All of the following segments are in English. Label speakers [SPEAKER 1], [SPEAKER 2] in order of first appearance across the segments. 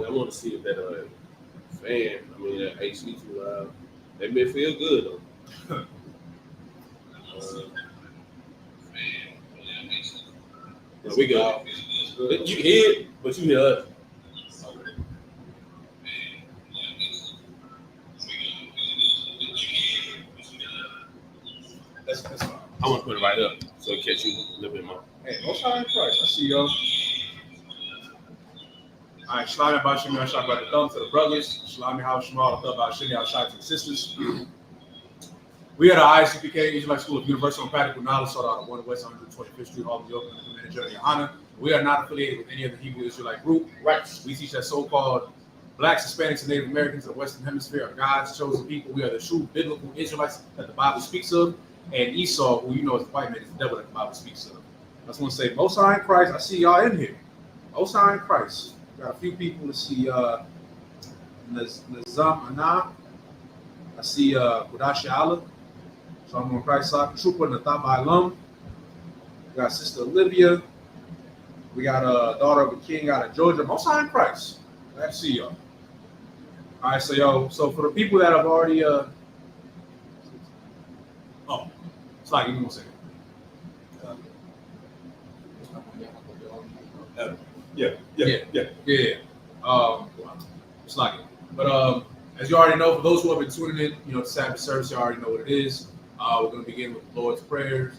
[SPEAKER 1] I want to see if that fan, that AC too loud. That may feel good though. We go. You hear it, but you hear us.
[SPEAKER 2] That's fine.
[SPEAKER 1] I want to put it right up so it catch you a little bit more.
[SPEAKER 2] Hey, Most High in Christ. I see y'all. All right, Shalom about Shemi Hashai by the thumb to the brothers. Shalom how Shemal about Shemi Hashai to the sisters. We are the Isupk Israelite School of Universal and Practical Knowledge, sought out of 1 West 125th Street, Harlem, New York, in the community of Journey. We are not affiliated with any other Hebrew Israelite group. Right. We teach that so-called Blacks, Hispanics, and Native Americans of the Western Hemisphere are God's chosen people. We are the true biblical Israelites that the Bible speaks of. And Esau, who you know is the white man, is the devil that the Bible speaks of. I just want to say, Most High in Christ, I see y'all in here. Most High in Christ. Got a few people to see Nazam Anah. I see Kudashi Allah. So I'm on Christ Trooper Nathaba Alum. We got Sister Olivia. We got a daughter of a king out of Georgia. Most High in Christ. Glad to see y'all. All right, so for the people that have already Slide, give me 1 second. Yeah. Slide. But as you already know, for those who have been tuning in, the Sabbath service, you already know what it is. We're going to begin with the Lord's prayers.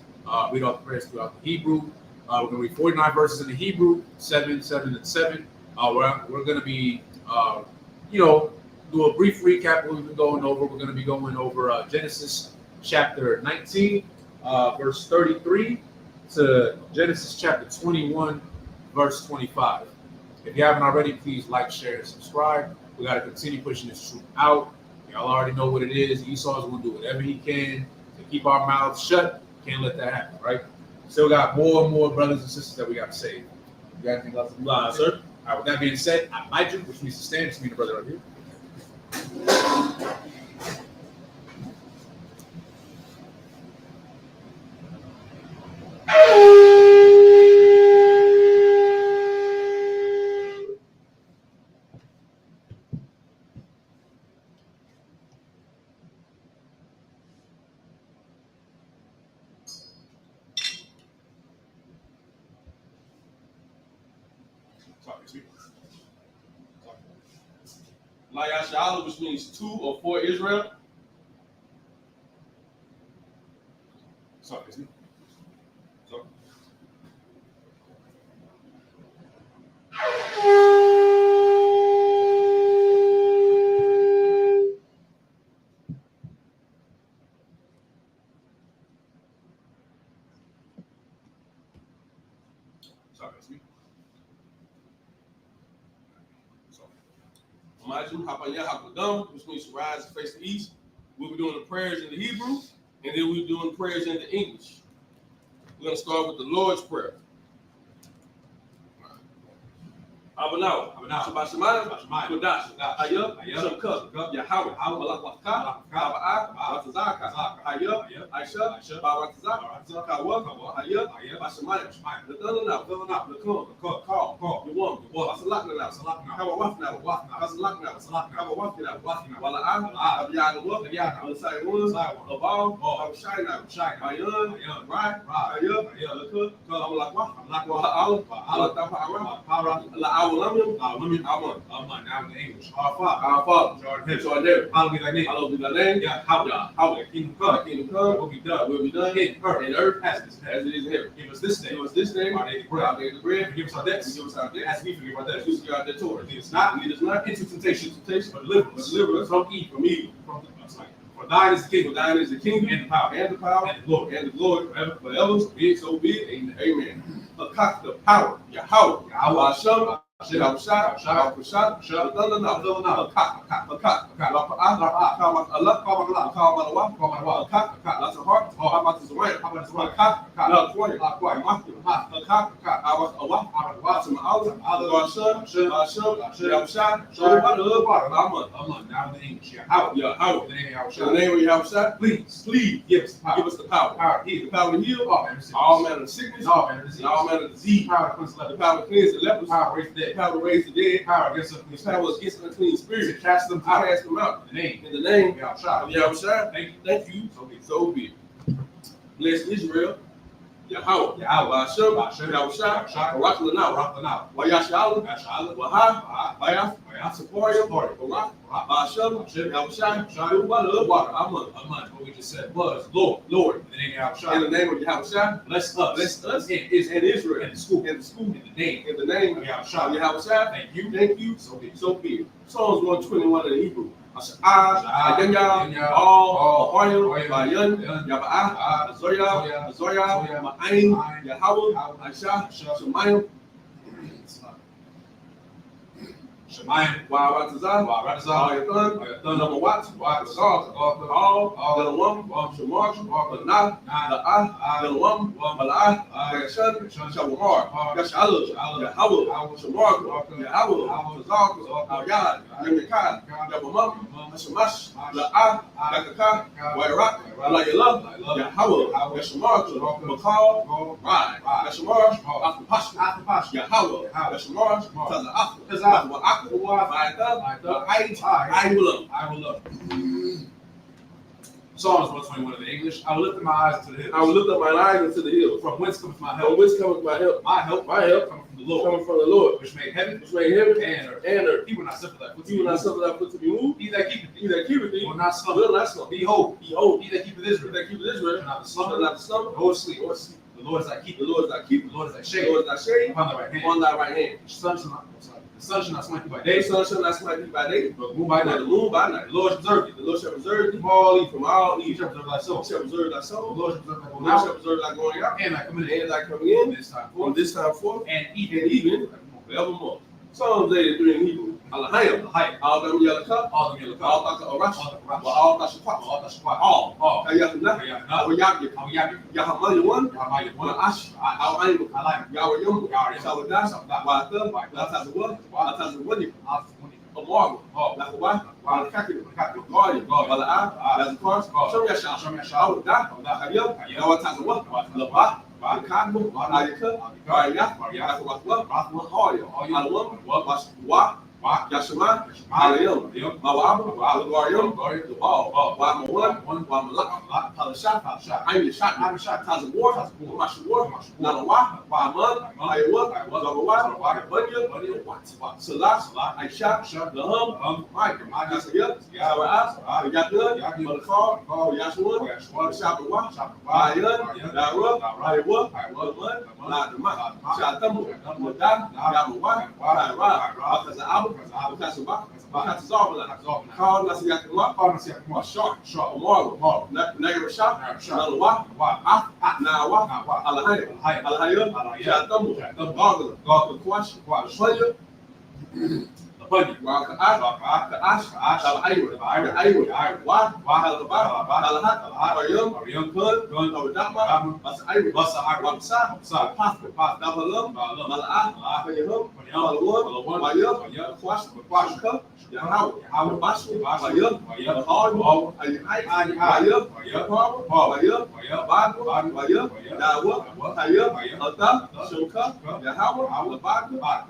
[SPEAKER 2] Read all the prayers throughout the Hebrew. We're going to read 49 verses in the Hebrew, 7, 7, and 7. We're going to be, do a brief recap of what we've been going over. We're going to be going over Genesis chapter 19, verse 33 to Genesis chapter 21, verse 25. If you haven't already, please like, share, and subscribe. We got to continue pushing this truth out. Y'all already know what it is. Esau is going to do whatever he can to keep our mouths shut. Can't let that happen, right? Still got more and more brothers and sisters that we got to save. You got anything else to do? Sir. All right, with that being said, I might you, which means to stand. It's me, the brother right here.
[SPEAKER 1] Layashala, which means 2 or 4 Israel.
[SPEAKER 2] Sorry, isn't it? Sorry.
[SPEAKER 1] Imagine Hapayah Hakadam, which means to rise and face the east. We'll be doing the prayers in the Hebrew, and then we'll be doing prayers in the English. We're going to start with the Lord's Prayer. Abanaw, Shabbat Shemayim, Kodash, Ayah, Shamka, Yahweh, Malakaka, Kaba'a, Batazaka, Ayah, Aisha, Baratazaka, Kawa, Ayah, Bashemayim, Ladana, Lakum, Call, Yawam, Wasalakna, Kawafna, Wasalakna, Kawafna, Wala'a, Abiyagawa, Abisaiwan, Abal, Abishaina, Ayah, Rai, Ayah, Lakuk, Kamalakwa, Allah,
[SPEAKER 2] Aman. Now in the English. Our
[SPEAKER 1] Father, Jordan, hallowed be thy name.
[SPEAKER 2] Yahweh, kingdom come. Will be done in earth as it is in heaven. Give us this day our daily bread. Forgive us our debts. As we forgive our debts. Lead us not into temptation, but deliver us from evil. For thine is the kingdom, and the power, and the glory, forever. So be it. Amen. The power, Yahweh, Hashem, Shah, Now in the English, Yahweh. The name of
[SPEAKER 1] In the name of Yahweh,
[SPEAKER 2] please
[SPEAKER 1] give us the power.
[SPEAKER 2] Power to heal.
[SPEAKER 1] The power to heal
[SPEAKER 2] All
[SPEAKER 1] all manner of sickness,
[SPEAKER 2] all manner of disease.
[SPEAKER 1] and all manner of disease.
[SPEAKER 2] Power to cleanse
[SPEAKER 1] The
[SPEAKER 2] lepers.
[SPEAKER 1] power to cleanse the lepers.
[SPEAKER 2] Power to raise the
[SPEAKER 1] The
[SPEAKER 2] dead.
[SPEAKER 1] power to raise the dead.
[SPEAKER 2] Power against unclean
[SPEAKER 1] The power
[SPEAKER 2] spirits.
[SPEAKER 1] against unclean
[SPEAKER 2] To
[SPEAKER 1] spirits.
[SPEAKER 2] cast them
[SPEAKER 1] To
[SPEAKER 2] out.
[SPEAKER 1] cast them out.
[SPEAKER 2] In the name
[SPEAKER 1] In the name
[SPEAKER 2] of Yahweh.
[SPEAKER 1] of Yahweh.
[SPEAKER 2] Thank you.
[SPEAKER 1] Thank you.
[SPEAKER 2] So be it.
[SPEAKER 1] So be it. Bless Israel. Yahweh.
[SPEAKER 2] Yahweh.
[SPEAKER 1] Ba'ashem.
[SPEAKER 2] Ba'ashem.
[SPEAKER 1] Yahweh.
[SPEAKER 2] Yahweh.
[SPEAKER 1] Barak Lanah.
[SPEAKER 2] Barak Lanah.
[SPEAKER 1] Wayashala.
[SPEAKER 2] Yahshua.
[SPEAKER 1] Waha. Bayaf. Saporia.
[SPEAKER 2] Saporia.
[SPEAKER 1] Barak.
[SPEAKER 2] Barak.
[SPEAKER 1] Ba'ashem. Yahweh.
[SPEAKER 2] Yahweh.
[SPEAKER 1] Water. Amen.
[SPEAKER 2] What we just said was Lord.
[SPEAKER 1] Lord.
[SPEAKER 2] In the name of
[SPEAKER 1] In
[SPEAKER 2] Yahweh.
[SPEAKER 1] the name of Yahweh.
[SPEAKER 2] Bless us.
[SPEAKER 1] Bless us
[SPEAKER 2] in Israel.
[SPEAKER 1] and Israel.
[SPEAKER 2] In the school.
[SPEAKER 1] In the school.
[SPEAKER 2] In the name
[SPEAKER 1] In the name
[SPEAKER 2] of
[SPEAKER 1] of
[SPEAKER 2] Yahweh.
[SPEAKER 1] Yahweh.
[SPEAKER 2] Thank you.
[SPEAKER 1] Thank you.
[SPEAKER 2] So be it.
[SPEAKER 1] So be it. Psalms 121 in the Hebrew. I
[SPEAKER 2] Yanya,
[SPEAKER 1] all, Oil,
[SPEAKER 2] Oil,
[SPEAKER 1] Bayan,
[SPEAKER 2] Yan,
[SPEAKER 1] Yaba'ah, Zoya, Ma'ain, Yahweh, Aisha, Shemayim,
[SPEAKER 2] Shemayim.
[SPEAKER 1] Wa'aratazah,
[SPEAKER 2] Wa'aratazah.
[SPEAKER 1] Ayathan, number what? All, Delawam, Shamar, Nah, La'ah, Delawam, Mala'ah, Yashan, Shawamar, Yashallah, Yahweh, Shamar, Yahweh, Tazak, Al-Yad, Yamikai, Yabamam, Hashamash, La'ah, Yakaka, Wairak, Layala, Yahweh, Yashamar, Makal, Rai, Yashamar, Apapash, Yahweh, Yashamar, Taza'af, I will love.
[SPEAKER 2] Psalms 121 in the English. I will lift up my eyes to the hills.
[SPEAKER 1] I will lift up my eyes into the hills.
[SPEAKER 2] From whence cometh my
[SPEAKER 1] From
[SPEAKER 2] help?
[SPEAKER 1] whence cometh my help?
[SPEAKER 2] My help cometh from the Lord.
[SPEAKER 1] Coming from the Lord,
[SPEAKER 2] Which made heaven
[SPEAKER 1] which made heaven
[SPEAKER 2] and earth.
[SPEAKER 1] and earth.
[SPEAKER 2] He will not suffer thy foot to
[SPEAKER 1] He
[SPEAKER 2] be
[SPEAKER 1] will not
[SPEAKER 2] moved.
[SPEAKER 1] suffer thy foot to be moved.
[SPEAKER 2] He that keepeth
[SPEAKER 1] He
[SPEAKER 2] thee
[SPEAKER 1] that keepeth thee
[SPEAKER 2] will not slumber.
[SPEAKER 1] will not slumber.
[SPEAKER 2] Behold,
[SPEAKER 1] Behold,
[SPEAKER 2] he that keepeth
[SPEAKER 1] he
[SPEAKER 2] Israel
[SPEAKER 1] that keepeth
[SPEAKER 2] shall
[SPEAKER 1] Israel
[SPEAKER 2] not
[SPEAKER 1] shall
[SPEAKER 2] slumber,
[SPEAKER 1] not slumber
[SPEAKER 2] nor sleep.
[SPEAKER 1] or sleep.
[SPEAKER 2] The Lord is thy
[SPEAKER 1] The
[SPEAKER 2] keeper.
[SPEAKER 1] Lord is thy keeper.
[SPEAKER 2] The Lord is thy
[SPEAKER 1] The
[SPEAKER 2] shade
[SPEAKER 1] Lord is thy shade
[SPEAKER 2] upon thy right hand.
[SPEAKER 1] on thy right hand.
[SPEAKER 2] The sun shall not smite thee by
[SPEAKER 1] The
[SPEAKER 2] day,
[SPEAKER 1] sun shall not smite thee by day,
[SPEAKER 2] nor the moon by
[SPEAKER 1] nor
[SPEAKER 2] night.
[SPEAKER 1] the moon by night.
[SPEAKER 2] The Lord shall preserve thee
[SPEAKER 1] The Lord shall preserve thee
[SPEAKER 2] from all evil.
[SPEAKER 1] from all
[SPEAKER 2] He
[SPEAKER 1] evil.
[SPEAKER 2] shall preserve thy
[SPEAKER 1] He
[SPEAKER 2] soul.
[SPEAKER 1] shall preserve thy
[SPEAKER 2] The
[SPEAKER 1] soul.
[SPEAKER 2] Lord shall preserve thy
[SPEAKER 1] The
[SPEAKER 2] going
[SPEAKER 1] Lord
[SPEAKER 2] out
[SPEAKER 1] shall preserve thy going out
[SPEAKER 2] and thy coming in
[SPEAKER 1] and thy coming in
[SPEAKER 2] this time
[SPEAKER 1] from
[SPEAKER 2] forth
[SPEAKER 1] this time forth
[SPEAKER 2] and
[SPEAKER 1] and
[SPEAKER 2] even
[SPEAKER 1] even forevermore. Psalms 83 in Hebrew. Alahayim.
[SPEAKER 2] height.
[SPEAKER 1] All them yellow
[SPEAKER 2] All the yellow
[SPEAKER 1] all
[SPEAKER 2] cup.
[SPEAKER 1] taka arash,
[SPEAKER 2] All the rash.
[SPEAKER 1] all tashakwat,
[SPEAKER 2] All the squat.
[SPEAKER 1] all kayakna, awayaki,
[SPEAKER 2] How yapping.
[SPEAKER 1] yahamali one,
[SPEAKER 2] Yahamaya one.
[SPEAKER 1] ash, awainu,
[SPEAKER 2] I like
[SPEAKER 1] yawayum,
[SPEAKER 2] Yawayum.
[SPEAKER 1] sawadas, wata, latazawa, latazawani, amargo, lakawa, walakaki, guardian, wala'a, lazakars, shomyasha, awada, kayam, yawatazawa, laba, Kagbo, Ayaka, Baraya, Yakawatwa, Mahoya, Alawam, Wa, Yashima, Alayam, Mawab, Alawarium, the Ball, Wamawan, Wamalak, Palashat, I'm the shot, Tazawar, Mashawar, Nalawa, Waman, Iowa, Zawawa, Bunya, Salas, Aisha, Laham, Micah, Yasaya, Yawas, Yakun, Malakar, Yashua, Shabawa, Bayan, Dara, Iowa, Nadama, Shatamu, Madan, Yamawa, Kazabu, Kazawa, Kazabala, Carl Nasiakama, Sharp, Marvel, Negative Shop, Nalawa, Nawa, Alahaya, Shatamu, Gargle, Kwash, Player, Bunny, Ash, Iowa, Why, Arium, Hood, Dama, Wapsa, Pastor, Dabalam, Mala'ah, Payahum, Malawam, Mayum, Kwash, Cup, Yahweh, Bashu, Mayum, Hard, Mayum, Mayum, Bible, Mayum, Dawa, Hayum, Adam, Shunka, Yahweh, Bible, Our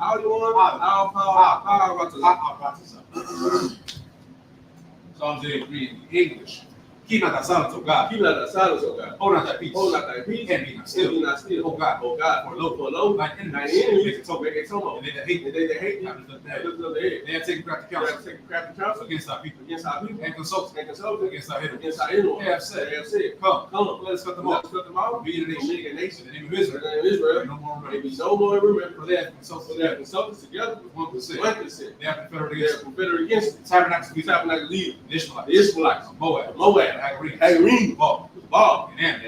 [SPEAKER 2] Psalms 83 in English. Keep not thy silence, O God.
[SPEAKER 1] Keep not thy silence, O God.
[SPEAKER 2] Hold not thy peace.
[SPEAKER 1] Hold not thy peace.
[SPEAKER 2] And be not
[SPEAKER 1] Be
[SPEAKER 2] still.
[SPEAKER 1] not still.
[SPEAKER 2] O God.
[SPEAKER 1] O God.
[SPEAKER 2] For lo,
[SPEAKER 1] Thine
[SPEAKER 2] thine
[SPEAKER 1] enemies
[SPEAKER 2] enemies
[SPEAKER 1] make a tumult.
[SPEAKER 2] and they that hate
[SPEAKER 1] And they that hate thee,
[SPEAKER 2] have lifted up their head.
[SPEAKER 1] lift up their head.
[SPEAKER 2] They have taken crafty
[SPEAKER 1] They have
[SPEAKER 2] counsel
[SPEAKER 1] taken crafty counsel
[SPEAKER 2] against thy people
[SPEAKER 1] against our people
[SPEAKER 2] and consulted
[SPEAKER 1] and consulted
[SPEAKER 2] against thy enemies.
[SPEAKER 1] against our enemies.
[SPEAKER 2] They have said,
[SPEAKER 1] Come,
[SPEAKER 2] let us cut them
[SPEAKER 1] let
[SPEAKER 2] off.
[SPEAKER 1] us cut them out.
[SPEAKER 2] Be the
[SPEAKER 1] From
[SPEAKER 2] nation.
[SPEAKER 1] being a nation.
[SPEAKER 2] In the name of
[SPEAKER 1] In
[SPEAKER 2] Israel.
[SPEAKER 1] the name of Israel,
[SPEAKER 2] No more
[SPEAKER 1] may
[SPEAKER 2] remember.
[SPEAKER 1] be no more remembered.
[SPEAKER 2] For they have
[SPEAKER 1] So
[SPEAKER 2] consulted
[SPEAKER 1] they have consulted together
[SPEAKER 2] with 1%.
[SPEAKER 1] 1%.
[SPEAKER 2] They have confederate
[SPEAKER 1] They are
[SPEAKER 2] against
[SPEAKER 1] confederate against
[SPEAKER 2] the tabernacles of
[SPEAKER 1] the tabernacle leader,
[SPEAKER 2] the Israelites,
[SPEAKER 1] the Israelites,
[SPEAKER 2] Moab,
[SPEAKER 1] Moab,
[SPEAKER 2] Hagarene,
[SPEAKER 1] Hagarene,
[SPEAKER 2] Ball,
[SPEAKER 1] Baal,
[SPEAKER 2] and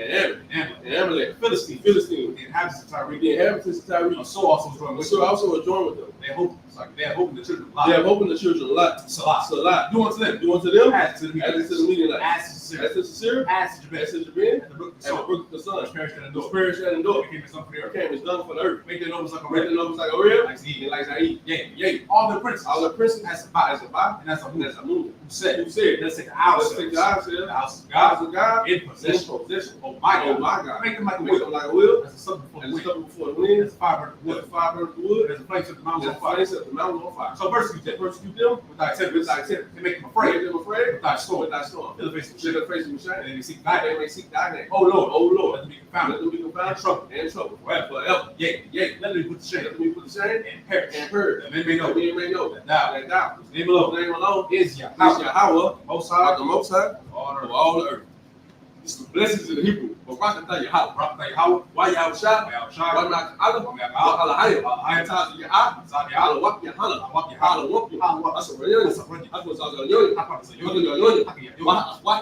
[SPEAKER 1] Amalek,
[SPEAKER 2] Philistine,
[SPEAKER 1] Philistine,
[SPEAKER 2] the inhabitants of Tyre,
[SPEAKER 1] the inhabitants of Tyre.
[SPEAKER 2] So also was joined with
[SPEAKER 1] So
[SPEAKER 2] them.
[SPEAKER 1] also were joined with them.
[SPEAKER 2] They had hope in the children of
[SPEAKER 1] They
[SPEAKER 2] Lot.
[SPEAKER 1] have opened the children of Lot.
[SPEAKER 2] Salah. Do unto them.
[SPEAKER 1] Do unto them
[SPEAKER 2] As to the
[SPEAKER 1] as to the Midianites.
[SPEAKER 2] As to
[SPEAKER 1] As to Sisera,
[SPEAKER 2] As to
[SPEAKER 1] as
[SPEAKER 2] Jabez.
[SPEAKER 1] to Jabin,
[SPEAKER 2] And the brook
[SPEAKER 1] and the brook of the sun.
[SPEAKER 2] which perished and
[SPEAKER 1] Which
[SPEAKER 2] endured.
[SPEAKER 1] perished and endured.
[SPEAKER 2] Became his own for the earth.
[SPEAKER 1] Came as dung for the earth.
[SPEAKER 2] Make their numbers like a
[SPEAKER 1] Make
[SPEAKER 2] red.
[SPEAKER 1] the numbers like a real,
[SPEAKER 2] Like Zee.
[SPEAKER 1] and like Zaid.
[SPEAKER 2] Yea. All the princes.
[SPEAKER 1] All the princes
[SPEAKER 2] As a Ba.
[SPEAKER 1] as a Ba,
[SPEAKER 2] And as a
[SPEAKER 1] and
[SPEAKER 2] Moon.
[SPEAKER 1] as a moon.
[SPEAKER 2] Who said?
[SPEAKER 1] Who said,
[SPEAKER 2] Let's take
[SPEAKER 1] let's take
[SPEAKER 2] ourselves.
[SPEAKER 1] the
[SPEAKER 2] The house of
[SPEAKER 1] gods
[SPEAKER 2] God
[SPEAKER 1] of God
[SPEAKER 2] in
[SPEAKER 1] in
[SPEAKER 2] possession.
[SPEAKER 1] possession.
[SPEAKER 2] Oh my
[SPEAKER 1] Oh
[SPEAKER 2] God.
[SPEAKER 1] my God.
[SPEAKER 2] Make them like a
[SPEAKER 1] Make
[SPEAKER 2] wind.
[SPEAKER 1] them like a wheel,
[SPEAKER 2] As a sun before the
[SPEAKER 1] and
[SPEAKER 2] wind.
[SPEAKER 1] stuff before the wind,
[SPEAKER 2] As a fire burned
[SPEAKER 1] with
[SPEAKER 2] wood.
[SPEAKER 1] the fire burnt the wood,
[SPEAKER 2] As a flame set the mountains
[SPEAKER 1] and
[SPEAKER 2] on
[SPEAKER 1] the
[SPEAKER 2] fire.
[SPEAKER 1] fire set the mountain on fire.
[SPEAKER 2] So persecute them.
[SPEAKER 1] Persecute them
[SPEAKER 2] With thy temper.
[SPEAKER 1] with thy temper.
[SPEAKER 2] And make them
[SPEAKER 1] Make
[SPEAKER 2] afraid.
[SPEAKER 1] them afraid
[SPEAKER 2] With thy sword.
[SPEAKER 1] with thy storm.
[SPEAKER 2] To the face of
[SPEAKER 1] To
[SPEAKER 2] the
[SPEAKER 1] the face of the
[SPEAKER 2] And
[SPEAKER 1] shame.
[SPEAKER 2] then they seek
[SPEAKER 1] That
[SPEAKER 2] thy
[SPEAKER 1] they
[SPEAKER 2] name.
[SPEAKER 1] may seek thy name.
[SPEAKER 2] Oh Lord.
[SPEAKER 1] Oh Lord.
[SPEAKER 2] Let them be
[SPEAKER 1] Let
[SPEAKER 2] confounded.
[SPEAKER 1] them be confounded and trouble forever.
[SPEAKER 2] Yea. Let them be put to shame.
[SPEAKER 1] Let them be put to shame
[SPEAKER 2] And perish.
[SPEAKER 1] and purge.
[SPEAKER 2] That men may know
[SPEAKER 1] That men may know
[SPEAKER 2] that thou,
[SPEAKER 1] that thou,
[SPEAKER 2] his name alone,
[SPEAKER 1] name alone,
[SPEAKER 2] is
[SPEAKER 1] is
[SPEAKER 2] Yahweh.
[SPEAKER 1] Yahweh,
[SPEAKER 2] Most
[SPEAKER 1] are
[SPEAKER 2] High,
[SPEAKER 1] the Most High
[SPEAKER 2] all
[SPEAKER 1] of
[SPEAKER 2] earth.
[SPEAKER 1] all the earth. This is the blessings of the Hebrew. But Rakatah Yahweh.
[SPEAKER 2] Rock like Yahweh.
[SPEAKER 1] Why Yahweh Shah?
[SPEAKER 2] Yahweh
[SPEAKER 1] Why
[SPEAKER 2] Shai.
[SPEAKER 1] not Allah?
[SPEAKER 2] Yahweh
[SPEAKER 1] Why
[SPEAKER 2] Yahweh.
[SPEAKER 1] Allah Hayah? Taz Yahweh.
[SPEAKER 2] Zad Yahweh.
[SPEAKER 1] Allah Wak Yahana.
[SPEAKER 2] Wak Yahweh.
[SPEAKER 1] Allah Wak Yahana.
[SPEAKER 2] Allah Wak.
[SPEAKER 1] That's a real.
[SPEAKER 2] That's a real.
[SPEAKER 1] That's what's out there. Yo,
[SPEAKER 2] Apa bisa
[SPEAKER 1] yo,
[SPEAKER 2] yo
[SPEAKER 1] yo, yo, yo.
[SPEAKER 2] yo.
[SPEAKER 1] Wah, Wah,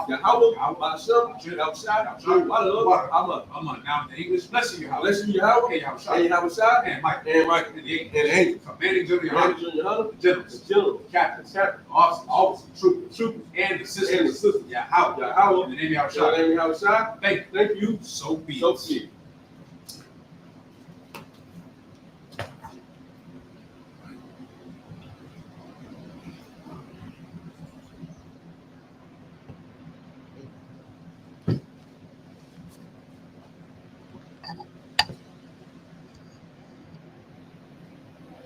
[SPEAKER 1] Yahweh, Hashem, Yahweh Shah, Why Lord, Allah.
[SPEAKER 2] I'm now in the English. Bless you, Yahweh.
[SPEAKER 1] Bless you, Yahweh.
[SPEAKER 2] Okay, Yahweh Shai.
[SPEAKER 1] And Yahweh Shah,
[SPEAKER 2] And Mike.
[SPEAKER 1] and Mike,
[SPEAKER 2] And the
[SPEAKER 1] and angels.
[SPEAKER 2] commanding general Yahweh.
[SPEAKER 1] Manager Yahweh,
[SPEAKER 2] Generals.
[SPEAKER 1] the general,
[SPEAKER 2] Captains.
[SPEAKER 1] captain,
[SPEAKER 2] Officers.
[SPEAKER 1] troopers,
[SPEAKER 2] And the
[SPEAKER 1] and
[SPEAKER 2] sisters.
[SPEAKER 1] assistants.
[SPEAKER 2] Yahweh.
[SPEAKER 1] Yahweh,
[SPEAKER 2] In the name of Yahweh
[SPEAKER 1] Shah,
[SPEAKER 2] Shai.
[SPEAKER 1] name Yahweh Shah. Thank you.
[SPEAKER 2] So be
[SPEAKER 1] So
[SPEAKER 2] it.
[SPEAKER 1] be it.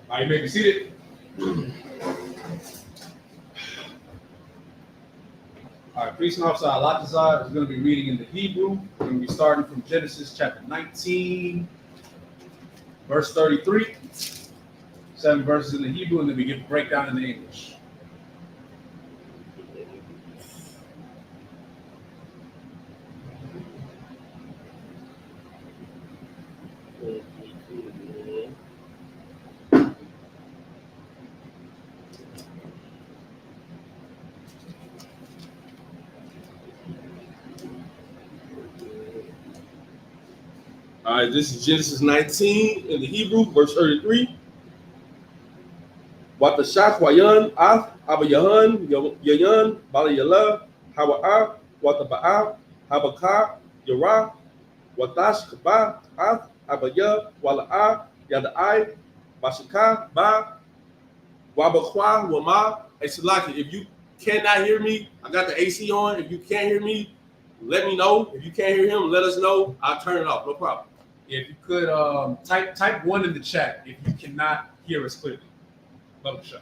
[SPEAKER 2] All right, you may be seated. All right, priest and officer Alatazar is going to be reading in the Hebrew. We're going to be starting from Genesis chapter 19, verse 33. 7 verses in the Hebrew, and then we give a breakdown in the English.
[SPEAKER 1] All right, this is Genesis 19 in the Hebrew, verse 33. Watashach wayan ath abayahan yayan balayala hawa'a wataba'a habaka yara watash kaba ath abaya wala'a yadai bashika ba wabakwa wama. Hey Salaki, if you cannot hear me, I got the AC on. If you can't hear me, let me know. If you can't hear him, let us know. I'll turn it off. No problem.
[SPEAKER 2] If you could type 1 in the chat if you cannot hear us clearly. Love the show.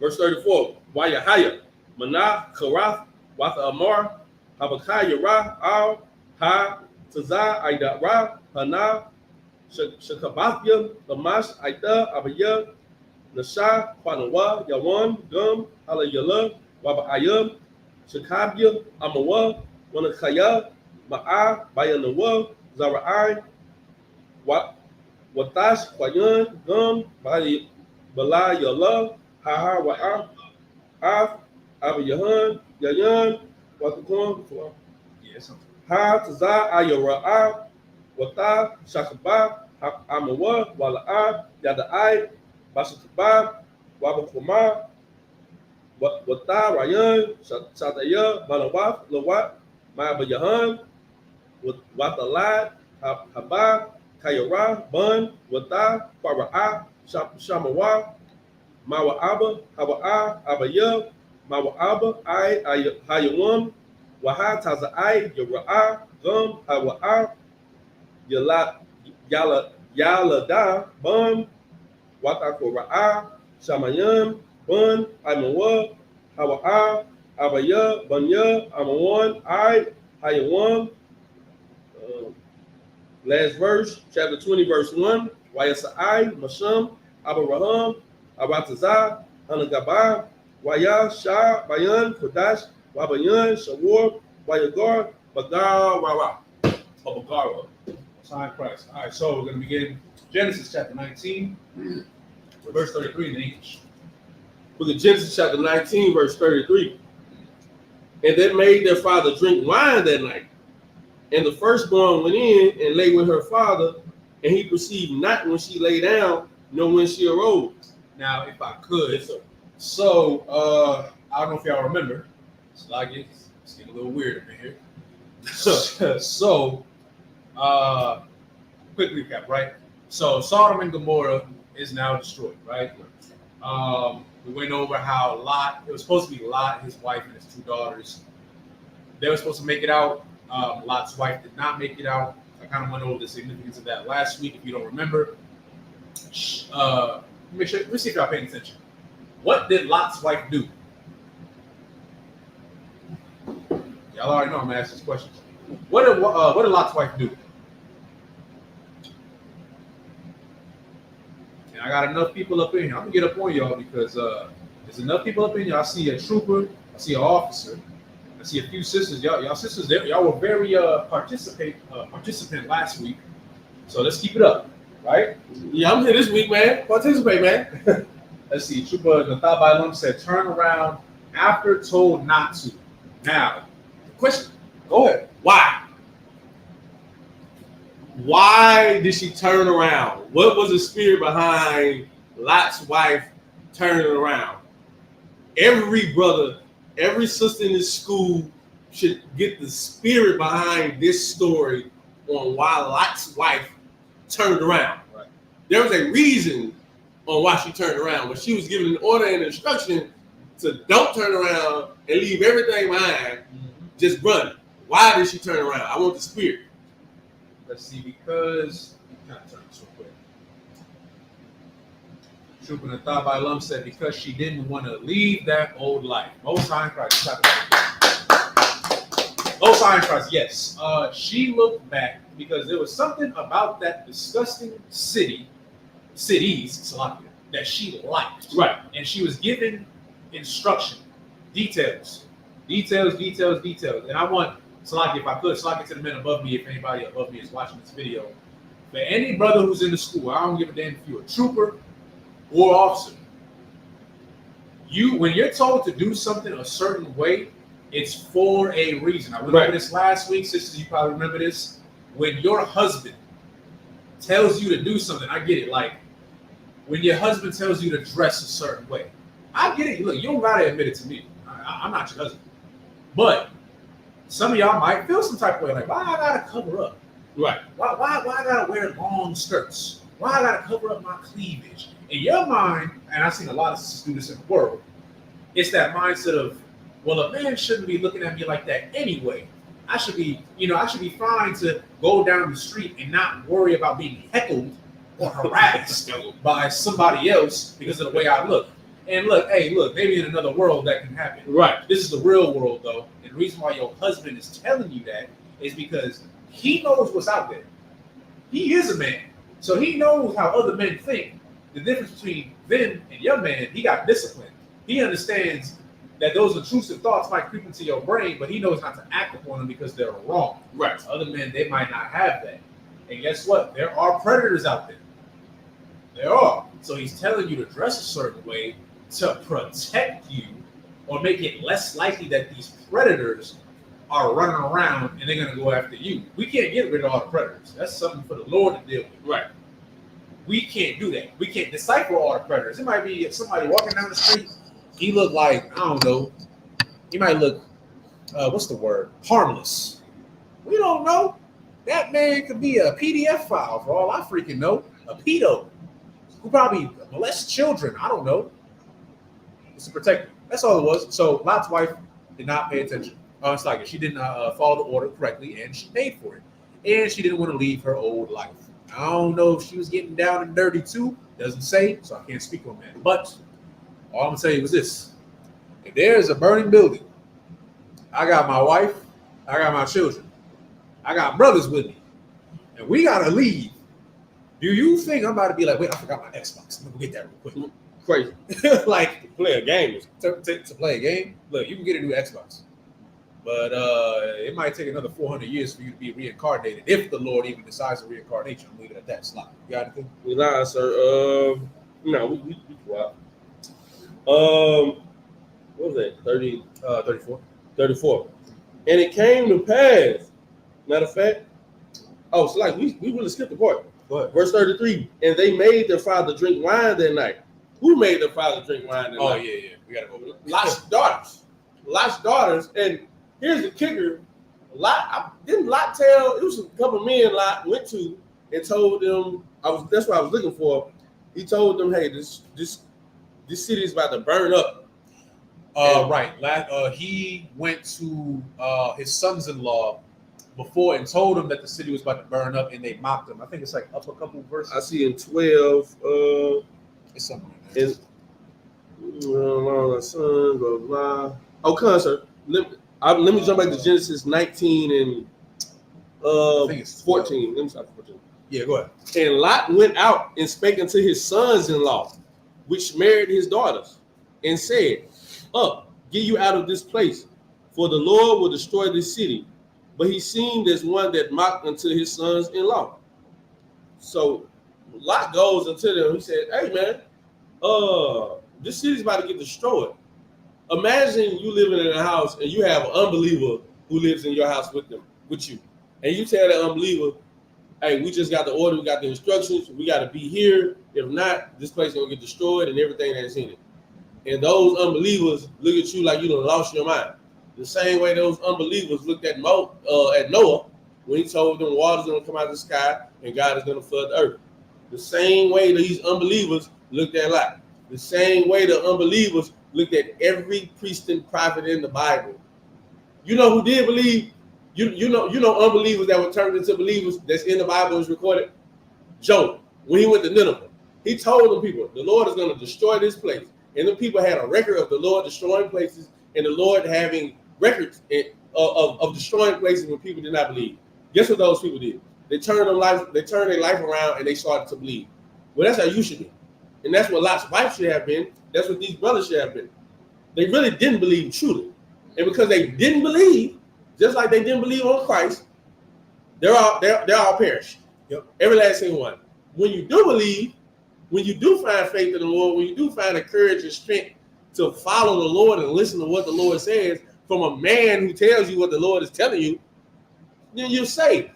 [SPEAKER 1] Verse 34. Wayahaya, Manah, Karath, Watha Amar, Habakah Yara, Al, Ha, Taza, Ida Ra, Hana, Shakabathya, Lamash, Ida, Abaya, Nasha, Kwanawa, Yawan, Gum, Halayala, Waba Ayam, Shakabya, Amawa, Wanakaya, Ma'a, Bayanawa, Zara'ai, Watash, Kwayan, Gum, Bala Yala, Haha Wa'a, Af, Abayahan, Yayan, Watakon,
[SPEAKER 2] Yes.
[SPEAKER 1] Ha Taza Ayara, Wata, Shakaba, Amawa, Wala'a, Yada'ai, Bashakaba, Wabakuma, Wata, Ryan, Shataya, Manawat, Lawat, Mabayahan, Watalat, Haba, Kayara, Bun, Wata, Para'a, Shamawa, Mawa'aba, Hawa'a, Abaya, Mawa'aba, Hayawam, Waha Taza'ai, Yara'a, Gum, Hawa'a, Yalada, Bun, Watakora'a, Shamayam, Bun, Imawa, Hawa'a, Abaya, Bunya, Amawan, Hayawam. Last verse, chapter 20, verse 1. Wayasa'ai, Masham, Abaraham, Abatazah, Hanagaba, Waya, Shah, Bayan, Kodash, Wabayan, Shawar, Wayagar, Bagar, Bagara.
[SPEAKER 2] Sign Christ. All right, so we're going to begin Genesis chapter 19, verse 33 in the English.
[SPEAKER 1] Look at Genesis chapter 19, verse 33. And they made their father drink wine that night, And the firstborn went in and lay with her father, and he perceived not when she lay down, nor when she arose.
[SPEAKER 2] Now, if I could,
[SPEAKER 1] Yes, sir.
[SPEAKER 2] so I don't know if y'all remember. It's like it's getting a little weird up in here. So, quick recap, right? So Sodom and Gomorrah is now destroyed, right? We went over how Lot, it was supposed to be Lot, his wife, and his 2 daughters. They were supposed to make it out. Lot's wife did not make it out. I kind of went over the significance of that last week. If you don't remember, let me see if y'all paying attention. What did Lot's wife do? Y'all already know I'm gonna ask this question. What did Lot's wife do? And I got enough people up in here. I'm gonna get up on y'all because there's enough people up in here. I see a trooper, I see an officer, I see a few sisters. Y'all sisters there. Y'all were very participant last week. So let's keep it up, right?
[SPEAKER 1] Yeah, I'm here this week, man. Participate, man.
[SPEAKER 2] Let's see. Trooper Nathabai Lum said, "Turn around after told not to." Now, the question.
[SPEAKER 1] Go ahead. Why? Why did she turn around? What was the spirit behind Lot's wife turning around? Every brother, every sister in this school should get the spirit behind this story on why Lot's wife turned around.
[SPEAKER 2] Right.
[SPEAKER 1] There was a reason on why she turned around. When she was given an order and instruction to don't turn around and leave everything behind, just run. Why did she turn around? I want the spirit.
[SPEAKER 2] Let's see, because kind of turn this real quick. Trooper Nathabai Lum said because she didn't want to leave that old life. Most High in Christ. Most High in Christ, yes. She looked back because there was something about that disgusting cities, Salakia, that she liked.
[SPEAKER 1] Right.
[SPEAKER 2] And she was given instruction, details. And I want, Salakia, if I could, Salakia to the men above me, if anybody above me is watching this video, for any brother who's in the school, I don't give a damn if you're a trooper or officer. When you're told to do something a certain way, it's for a reason. I went over this last week, sisters, you probably remember this. When your husband tells you to do something, I get it. Like, when your husband tells you to dress a certain way, I get it. Look, you don't gotta admit it to me. I'm not your husband. But some of y'all might feel some type of way, like, why I gotta cover up?
[SPEAKER 1] Right.
[SPEAKER 2] Why I gotta wear long skirts? Why I gotta cover up my cleavage? In your mind, and I've seen a lot of sisters do this in the world, it's that mindset of, well, a man shouldn't be looking at me like that anyway. I should be fine to go down the street and not worry about being heckled or harassed by somebody else because of the way I look. And look, maybe in another world that can happen.
[SPEAKER 1] Right.
[SPEAKER 2] This is the real world, though. And the reason why your husband is telling you that is because he knows what's out there. He is a man. So he knows how other men think. The difference between them and your man, he got discipline. He understands that those intrusive thoughts might creep into your brain, but he knows not to act upon them because they're wrong.
[SPEAKER 1] Right.
[SPEAKER 2] Other men, they might not have that. And guess what? There are predators out there. There are. So he's telling you to dress a certain way to protect you or make it less likely that these predators are running around and they're going to go after you. We can't get rid of all the predators. That's something for the Lord to deal with.
[SPEAKER 1] Right.
[SPEAKER 2] We can't do that. We can't decipher all the predators. It might be somebody walking down the street. He look like, I don't know. He might look, what's the word? Harmless. We don't know. That man could be a PDF file for all I freaking know. A pedo who probably molests children. I don't know. It's to protect him. That's all it was. So Lot's wife did not pay attention. It's like she didn't follow the order correctly, and she paid for it. And she didn't want to leave her old life. I don't know if she was getting down and dirty too. Doesn't say, so I can't speak on that. But all I'm gonna tell you was this: if there's a burning building, I got my wife, I got my children, I got brothers with me, and we gotta leave. Do you think I'm about to be like, wait, I forgot my Xbox? Let me get that real quick.
[SPEAKER 1] Crazy.
[SPEAKER 2] Like
[SPEAKER 1] to play a game.
[SPEAKER 2] To play a game? Look, you can get a new Xbox. But it might take another 400 years for you to be reincarnated, if the Lord even decides to reincarnate you. I'm leaving it at that slot. You got anything?
[SPEAKER 1] We lie, sir. No, we wow. What was that? 34. And it came to pass Matter of fact, it's like we really skipped the part.
[SPEAKER 2] Go ahead.
[SPEAKER 1] Verse 33. And they made their father drink wine that night. Who made their father drink wine that night?
[SPEAKER 2] Oh yeah. We gotta go over that.
[SPEAKER 1] Lot's daughters. And here's the kicker. Didn't Lot tell? It was a couple of men Lot went to and told them. That's what I was looking for. He told them, "Hey, this city is about to burn up."
[SPEAKER 2] Right. He went to his sons-in-law before and told them that the city was about to burn up, and they mocked him. I think it's like up a couple verses.
[SPEAKER 1] I see in 12.
[SPEAKER 2] It's something.
[SPEAKER 1] Son, blah blah. Oh, concert. Let me jump back to Genesis 19 and
[SPEAKER 2] I think it's
[SPEAKER 1] 14. Let me start 14.
[SPEAKER 2] Yeah, go ahead.
[SPEAKER 1] And Lot went out and spake unto his sons-in-law, which married his daughters, and said, Up, get you out of this place, for the Lord will destroy this city. But he seemed as one that mocked unto his sons-in-law. So Lot goes unto them. He said, Hey man, this city's about to get destroyed. Imagine you living in a house and you have an unbeliever who lives in your house with you. And you tell that unbeliever, hey, we just got the order, we got the instructions, we got to be here. If not, this place is going to get destroyed and everything that's in it. And those unbelievers look at you like you done lost your mind. The same way those unbelievers looked at Noah when he told them water's going to come out of the sky and God is going to flood the earth. The same way these unbelievers looked at Lot. The same way the unbelievers looked at every priest and prophet in the Bible. You know who did believe? You know unbelievers that were turned into believers that's in the Bible is recorded? Jonah, when he went to Nineveh, he told the people, the Lord is going to destroy this place. And the people had a record of the Lord destroying places and the Lord having records of destroying places when people did not believe. Guess what those people did? They turned their life around and they started to believe. Well, that's how you should be. And that's what Lot's wife should have been. That's what these brothers should have been. They really didn't believe truly. And because they didn't believe, just like they didn't believe on Christ, they're all perished.
[SPEAKER 2] Yep.
[SPEAKER 1] Every last single one. When you do believe, when you do find faith in the Lord, when you do find the courage and strength to follow the Lord and listen to what the Lord says from a man who tells you what the Lord is telling you, then you're saved.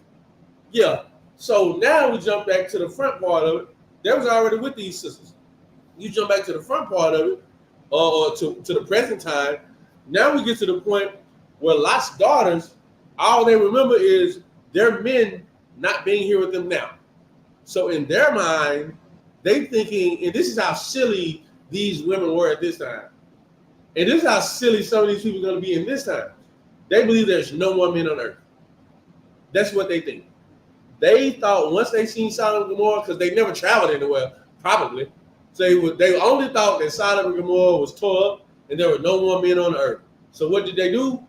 [SPEAKER 1] Yeah. So now we jump back to the front part of it. That was already with these sisters. You jump back to the front part of it, or to the present time. Now we get to the point where Lot's daughters, all they remember is their men not being here with them now. So in their mind, they thinking, and this is how silly these women were at this time. And this is how silly some of these people are going to be in this time. They believe there's no more men on earth. That's what they think. They thought once they seen Sodom and Gomorrah, because they never traveled anywhere, probably. So they only thought that Sodom and Gomorrah was tore up and there were no more men on the earth. So what did they do?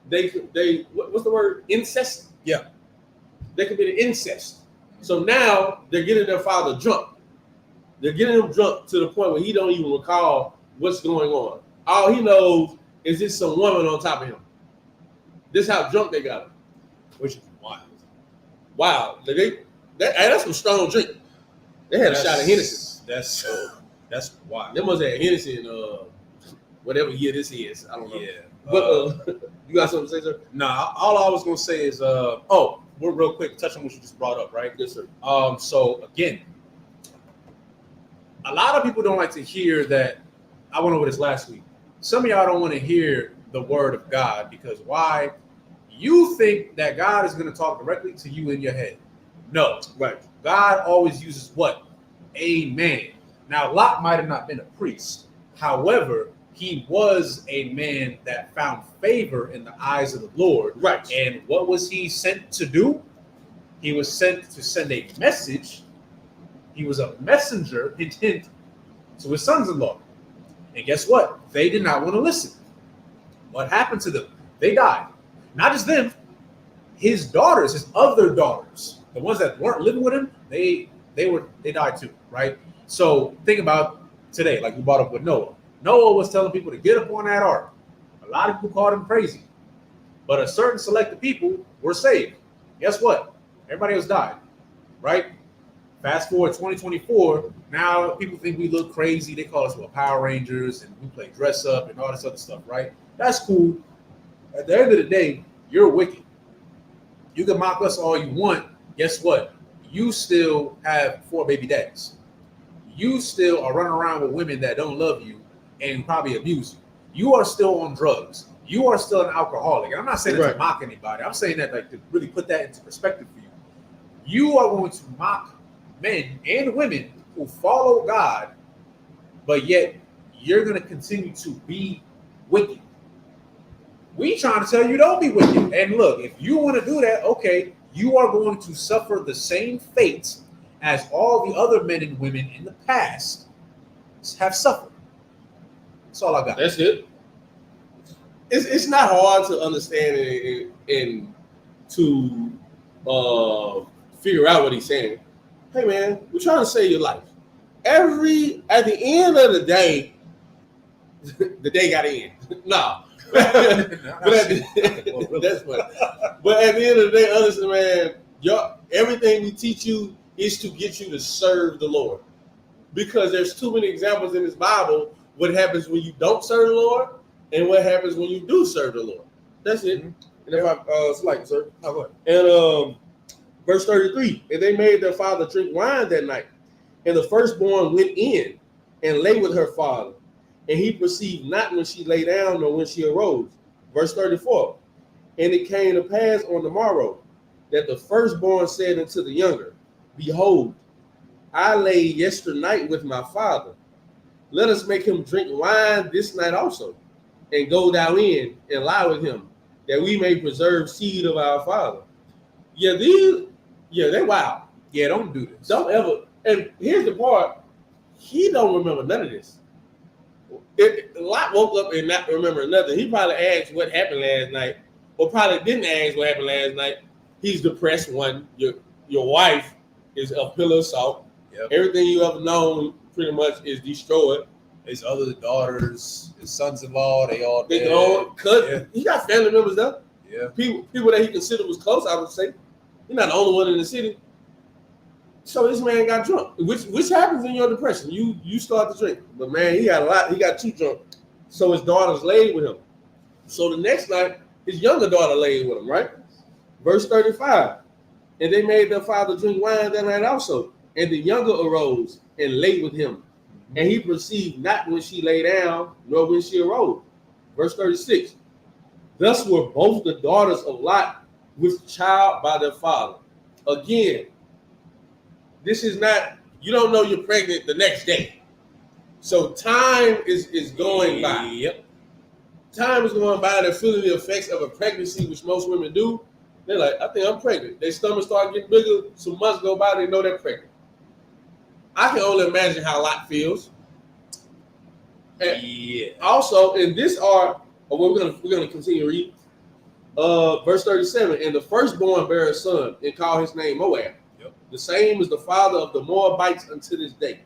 [SPEAKER 1] They what's the word? Incest?
[SPEAKER 2] Yeah.
[SPEAKER 1] They committed incest. So now they're getting their father drunk. They're getting him drunk to the point where he don't even recall what's going on. All he knows is there's some woman on top of him. This is how drunk they got him.
[SPEAKER 2] Which is wild.
[SPEAKER 1] Wow. That's some strong drink. They had a shot of Hennessy.
[SPEAKER 2] That's wild.
[SPEAKER 1] They must have had Hennessy in whatever year this is. I don't know.
[SPEAKER 2] Yeah.
[SPEAKER 1] But you got something to say, sir?
[SPEAKER 2] Nah, all I was gonna say is we're real quick, touch on what you just brought up, right?
[SPEAKER 1] Yes, sir.
[SPEAKER 2] So again, a lot of people don't like to hear that. I went over this last week. Some of y'all don't want to hear the word of God because why? You think that God is going to talk directly to you in your head. No.
[SPEAKER 1] Right.
[SPEAKER 2] God always uses what? A man. Now, Lot might have not been a priest. However, he was a man that found favor in the eyes of the Lord.
[SPEAKER 1] Right.
[SPEAKER 2] And what was he sent to do? He was sent to send a message. He was a messenger, hint, hint, to his sons-in-law. And guess what? They did not want to listen. What happened to them? They died. Not just them, his daughters, his other daughters, the ones that weren't living with him, they died too, right? So think about today, like we brought up with Noah. Noah was telling people to get up on that ark. A lot of people called him crazy, but a certain selected people were saved. Guess what? Everybody else died, right? Fast forward 2024, now people think we look crazy. They call us Power Rangers and we play dress up and all this other stuff, right? That's cool. At the end of the day, you're wicked. You can mock us all you want. Guess what? You still have 4 baby daddies. You still are running around with women that don't love you and probably abuse you. You are still on drugs. You are still an alcoholic. And I'm not saying that to mock anybody. I'm saying that like to really put that into perspective for you. You are going to mock men and women who follow God, but yet you're going to continue to be wicked. We trying to tell you don't be wicked. And look, if you want to do that, okay, you are going to suffer the same fate as all the other men and women in the past have suffered. That's all I got.
[SPEAKER 1] That's it. It's not hard to understand and to figure out what he's saying. Hey man, we're trying to save your life. At the end of the day, the day got to end. No. That's funny. But at the end of the day, honestly, man, everything we teach you is to get you to serve the Lord. Because there's too many examples in this Bible what happens when you don't serve the Lord and what happens when you do serve the Lord. That's it. Mm-hmm. And if I select, sir. Oh, and verse 33, and they made their father drink wine that night. And the firstborn went in and lay with her father. And he perceived not when she lay down nor when she arose. Verse 34, and it came to pass on the morrow that the firstborn said unto the younger, behold, I lay yesternight with my father. Let us make him drink wine this night also, and go thou in and lie with him, that we may preserve seed of our father. They wild.
[SPEAKER 2] Yeah, don't do this.
[SPEAKER 1] Don't ever. And here's the part, he don't remember none of this. Lot woke up and not remember nothing. He probably asked what happened last night, or probably didn't ask what happened last night. He's depressed. One, your wife is a pillar of salt. Yep. Everything you ever known pretty much is destroyed.
[SPEAKER 2] His other daughters, his sons-in-law, they all dead.
[SPEAKER 1] Yeah. He got family members though.
[SPEAKER 2] Yeah.
[SPEAKER 1] People that he considered was close, I would say. He's not the only one in the city. So this man got drunk, which happens in your depression. You start to drink, but man, he got too drunk. So his daughters laid with him. So the next night, his younger daughter laid with him, right? Verse 35, and they made their father drink wine that night also. And the younger arose and lay with him. And he perceived not when she lay down, nor when she arose. Verse 36, thus were both the daughters of Lot with child by their father. Again, this is not, you don't know you're pregnant the next day. So time is going by.
[SPEAKER 2] Yep.
[SPEAKER 1] Time is going by. They're feeling the effects of a pregnancy, which most women do. They're like, I think I'm pregnant. Their stomach start getting bigger. Some months go by, they know they're pregnant. I can only imagine how Lot feels. And also, in this we're gonna continue to read. Verse 37, and the firstborn bare a son, and call his name Moab. Yep. The same is the father of the Moabites unto this day.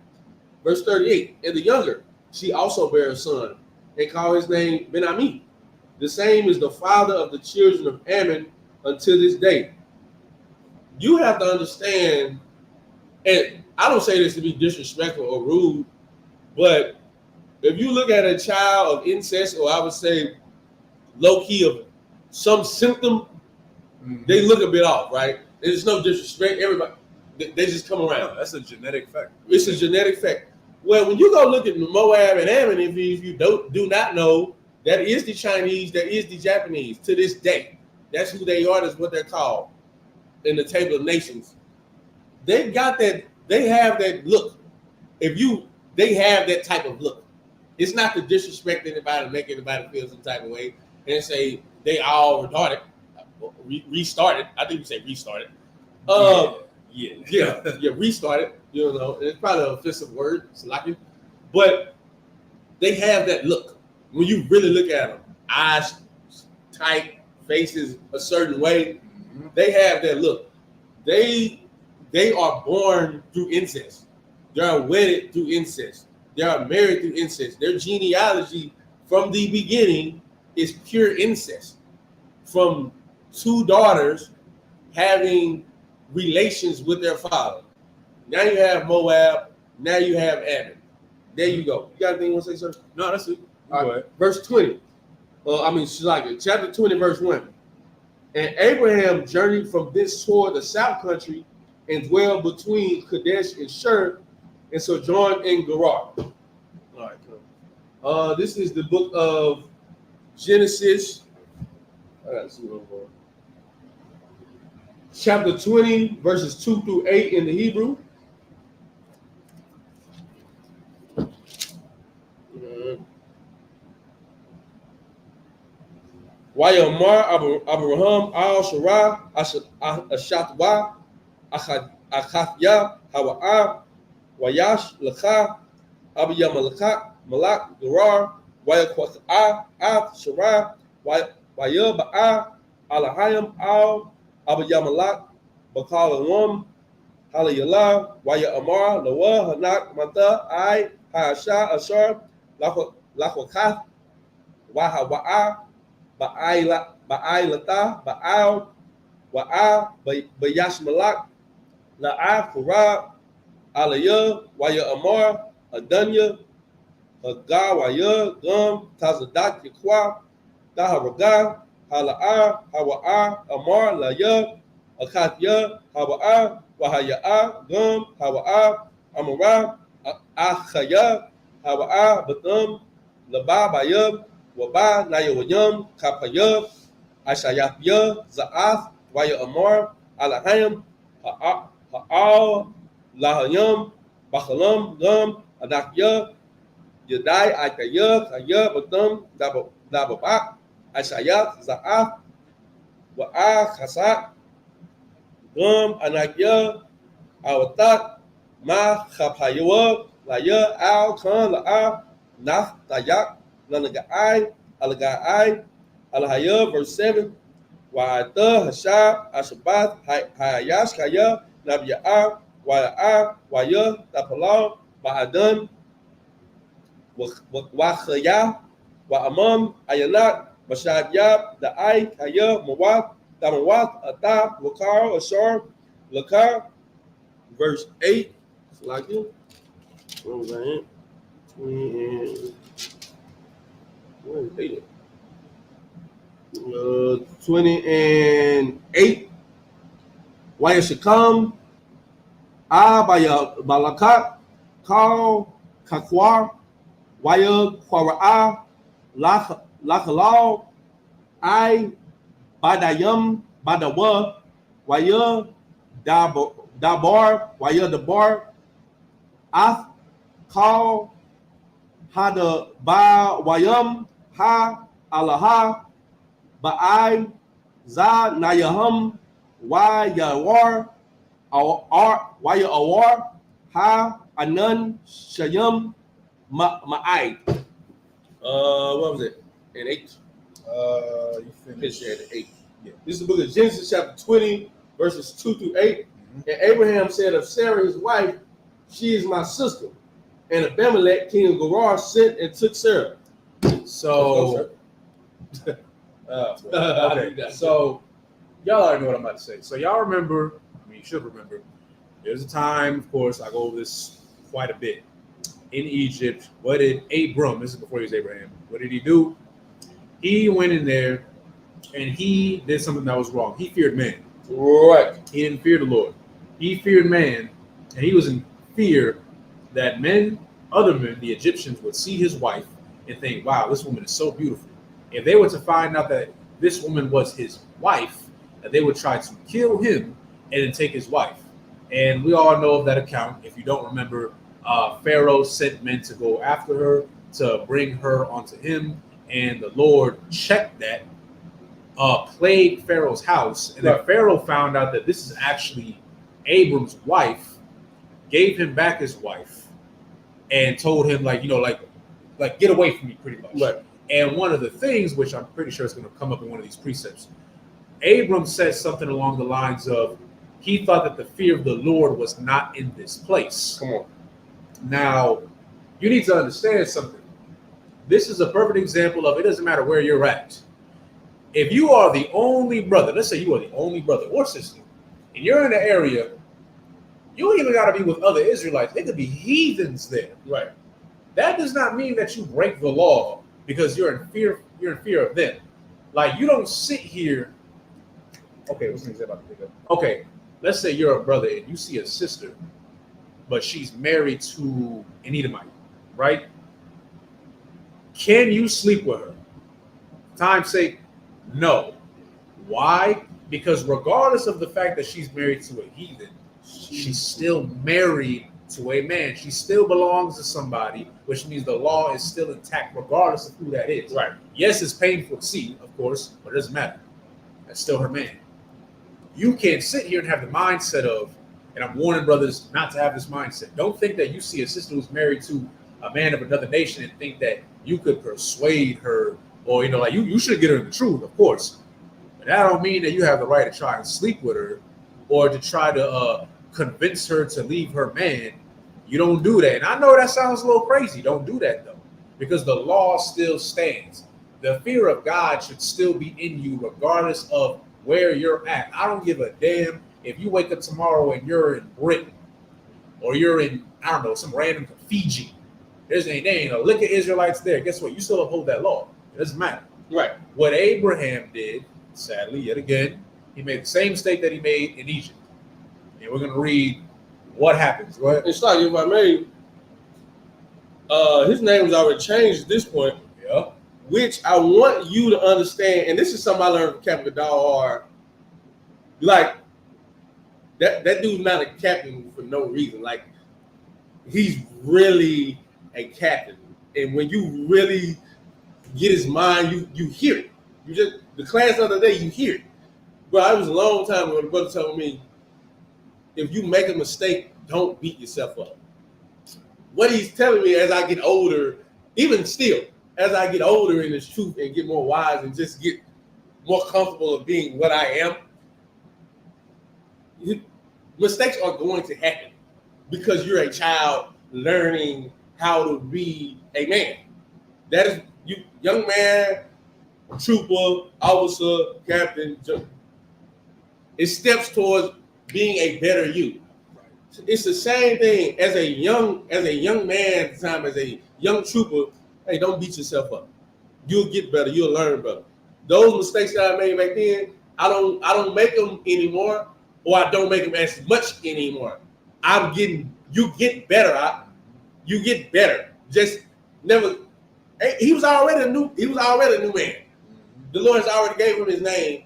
[SPEAKER 1] Verse 38, and the younger, she also bare a son, and call his name Ben-Ami. The same is the father of the children of Ammon unto this day. You have to understand, and I don't say this to be disrespectful or rude, but if you look at a child of incest, or I would say low-key of some symptom, they look a bit off, right? There's no disrespect. Everybody, they just come around.
[SPEAKER 2] That's a genetic fact.
[SPEAKER 1] It's a genetic fact. Well, when you go look at Moab and Ammon, if you do not know, that is the Chinese, that is the Japanese to this day. That's who they are. That's what they're called in the table of nations. They got that. They have that look. They have that type of look. It's not to disrespect anybody, make anybody feel some type of way, and say they all retarded, restarted. I think you say restarted. Restarted. You know, it's probably an offensive word, it's lucky, but they have that look. When you really look at them, eyes tight, faces a certain way, they have that look. They are born through incest. They are wedded through incest. They are married through incest. Their genealogy from the beginning is pure incest. From two daughters having relations with their father. Now you have Moab. Now you have Ammon. There you go. You got anything you want to say, sir?
[SPEAKER 2] No, that's it.
[SPEAKER 1] All right. Verse 20. Chapter 20, verse 1. And Abraham journeyed from this toward the south country and dwelled between Kadesh and Shur and sojourned in Gerar. All right, cool. This is the book of Genesis. I gotta see what I'm going. Chapter 20, verses 2 through 8 in the Hebrew. Wayamar Abraham al Shara Ashatwa Achathya Hawa'a Wayash Lakha Abiyamalaka Malak Gerar Wayakwat'a Ath Shara Wayaba'a Alahayam Al Abiyamalak Bakalawam Halayala Waya Amar Lawa Hanak Mata I Hasha Ashar Lakwakath Wahawa'a Ba'ailata Ba'al Wa'a Bayash Malak La'a Kurab Alaya Waya Amar Adanya Haga Waya Gum Tazadak Yakwa Daharaga Hala'a Hawa'a Amar Laya Akatya Hawa'a Wahaya'a Gum Hawa'a Amara Achaya Hawa'a Batum Laba Bayab Waba Nayawayam Kapayab Ashayapya Za'ath Waya Amar Alahayam Ha'al Lahayam Bakalam Gum Adakya Yadai Akaya Kaya Batum Dababak Ashayat Za'ath Wa'a Khasak Gum Anakya Awatat Ma Kapayawa Laya Al Khan La'a Nah Tayak Nanagai Alagai Alahaya, verse 7. Wa'ata Hashab Ashabath Hayash Kaya Nabiya'a Wa'a Waya Tapalau Ba'adan Wachaya Wa'amam Ayanat Bashadiyab Da'ai Kaya Mawat Damawat Atab Wakar Ashar Lakar, verse 8. Like it. What was that? 28. Waya Shakam Abaya Balakat Kal Kakwar Waya Kwara'a Lakalau I Badayam Badawa Waya Dabar Waya Dabar Ath Kal Hada Ba Wayam Ha Alaha Ba'ai Za Nayaham Wayawar Waya Awar Ha Anan Shayam Ma'ai. What was it? In 8.
[SPEAKER 2] You finished
[SPEAKER 1] at 8. Yeah. This is the book of Genesis, chapter 20, verses 2 through 8. Mm-hmm. And Abraham said of Sarah, his wife, she is my sister. And Abimelech, king of Gerar, sent and took Sarah.
[SPEAKER 2] So, okay. So, y'all already know what I'm about to say. So, y'all remember, I mean, you should remember, there's a time, of course, I go over this quite a bit. In Egypt, what did Abram, this is before he was Abraham, what did he do? He went in there and he did something that was wrong. He feared man.
[SPEAKER 1] Right.
[SPEAKER 2] He didn't fear the Lord. He feared man, and he was in fear that other men, the Egyptians, would see his wife and think, wow, this woman is so beautiful. If they were to find out that this woman was his wife, that they would try to kill him and then take his wife. And we all know of that account. If you don't remember, Pharaoh sent men to go after her, to bring her onto him, and the Lord checked that, plagued Pharaoh's house, and then Pharaoh found out that this is actually Abram's wife, gave him back his wife, and told him, like get away from me, pretty much.
[SPEAKER 1] Right.
[SPEAKER 2] And one of the things, which I'm pretty sure is going to come up in one of these precepts, Abram said something along the lines of, he thought that the fear of the Lord was not in this place.
[SPEAKER 1] Come on.
[SPEAKER 2] Now, you need to understand something. This is a perfect example of, it doesn't matter where you're at. If you are the only brother, let's say you are the only brother or sister, and you're in the area, you don't even got to be with other Israelites. They could be heathens there.
[SPEAKER 1] Right.
[SPEAKER 2] That does not mean that you break the law because you're in fear of them. Like, you don't sit here okay, what's the example I can think of? Okay, let's say you're a brother and you see a sister, but she's married to an Edomite, right? Can you sleep with her? Time's sake, no. Why? Because regardless of the fact that she's married to a heathen, she's still married to a man. She still belongs to somebody, which means the law is still intact regardless of who that is.
[SPEAKER 1] Right.
[SPEAKER 2] Yes, it's painful to see, of course, but it doesn't matter. That's still her man. You can't sit here and have the mindset of, and I'm warning brothers not to have this mindset. Don't think that you see a sister who's married to a man of another nation and think that you could persuade her, or like you should get her the truth, of course. But that don't mean that you have the right to try and sleep with her or to try to convince her to leave her man. You don't do that. And I know that sounds a little crazy. Don't do that though, because the law still stands. The fear of God should still be in you regardless of where you're at. I don't give a damn if you wake up tomorrow and you're in Britain or you're in, I don't know, some random Fiji. There ain't a lick of Israelites there. Guess what? You still uphold that law. It doesn't matter.
[SPEAKER 1] Right.
[SPEAKER 2] What Abraham did, sadly, yet again, he made the same mistake that he made in Egypt. And we're going to read what happens. Go ahead.
[SPEAKER 1] It's like, if I may, his name was already changed at this point.
[SPEAKER 2] Yeah.
[SPEAKER 1] Which I want you to understand, and this is something I learned from Captain Godal, like that dude's not a captain for no reason. Like, he's really a captain. And when you really get his mind, you hear it. You just, the class the other day, you hear it. But it was a long time ago, the brother told me, if you make a mistake, don't beat yourself up. What he's telling me as I get older, even still, as I get older in this truth and get more wise and just get more comfortable of being what I am, mistakes are going to happen because you're a child learning how to be a man. That is, you, young man, trooper, officer, captain. It steps towards being a better you. It's the same thing as a young man at the time, as a young trooper. Hey, don't beat yourself up. You'll get better. You'll learn better. Those mistakes that I made back then, I don't make them anymore, or I don't make them as much anymore. You get better. You get better. Just never. He was already a new man. The Lord has already gave him his name.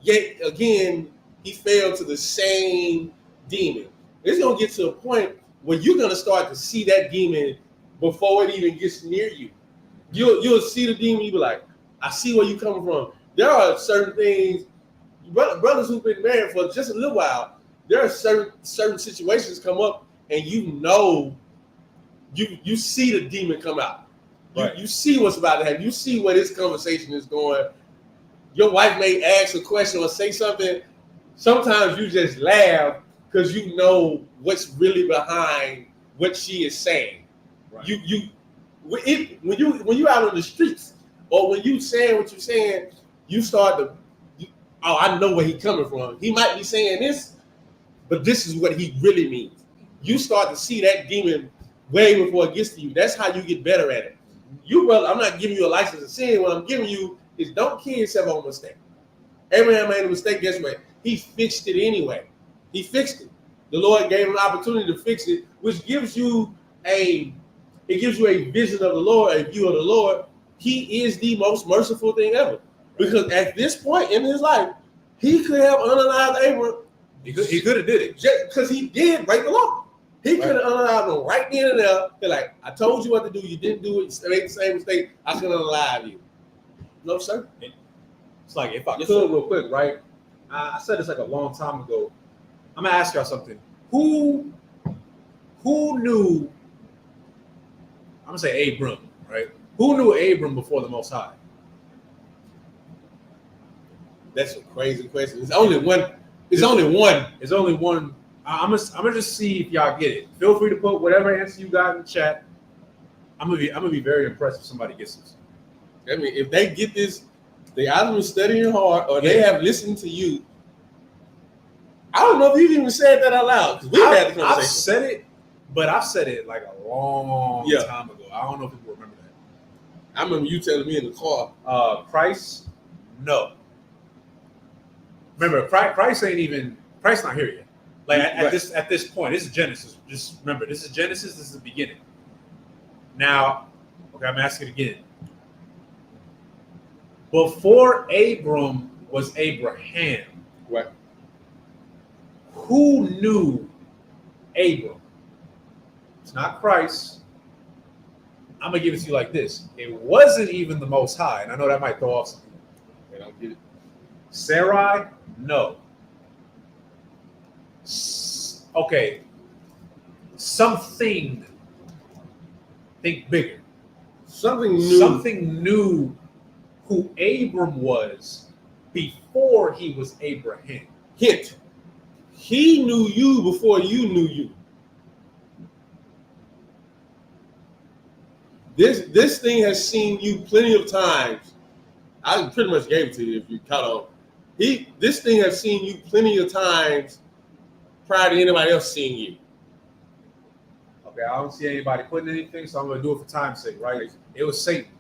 [SPEAKER 1] Yet again, he fell to the same demon. It's gonna get to a point where you're gonna start to see that demon before it even gets near you. You'll see the demon. You be like, I see where you're coming from. There are certain things, brothers who've been married for just a little while. There are certain situations come up, and you see the demon come out. Right. You see what's about to happen. You see where this conversation is going. Your wife may ask a question or say something. Sometimes you just laugh because you know what's really behind what she is saying. Right. When you out on the streets or when you saying what you're saying, you start to, I know where he's coming from. He might be saying this, but this is what he really means. You start to see that demon way before it gets to you. That's how you get better at it. You, brother, I'm not giving you a license to sin. What I'm giving you is don't kill yourself on a mistake. Abraham made a mistake. Guess what? He fixed it anyway. He fixed it. The Lord gave him an opportunity to fix it, which gives you a vision of the Lord, a view of the Lord. He is the most merciful thing ever. Because at this point in his life, he could have unalive Abraham.
[SPEAKER 2] He could have did it.
[SPEAKER 1] Just because he did break the law. He could have unalived him right then and there. They're like, I told you what to do. You didn't do it. You made the same mistake. I could unalive you. No, sir.
[SPEAKER 2] It's like, if I could real quick, right? I said this like a long time ago. I'm going to ask y'all something. Who knew, I'm going to say Abram, right? Who knew Abram before the Most High?
[SPEAKER 1] That's a crazy question. It's only one. It's only one. I'm gonna just see if y'all get it. Feel free to put whatever answer you got in the chat. I'm gonna be very impressed if somebody gets this. I mean, if they get this, they either been studying hard or they have listened to you. I don't know if you even said that out loud. We've had the conversation.
[SPEAKER 2] I've said it, but I've said it like a long time ago. I don't know if people remember that.
[SPEAKER 1] I remember you telling me in the car.
[SPEAKER 2] Christ, no. Remember, Christ not here yet. Like at
[SPEAKER 1] Right.
[SPEAKER 2] this point, this is Genesis. Just remember, this is Genesis. This is the beginning. Now, okay, I'm asking again. Before Abram was Abraham,
[SPEAKER 1] Right.
[SPEAKER 2] who knew Abram? It's not Christ. I'm gonna give it to you like this. It wasn't even the Most High, and I know that might throw off some people.
[SPEAKER 1] They don't get it.
[SPEAKER 2] Sarai, no. Okay, something. Think bigger.
[SPEAKER 1] Something new.
[SPEAKER 2] Something knew who Abram was before he was Abraham.
[SPEAKER 1] Hint. He knew you before you knew you. This thing has seen you plenty of times. I pretty much gave it to you if you caught on. This thing has seen you plenty of times prior to anybody else seeing you.
[SPEAKER 2] Okay, I don't see anybody putting anything, so I'm going to do it for time's sake, right? It was Satan.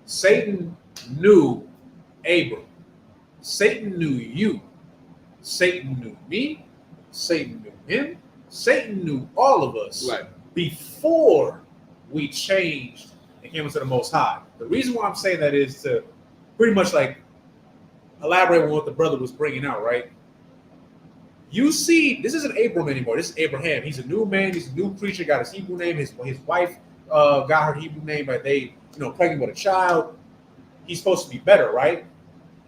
[SPEAKER 2] Satan knew Abram. Satan knew you. Satan knew me. Satan knew him. Satan knew all of us before we changed and came into the Most High. The reason why I'm saying that is to pretty much like elaborate on what the brother was bringing out, right? You see, this isn't Abram anymore. This is Abraham. He's a new man. He's a new creature. Got his Hebrew name. His wife got her Hebrew name, but they, pregnant with a child. He's supposed to be better, right?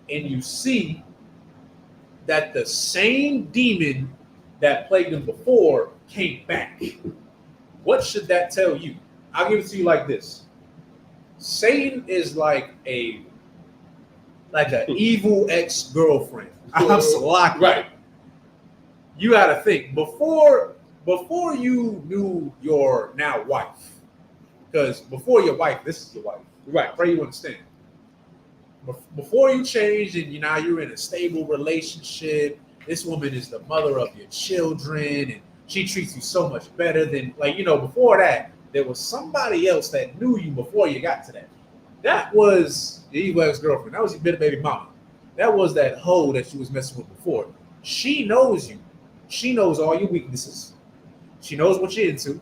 [SPEAKER 2] And you see that the same demon that plagued him before came back. What should that tell you? I'll give it to you like this. Satan is like an evil ex-girlfriend. I'm sloppy.
[SPEAKER 1] Right.
[SPEAKER 2] You got to think before you knew your now wife, because before your wife, this is your wife.
[SPEAKER 1] Right.
[SPEAKER 2] I pray you understand. Before you changed and now you're in a stable relationship, this woman is the mother of your children and she treats you so much better than before that, there was somebody else that knew you before you got to that. That was your evil ex-girlfriend. That was your bitter baby mama. That was that hoe that you was messing with before. She knows you. She knows all your weaknesses. She knows what you're into.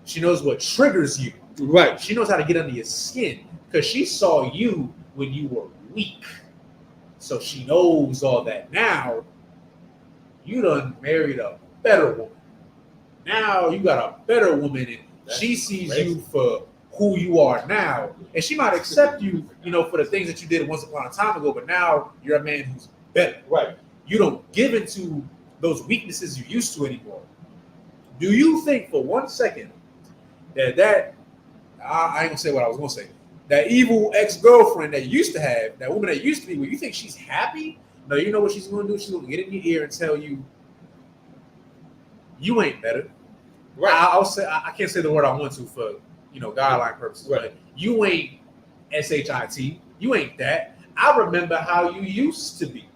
[SPEAKER 2] She knows what triggers you.
[SPEAKER 1] Right.
[SPEAKER 2] She knows how to get under your skin because she saw you when you were weak. So she knows all that. Now, you done married a better woman. Now you got a better woman and she sees you for who you are now. And she might accept you, for the things that you did once upon a time ago, but now you're a man who's better.
[SPEAKER 1] Right.
[SPEAKER 2] You don't give into those weaknesses you used to anymore. Do you think for 1 second that I ain't gonna say what I was gonna say, that evil ex-girlfriend that you used to have, that woman that used to be with, you think she's happy? No, you know what she's gonna do? She's gonna get in your ear and tell you, you ain't better. Right. I'll say I can't say the word I want to for guideline purposes.
[SPEAKER 1] Right.
[SPEAKER 2] But you ain't SHIT. You ain't that. I remember how you used to be.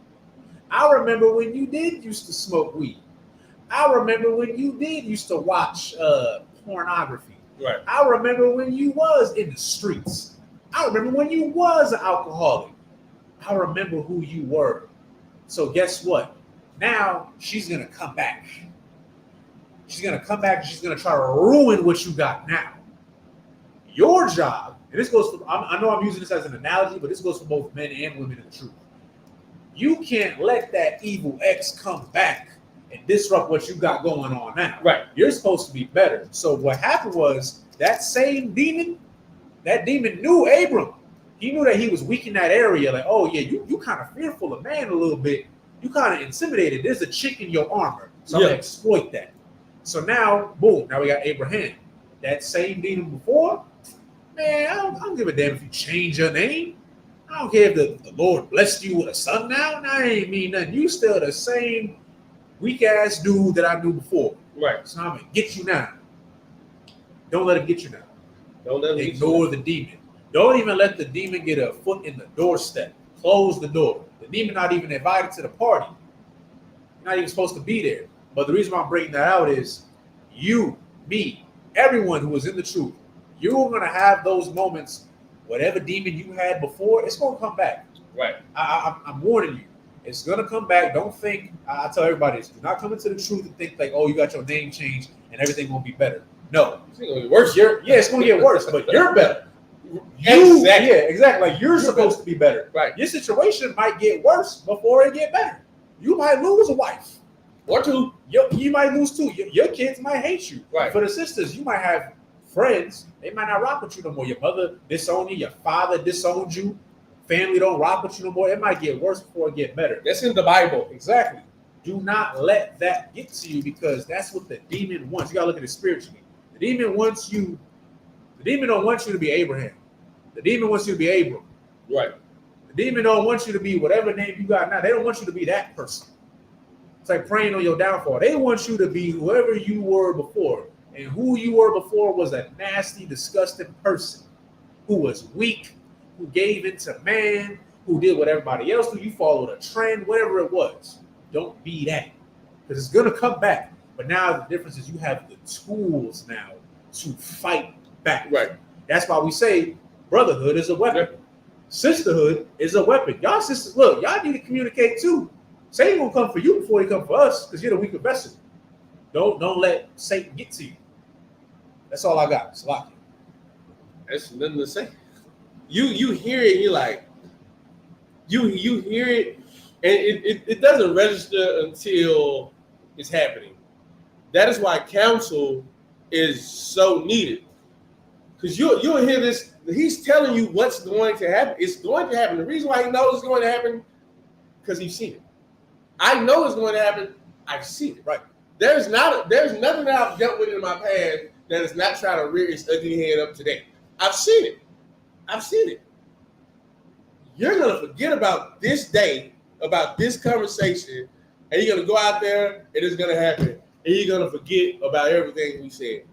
[SPEAKER 2] I remember when you did used to smoke weed. I remember when you did used to watch pornography.
[SPEAKER 1] Right.
[SPEAKER 2] I remember when you was in the streets. I remember when you was an alcoholic. I remember who you were. So guess what? Now she's gonna come back. She's gonna come back and she's gonna try to ruin what you got now. Your job, and this goes for, I know I'm using this as an analogy, but this goes for both men and women in the truth. You can't let that evil ex come back and disrupt what you got going on now.
[SPEAKER 1] Right.
[SPEAKER 2] You're supposed to be better. So what happened was that same demon, that demon knew Abram. He knew that he was weak in that area. Like, oh yeah, you kind of fearful of man a little bit. You kind of intimidated. There's a chick in your armor. So I'm gonna exploit that. So now, boom, now we got Abraham. That same demon before, man, I don't give a damn if you change your name. I don't care if the Lord blessed you with a son now. That ain't mean nothing. You still the same weak ass dude that I knew before.
[SPEAKER 1] Right.
[SPEAKER 2] So I'm gonna get you now. Don't let him get you now.
[SPEAKER 1] Don't let him
[SPEAKER 2] ignore the demon. Don't even let the demon get a foot in the doorstep. Close the door. The demon not even invited to the party. You're not even supposed to be there. But the reason why I'm bringing that out is you, me, everyone who is in the truth, you're going to have those moments. Whatever demon you had before, it's going to come back.
[SPEAKER 1] Right.
[SPEAKER 2] I'm warning you. It's gonna come back. Don't think. I tell everybody this: do not come into the truth and think like, oh, you got your name changed and everything gonna be better. No,
[SPEAKER 1] It's gonna get worse.
[SPEAKER 2] It's gonna get worse, but you're better.
[SPEAKER 1] Exactly.
[SPEAKER 2] Yeah, exactly. Like you're supposed to be better.
[SPEAKER 1] Right.
[SPEAKER 2] Your situation might get worse before it get better. You might lose a wife
[SPEAKER 1] or two.
[SPEAKER 2] You might lose two. Your kids might hate you.
[SPEAKER 1] Right.
[SPEAKER 2] For the sisters, you might have friends. They might not rock with you no more. Your mother disowned you. Your father disowned you. Family don't rock with you no more. It might get worse before it get better.
[SPEAKER 1] That's in the Bible.
[SPEAKER 2] Exactly. Do not let that get to you because that's what the demon wants. You gotta look at it spiritually. The demon wants you. The demon don't want you to be Abraham. The demon wants you to be Abram.
[SPEAKER 1] Right.
[SPEAKER 2] The demon don't want you to be whatever name you got now. They don't want you to be that person. It's like praying on your downfall. They want you to be whoever you were before. And who you were before was a nasty, disgusting person who was weak, who gave into man, who did what everybody else do. You followed a trend, whatever it was. Don't be that. Because it's going to come back. But now the difference is you have the tools now to fight back.
[SPEAKER 1] Right.
[SPEAKER 2] That's why we say brotherhood is a weapon. Yep. Sisterhood is a weapon. Y'all sisters, look, y'all need to communicate too. Satan will come for you before he come for us because you're the weaker vessel. Don't let Satan get to you. That's all I got. Salaki.
[SPEAKER 1] That's nothing to say. You hear it, you're like, you hear it, and it doesn't register until it's happening. That is why counsel is so needed. Because you'll hear this, he's telling you what's going to happen. It's going to happen. The reason why he knows it's going to happen, because he's seen it. I know it's going to happen. I've seen it.
[SPEAKER 2] Right.
[SPEAKER 1] There's nothing that I've dealt with in my past that is not trying to rear its ugly head up today. I've seen it. You're going to forget about this day, about this conversation, and you're going to go out there and it's going to happen. And you're going to forget about everything we said.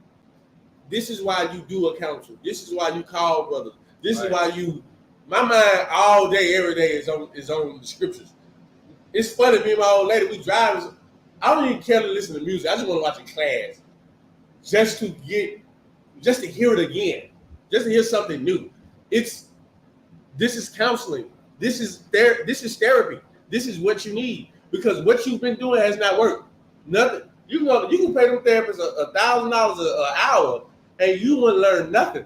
[SPEAKER 1] This is why you do a counsel. This is why you call brothers. This is why my mind all day, every day is on the scriptures. It's funny, me and my old lady, we drive. I don't even care to listen to music. I just want to watch a class. Just to hear it again. Just to hear something new. This is counseling. This is therapy. This is what you need. Because what you've been doing has not worked. Nothing. You can pay them therapists $1,000 an hour and you will learn nothing.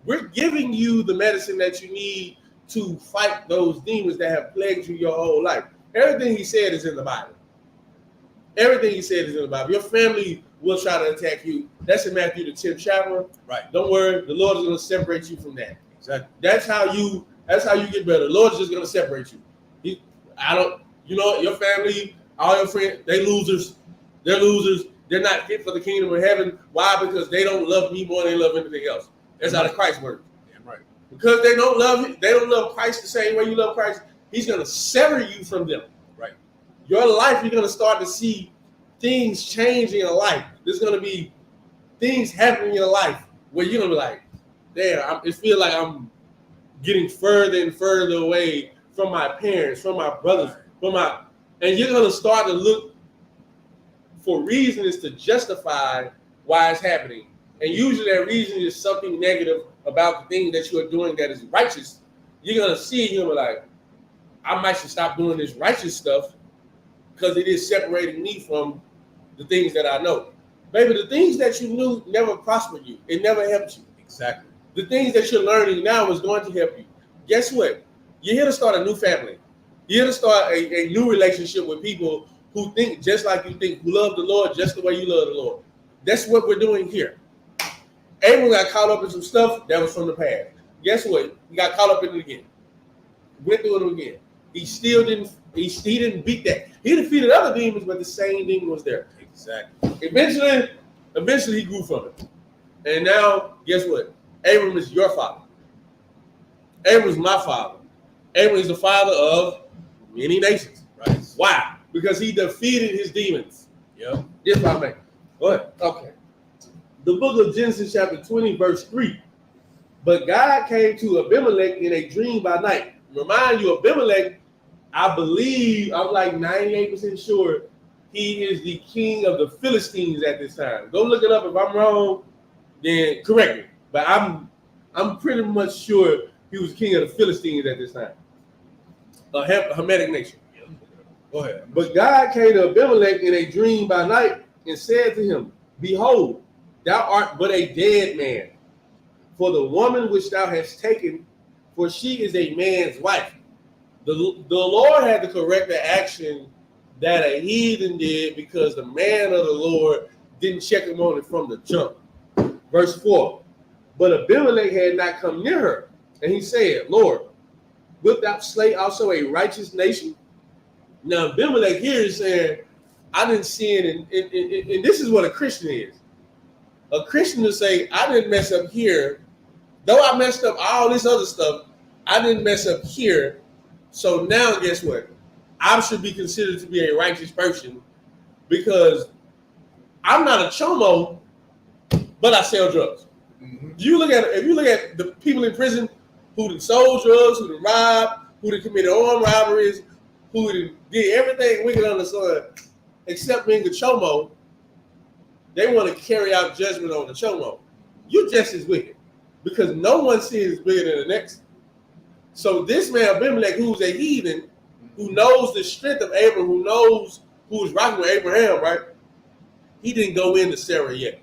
[SPEAKER 1] We're giving you the medicine that you need to fight those demons that have plagued you your whole life. Everything he said is in the Bible. Everything he said is in the Bible. Your family will try to attack you. That's in Matthew the 10th chapter.
[SPEAKER 2] Right.
[SPEAKER 1] Don't worry, the Lord is going to separate you from that.
[SPEAKER 2] Exactly.
[SPEAKER 1] That's how you get better. The Lord is just going to separate you. Your family, all your friends, they losers. They're losers. They're not fit for the kingdom of heaven. Why? Because they don't love me more than they love anything else. That's how the Christ works.
[SPEAKER 2] Damn right.
[SPEAKER 1] Because they don't love Christ the same way you love Christ, he's going to sever you from them.
[SPEAKER 2] Right.
[SPEAKER 1] Your life, you're going to start to see things change in your life. There's going to be things happening in your life where you're going to be like, damn, it feels like I'm getting further and further away from my parents, from my brothers, and you're going to start to look for reasons to justify why it's happening. And usually that reason is something negative about the thing that you are doing that is righteous. You're going to see it, you're going to be like, I might should stop doing this righteous stuff because it is separating me from the things that I know. Baby, the things that you knew never prospered you. It never helped you.
[SPEAKER 2] Exactly.
[SPEAKER 1] The things that you're learning now is going to help you. Guess what? You're here to start a new family. You're here to start a new relationship with people who think just like you think, who love the Lord just the way you love the Lord. That's what we're doing here. Abram got caught up in some stuff that was from the past. Guess what? He got caught up in it again. Went through it again. He didn't beat that. He defeated other demons, but the same demon was there.
[SPEAKER 2] Exactly.
[SPEAKER 1] Eventually he grew from it. And now, guess what? Abram is your father. Abram is my father. Abram is the father of many nations.
[SPEAKER 2] Right.
[SPEAKER 1] Why? Because he defeated his demons.
[SPEAKER 2] Yep.
[SPEAKER 1] Yes, my man. Go ahead. Okay. The book of Genesis chapter 20, verse 3. But God came to Abimelech in a dream by night. Remind you, Abimelech, I believe, I'm like 98% sure, he is the king of the Philistines at this time. Go look it up. If I'm wrong, then correct me. But I'm pretty much sure he was king of the Philistines at this time. a Hamitic nation.
[SPEAKER 2] Go ahead.
[SPEAKER 1] But God came to Abimelech in a dream by night and said to him, Behold, thou art but a dead man, for the woman which thou hast taken, for she is a man's wife. The Lord had to correct the action that a heathen did because the man of the Lord didn't check him on it from the jump. Verse 4, but Abimelech had not come near her, and he said, Lord, wilt thou slay also a righteous nation? Now Abimelech here is saying, I didn't sin, and this is what a Christian is. A Christian to say, I didn't mess up here, though I messed up all this other stuff, I didn't mess up here. So now guess what? I should be considered to be a righteous person because I'm not a chomo, but I sell drugs. Mm-hmm. If you look at the people in prison who done sold drugs, who done robbed, who done committed armed robberies, who did everything wicked under the sun, except being a chomo, they want to carry out judgment on the chomo. You're just as wicked because no one sin is bigger than the next. So this man Abimelech, who's a heathen, who knows the strength of Abraham, who knows who's rocking with Abraham, right? He didn't go into Sarah yet,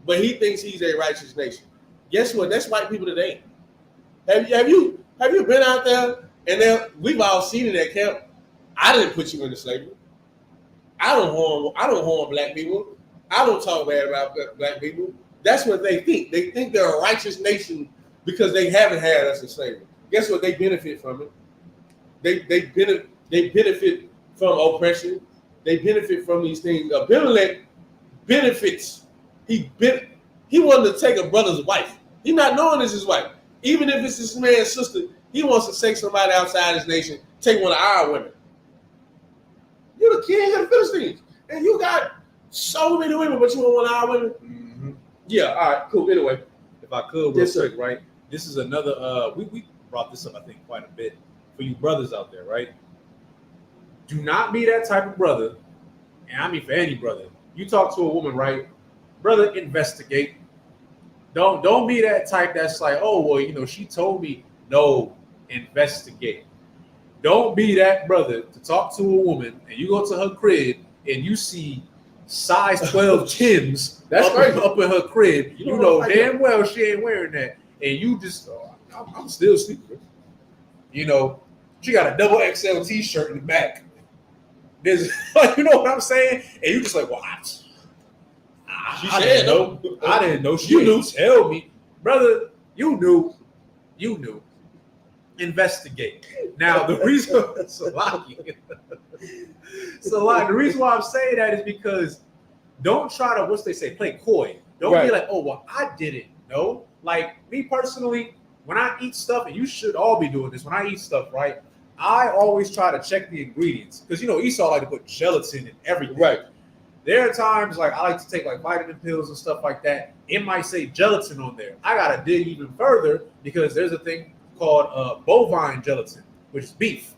[SPEAKER 1] but he thinks he's a righteous nation. Guess what? That's white people today. Have you been out there? And we've all seen it at camp. I didn't put you into slavery. I don't harm black people. I don't talk bad about black people. That's what they think. They think they're a righteous nation because they haven't had us in slavery. Guess what? They benefit from it. They benefit from oppression. They benefit from these things. Abimelech benefits. He wanted to take a brother's wife. He not knowing it's his wife. Even if it's this man's sister, he wants to take somebody outside his nation, take one of our women. You're the king of the Philistines. And you got so many women, but you want one of our women? Mm-hmm. Yeah, all right, cool. Anyway.
[SPEAKER 2] If I could real quick, right? This is another, we brought this up, I think, quite a bit for you brothers out there, right? Do not be that type of brother, and I mean for any brother. You talk to a woman, right? Brother, investigate. Don't be that type that's like, oh, well, she told me. No, investigate. Don't be that brother to talk to a woman and you go to her crib and you see size 12 Timbs up in her crib. You know damn well she ain't wearing that. And you just, I'm still sleeping. She got a double XL t-shirt in the back. There's, you know what I'm saying? And you just like, well, I didn't know. I didn't know. She knew. Tell me. Brother, you knew. Investigate. Now, the reason the reason why I'm saying that is because don't try to, play coy. Don't be like, oh, well, I didn't know. Like, me personally, when I eat stuff, and you should all be doing this, when I eat stuff, right, I always try to check the ingredients. Because, Esau like to put gelatin in everything. Right. There are times, like, I like to take, like, vitamin pills and stuff like that. It might say gelatin on there. I got to dig even further because there's a thing called bovine gelatin, which is beef.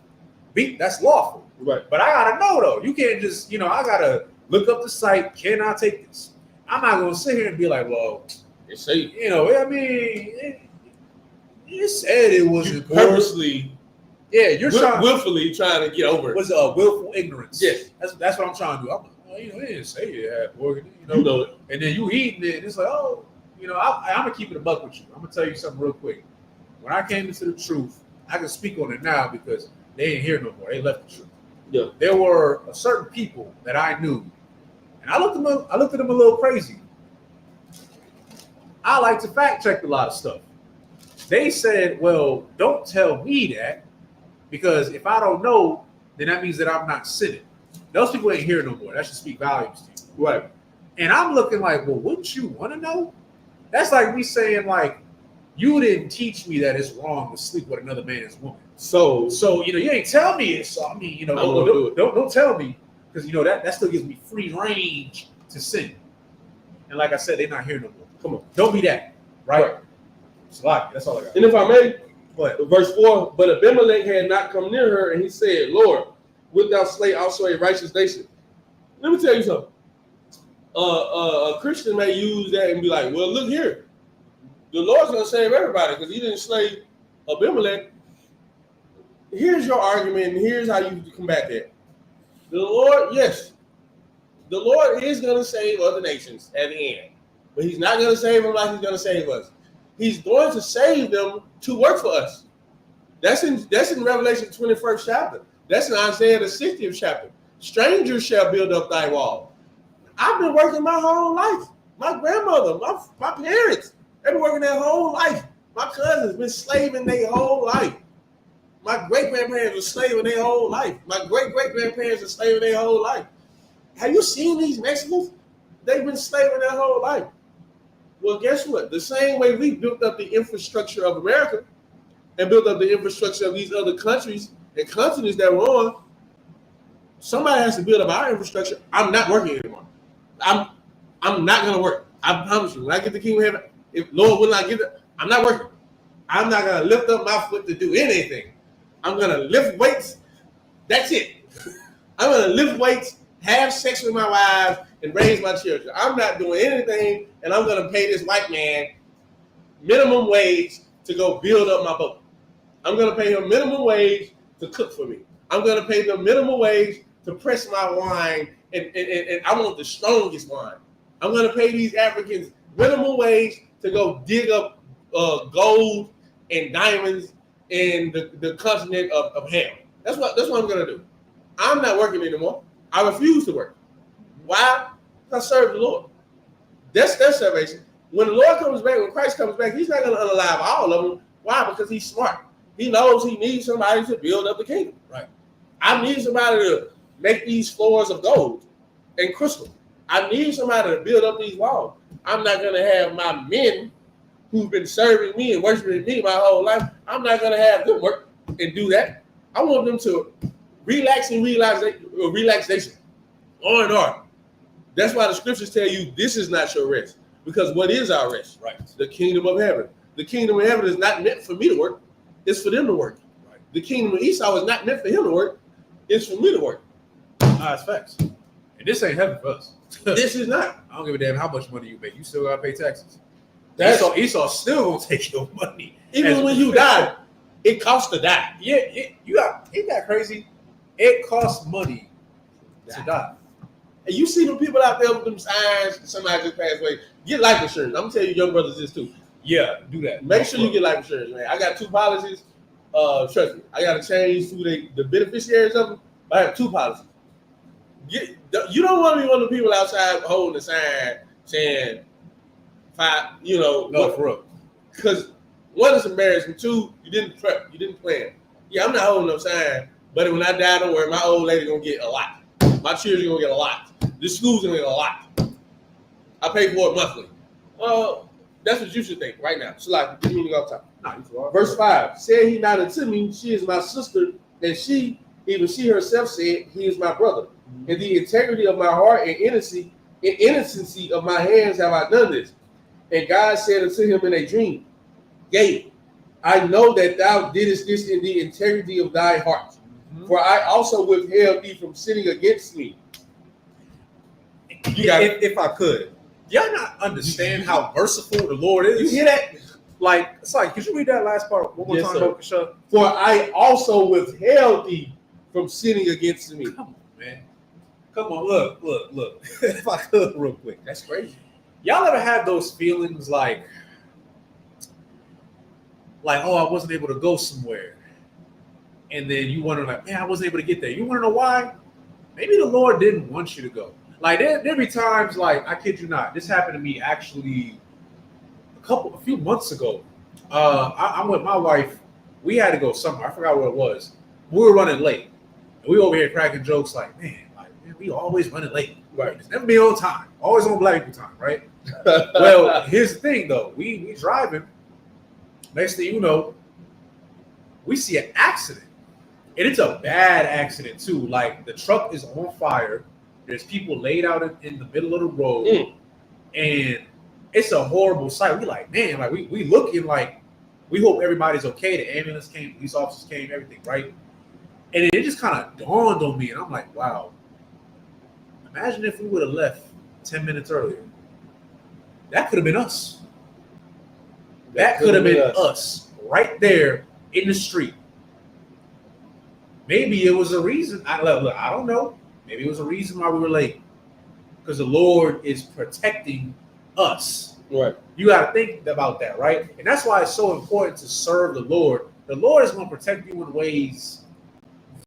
[SPEAKER 2] Beef, that's lawful. Right. But I gotta know though. You can't just, I gotta look up the site. Can I take this? I'm not gonna sit here and be like, well, it's safe. I mean, you said it wasn't purposely. Yeah, you're willfully trying to get over it. Was willful ignorance. Yes, that's what I'm trying to do. I'm like, well, they didn't say it had organ, and then you eating it, and it's like, oh, I'm gonna keep it a buck with you. I'm gonna tell you something real quick. When I came into the truth, I can speak on it now because they ain't here no more. They left the truth. Yeah. There were certain people that I knew, and I looked at them a little crazy. I like to fact check a lot of stuff. They said, well, don't tell me that because if I don't know, then that means that I'm not sinning. Those people ain't here no more. That should speak volumes to you. Right. And I'm looking like, well, wouldn't you want to know? That's like me saying, like, you didn't teach me that it's wrong to sleep with another man's woman. So you ain't tell me it. So I mean, don't tell me because that still gives me free range to sin. And like I said, they're not here no more. Come on, don't be that, right? That's all I got.
[SPEAKER 1] And if I may, verse 4, but Abimelech had not come near her, and he said, Lord, wilt thou slay also a righteous nation? Let me tell you something. A Christian may use that and be like, well, look here. The Lord's going to save everybody because he didn't slay Abimelech.
[SPEAKER 3] here's your argument, and here's how you combat that. The Lord, yes, the Lord is going to save other nations at the end, but He's not going to save them like He's going to save us. He's going to save them to work for us. That's in Revelation 21st chapter. That's in Isaiah the 60th chapter. Strangers shall build up thy wall. I've been working my whole life. My grandmother, my parents, they've been working their whole life. My cousins been slaving their whole life. My great-grandparents were slaving their whole life. My great-great-grandparents are slaving their whole life. Have you seen these Mexicans? They've been slaving their whole life. Well, guess what? The same way we built up the infrastructure of America and built up the infrastructure of these other countries and continents that we're on, somebody has to build up our infrastructure. I'm not working anymore. I'm not going to work. I promise you. When I get the kingdom of heaven, if Lord will not give it, I'm not working. I'm not going to lift up my foot to do anything. I'm going to lift weights. That's it. I'm going to lift weights, have sex with my wives, and raise my children. I'm not doing anything, and I'm going to pay this white man minimum wage to go build up my boat. I'm going to pay him minimum wage to cook for me. I'm going to pay them minimum wage to press my wine, and I want the strongest wine. I'm going to pay these Africans minimum wage to go dig up gold and diamonds in the continent of Ham. That's what I'm going to do. I'm not working anymore. I refuse to work. Why? Because I serve the Lord. That's their salvation. When the Lord comes back, when Christ comes back, He's not going to unalive all of them. Why? Because He's smart. He knows He needs somebody to build up the kingdom. Right. I need somebody to make these floors of gold and crystal. I need somebody to build up these walls. I'm not going to have my men who've been serving me and worshiping me my whole life. I'm not going to have them work and do that. I want them to relaxation. R&R. That's why the scriptures tell you this is not your rest. Because what is our rest? Right. The kingdom of heaven. The kingdom of heaven is not meant for me to work. It's for them to work. Right. The kingdom of Esau is not meant for him to work. It's for me to work.
[SPEAKER 2] That's facts. And this ain't heaven for us.
[SPEAKER 3] This is not.
[SPEAKER 2] I don't give a damn how much money you make. You still gotta pay taxes.
[SPEAKER 3] Esau
[SPEAKER 2] still gonna take your money.
[SPEAKER 3] Even when you die, it costs to die.
[SPEAKER 2] Yeah, ain't that crazy? It costs money to die.
[SPEAKER 3] And you see them people out there with them signs, somebody just passed away. Get life insurance. I'm gonna tell you, young brothers, this too.
[SPEAKER 2] Yeah, do that.
[SPEAKER 3] Make sure you get life insurance, man. I got 2 policies. Trust me, I got to change who the beneficiaries of them. But I have 2 policies. You don't want to be one of the people outside holding a sign saying,
[SPEAKER 2] No, for real.
[SPEAKER 3] Because 1, it's embarrassing. 2, you didn't prep, you didn't plan. Yeah, I'm not holding no sign, but when I die, don't worry, my old lady gonna get a lot. My children gonna get a lot. The school's gonna get a lot. I pay for it monthly. That's what you should think right now. So like, give me off top. Verse 5, said he not unto me, she is my sister, and she herself said, he is my brother. In the integrity of my heart and innocency of my hands have I done this. And God said unto him in a dream, Yea, I know that thou didst this in the integrity of thy heart. Mm-hmm. For I also withheld thee from sinning against me.
[SPEAKER 2] If I could. Y'all not understand how merciful the Lord is?
[SPEAKER 3] You hear that?
[SPEAKER 2] Like, it's like, could you read that last part one more time, Kasha?
[SPEAKER 3] For I also withheld thee from sinning against me.
[SPEAKER 2] Come on, man. Come on, look. If I could, real quick.
[SPEAKER 3] That's crazy.
[SPEAKER 2] Y'all ever have those feelings like, oh, I wasn't able to go somewhere. And then you wonder, like, man, I wasn't able to get there. You want to know why? Maybe the Lord didn't want you to go. Like, there be times, like, I kid you not, this happened to me actually a few months ago. I'm with my wife. We had to go somewhere. I forgot where it was. We were running late. And we over here cracking jokes like, man, we always running late. Right. It's never be on time. Always on black people time, right? Well, here's the thing, though. We driving. Next thing you know, we see an accident. And it's a bad accident, too. Like, the truck is on fire. There's people laid out in the middle of the road. And it's a horrible sight. We like, man, like, we looking like, we hope everybody's okay. The ambulance came, police officers came, everything, right? And it just kind of dawned on me. And I'm like, wow. Imagine if we would have left 10 minutes earlier. That could have been us. That could have been us right there in the street. maybe it was a reason. I don't know. Maybe it was a reason why we were late. Because the Lord is protecting us.
[SPEAKER 3] Right.
[SPEAKER 2] You got to think about that, right? And that's why it's so important to serve the Lord. The Lord is going to protect you in ways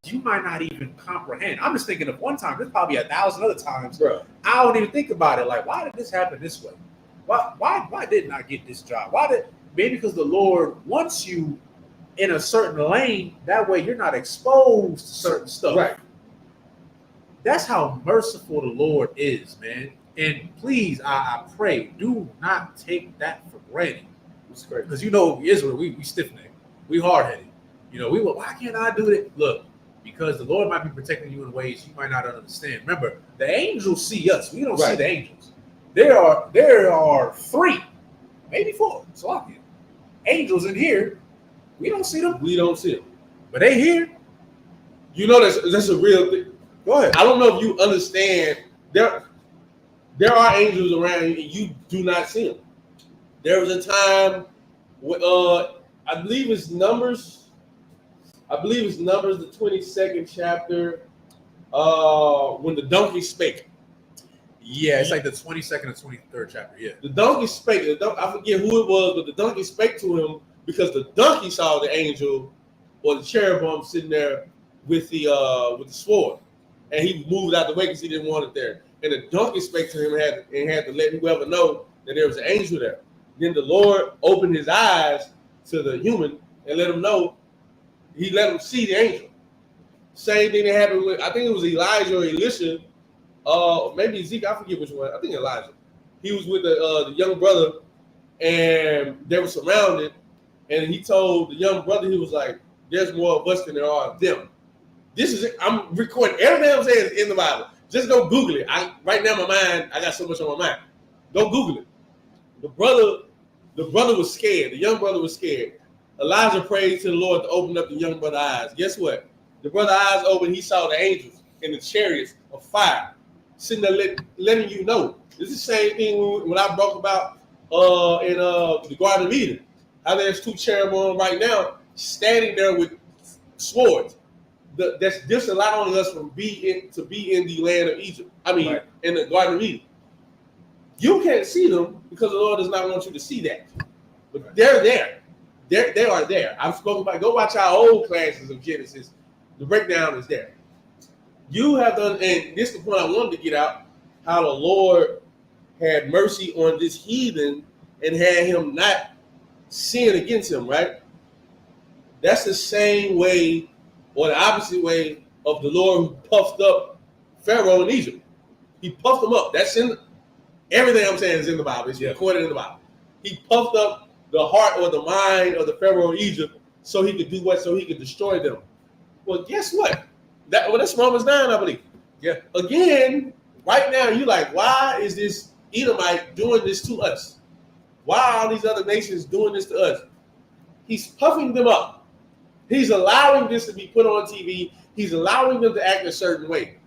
[SPEAKER 2] you might not even comprehend. I'm just thinking of one time. There's probably 1,000 other times.
[SPEAKER 3] Bro.
[SPEAKER 2] I don't even think about it. Like, why did this happen this way? Why didn't I get this job? Maybe because the Lord wants you in a certain lane. That way you're not exposed to certain stuff.
[SPEAKER 3] Right.
[SPEAKER 2] That's how merciful the Lord is, man. And please, I pray, do not take that for granted.
[SPEAKER 3] It's great.
[SPEAKER 2] Because Israel, we stiff-necked. We hard-headed. Why can't I do it? Look, because the Lord might be protecting you in ways you might not understand. Remember, the angels see us. We don't see the angels. There are 3, maybe 4, Salakia, angels in here. We don't see them.
[SPEAKER 3] We don't see them.
[SPEAKER 2] But they here.
[SPEAKER 3] That's a real thing.
[SPEAKER 2] Go ahead.
[SPEAKER 3] I don't know if you understand. There are angels around you, and you do not see them. There was a time when, I believe it's Numbers, the 22nd chapter, when the donkey spake.
[SPEAKER 2] Yeah, it's like the 22nd and 23rd chapter. Yeah.
[SPEAKER 3] The donkey spake. I forget who it was, but the donkey spake to him because the donkey saw the angel or the cherubim sitting there with the sword. And he moved out the way because he didn't want it there. And the donkey spake to him and had to let whoever know that there was an angel there. Then the Lord opened his eyes to the human and let him know. He let him see the angel. Same thing that happened with, I think it was Elijah or Elisha, maybe Ezekiel, I forget which one. I think Elijah. He was with the young brother, and they were surrounded. And he told the young brother, he was like, "There's more of us than there are of them." This is it. I'm recording everything I'm saying is in the Bible. Just go Google it. Right now, my mind, I got so much on my mind. Go Google it. The brother was scared. The young brother was scared. Elijah prayed to the Lord to open up the young brother's eyes. Guess what? The brother's eyes opened. He saw the angels in the chariots of fire sitting there letting you know. This is the same thing when I broke about in the Garden of Eden. How there's 2 cherubim right now standing there with swords. That's disallowing us to be in the land of Egypt. In the Garden of Eden. You can't see them because the Lord does not want you to see that. But they're there. They are there. I've spoken about. Go watch our old classes of Genesis. The breakdown is there. You have done, and this is the point I wanted to get out. How the Lord had mercy on this heathen and had him not sin against him. Right. That's the same way, or the opposite way of the Lord who puffed up Pharaoh in Egypt. He puffed him up. That's in everything I'm saying is in the Bible. It's recorded in the Bible. He puffed up the heart or the mind of the Pharaoh of Egypt so he could do what? So he could destroy them. Well, guess what? That's Romans 9, I believe.
[SPEAKER 2] Yeah.
[SPEAKER 3] Again, right now, you're like, why is this Edomite doing this to us? Why are all these other nations doing this to us? He's puffing them up. He's allowing this to be put on TV. He's allowing them to act a certain way.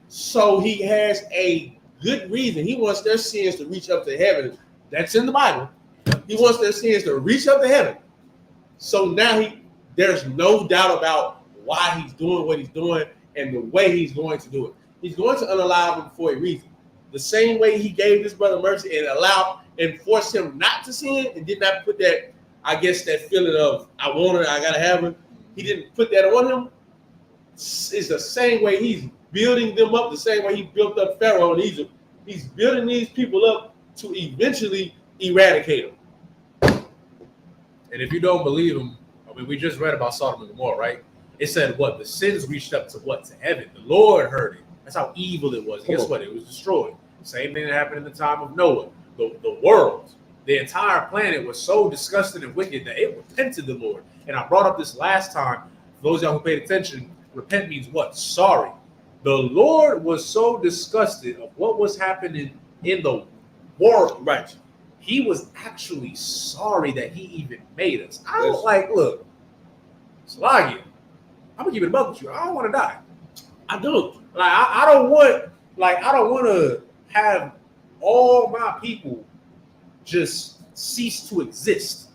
[SPEAKER 3] So he has a good reason. He wants their sins to reach up to heaven. That's in the Bible. He wants their sins to reach up to heaven. So now there's no doubt about why he's doing what he's doing and the way he's going to do it. He's going to unalive him for a reason. The same way he gave this brother mercy and forced him not to sin and did not put that, I guess, that feeling of, I want it, I got to have it. He didn't put that on him. It's the same way he's building them up, the same way he built up Pharaoh in Egypt. He's building these people up to eventually eradicate them.
[SPEAKER 2] And if you don't believe him, we just read about Sodom and Gomorrah, right? It said what? The sins reached up to what? To heaven. The Lord heard it. That's how evil it was. And guess what? It was destroyed. Same thing that happened in the time of Noah. The world, the entire planet was so disgusting and wicked that it repented the Lord. And I brought up this last time. For those of y'all who paid attention, repent means what? Sorry. The Lord was so disgusted of what was happening in the world.
[SPEAKER 3] Right.
[SPEAKER 2] He was actually sorry that he even made us. I don't look, Slagia, I'm gonna keep it above with you. I don't want to die. I don't. I don't want to have all my people just cease to exist.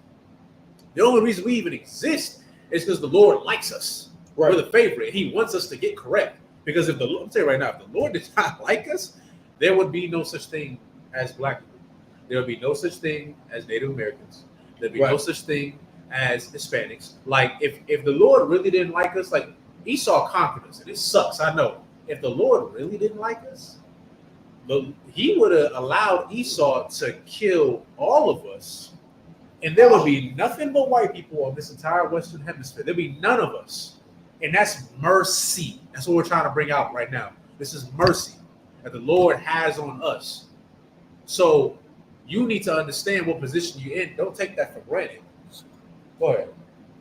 [SPEAKER 2] The only reason we even exist is because the Lord likes us. We're the favorite. He wants us to get correct. Because if the Lord, I'm saying right now, if the Lord did not like us, there would be no such thing as black people. There would be no such thing as Native Americans. There'd be no such thing as Hispanics. Like if the Lord really didn't like us, like Esau conquered us, and it sucks, I know. If the Lord really didn't like us, he would have allowed Esau to kill all of us, and there would be nothing but white people on this entire Western Hemisphere. There'd be none of us. And that's mercy. That's what we're trying to bring out right now. This is mercy that the Lord has on us. So you need to understand what position you're in. Don't take that for granted.
[SPEAKER 3] Go ahead.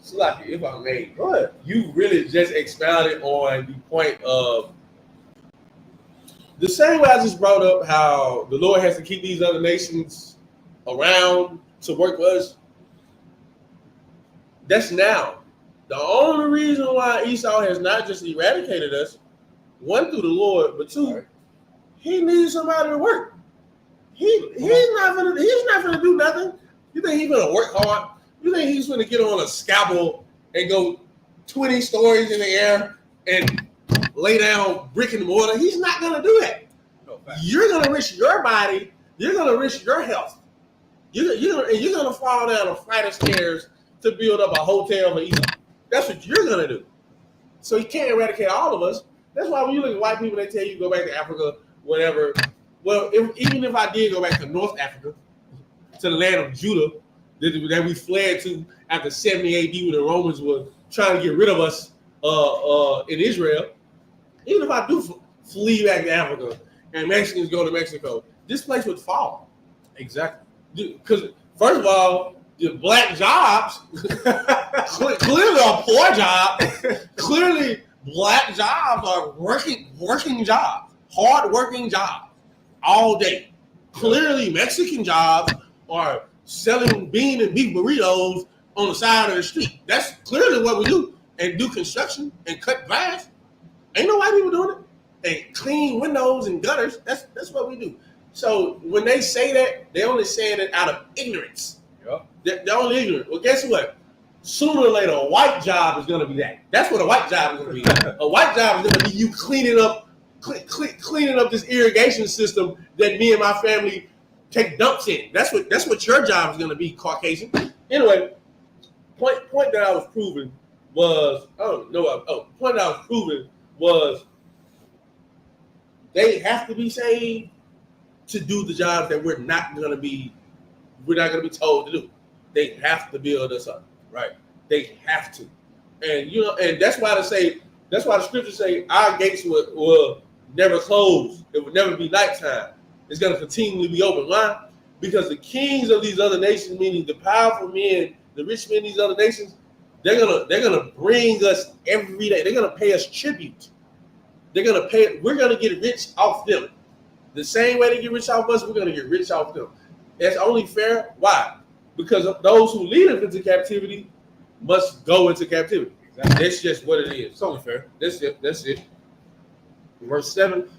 [SPEAKER 3] Salaki, if I may,
[SPEAKER 2] Go ahead.
[SPEAKER 3] You really just expounded on the point of the same way I just brought up how the Lord has to keep these other nations around to work with us. That's now. The only reason why Esau has not just eradicated us, one, through the Lord, but two, he needs somebody to work. He's not gonna do nothing. You think he's gonna work hard? You think he's gonna get on a scalpel and go 20 stories in the air and lay down brick and mortar? He's not gonna do that.
[SPEAKER 2] No,
[SPEAKER 3] you're gonna risk your body. You're gonna risk your health. You're gonna fall down a flight of stairs to build up a hotel for Esau. That's what you're gonna do. So he can't eradicate all of us. That's why when you look at white people, they tell you go back to Africa, whatever. Well, even if I did go back to North Africa, to the land of Judah, that we fled to after 70 AD when the Romans were trying to get rid of us in Israel, even if I do flee back to Africa and Mexicans go to Mexico, this place would fall.
[SPEAKER 2] Exactly.
[SPEAKER 3] Because first of all, the black jobs, clearly a poor job. Clearly, black jobs are working jobs, hard-working jobs, all day. Clearly, Mexican jobs are selling bean and beef burritos on the side of the street. That's clearly what we do. And do construction and cut grass. Ain't no white people doing it. And clean windows and gutters. That's what we do. So when they say that, they only saying it out of ignorance. They're only ignorant. Well, guess what? Sooner or later, a white job is going to be that. That's what a white job is going to be. A white job is going to be you cleaning up this irrigation system that me and my family take dumps in. That's what your job is going to be, Caucasian. Anyway, point that I was proving was they have to be saved to do the jobs that we're not going to be told to do. They have to build us up, right? They have to, and that's why the scriptures say our gates will never close. It will never be nighttime. It's going to continually be open. Why? Because the kings of these other nations, meaning the powerful men, the rich men, these other nations, they're gonna bring us every day. They're gonna pay us tribute. We're gonna get rich off them. The same way they get rich off us, we're gonna get rich off them. That's only fair. Why? Because those who lead us into captivity must go into captivity. Exactly. That's just what it is.
[SPEAKER 2] It's only fair.
[SPEAKER 3] That's it. Verse 7,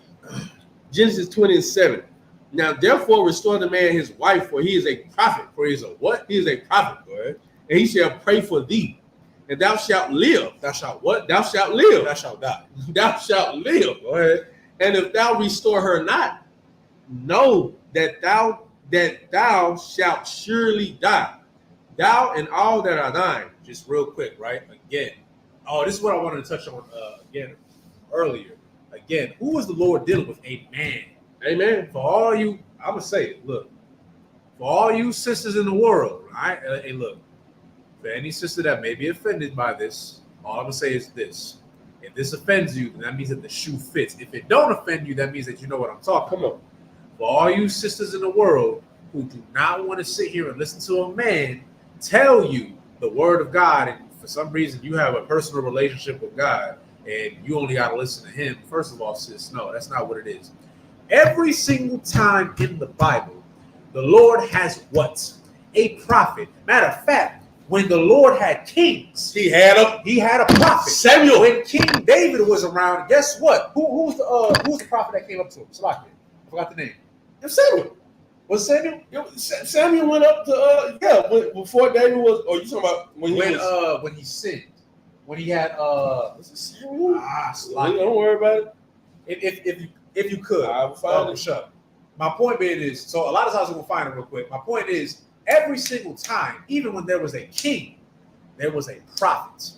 [SPEAKER 3] Genesis 20:7. Now therefore restore the man his wife, for he is a prophet. For he is a what? He is a prophet. Go ahead. And he shall pray for thee, and thou shalt live. Thou shalt what? Thou shalt live. Thou shalt die. Thou shalt live. Go ahead. And if thou restore her not, know that thou shalt surely die, thou and all that are thine.
[SPEAKER 2] Just real quick, right? Again, this is what I wanted to touch on again earlier. Again, who was the Lord dealing with? A man.
[SPEAKER 3] Amen.
[SPEAKER 2] For all you, I'm gonna say it. Look, for all you sisters in the world, right? Hey, look, for any sister that may be offended by this, all I'm gonna say is this: if this offends you, then that means that the shoe fits. If it don't offend you, that means that you know what I'm talking about. For all you sisters in the world who do not want to sit here and listen to a man tell you the word of God, and for some reason you have a personal relationship with God and you only got to listen to him. First of all, sis, no, that's not what it is. Every single time in the Bible, the Lord has what? A prophet. Matter of fact, when the Lord had kings, he had a prophet. Samuel. When King David was around, guess what? Who's the prophet that came up to him? Salakia. I forgot the name.
[SPEAKER 3] It's Samuel.
[SPEAKER 2] Was Samuel?
[SPEAKER 3] Samuel went up to before David was. Oh, you talking about when he sinned?
[SPEAKER 2] When he sinned. when he had
[SPEAKER 3] Don't worry about it.
[SPEAKER 2] if you could,
[SPEAKER 3] I'll find it.
[SPEAKER 2] shut up. My point being is, so a lot of times we'll find it real quick. My point is, every single time, even when there was a king, there was a prophet.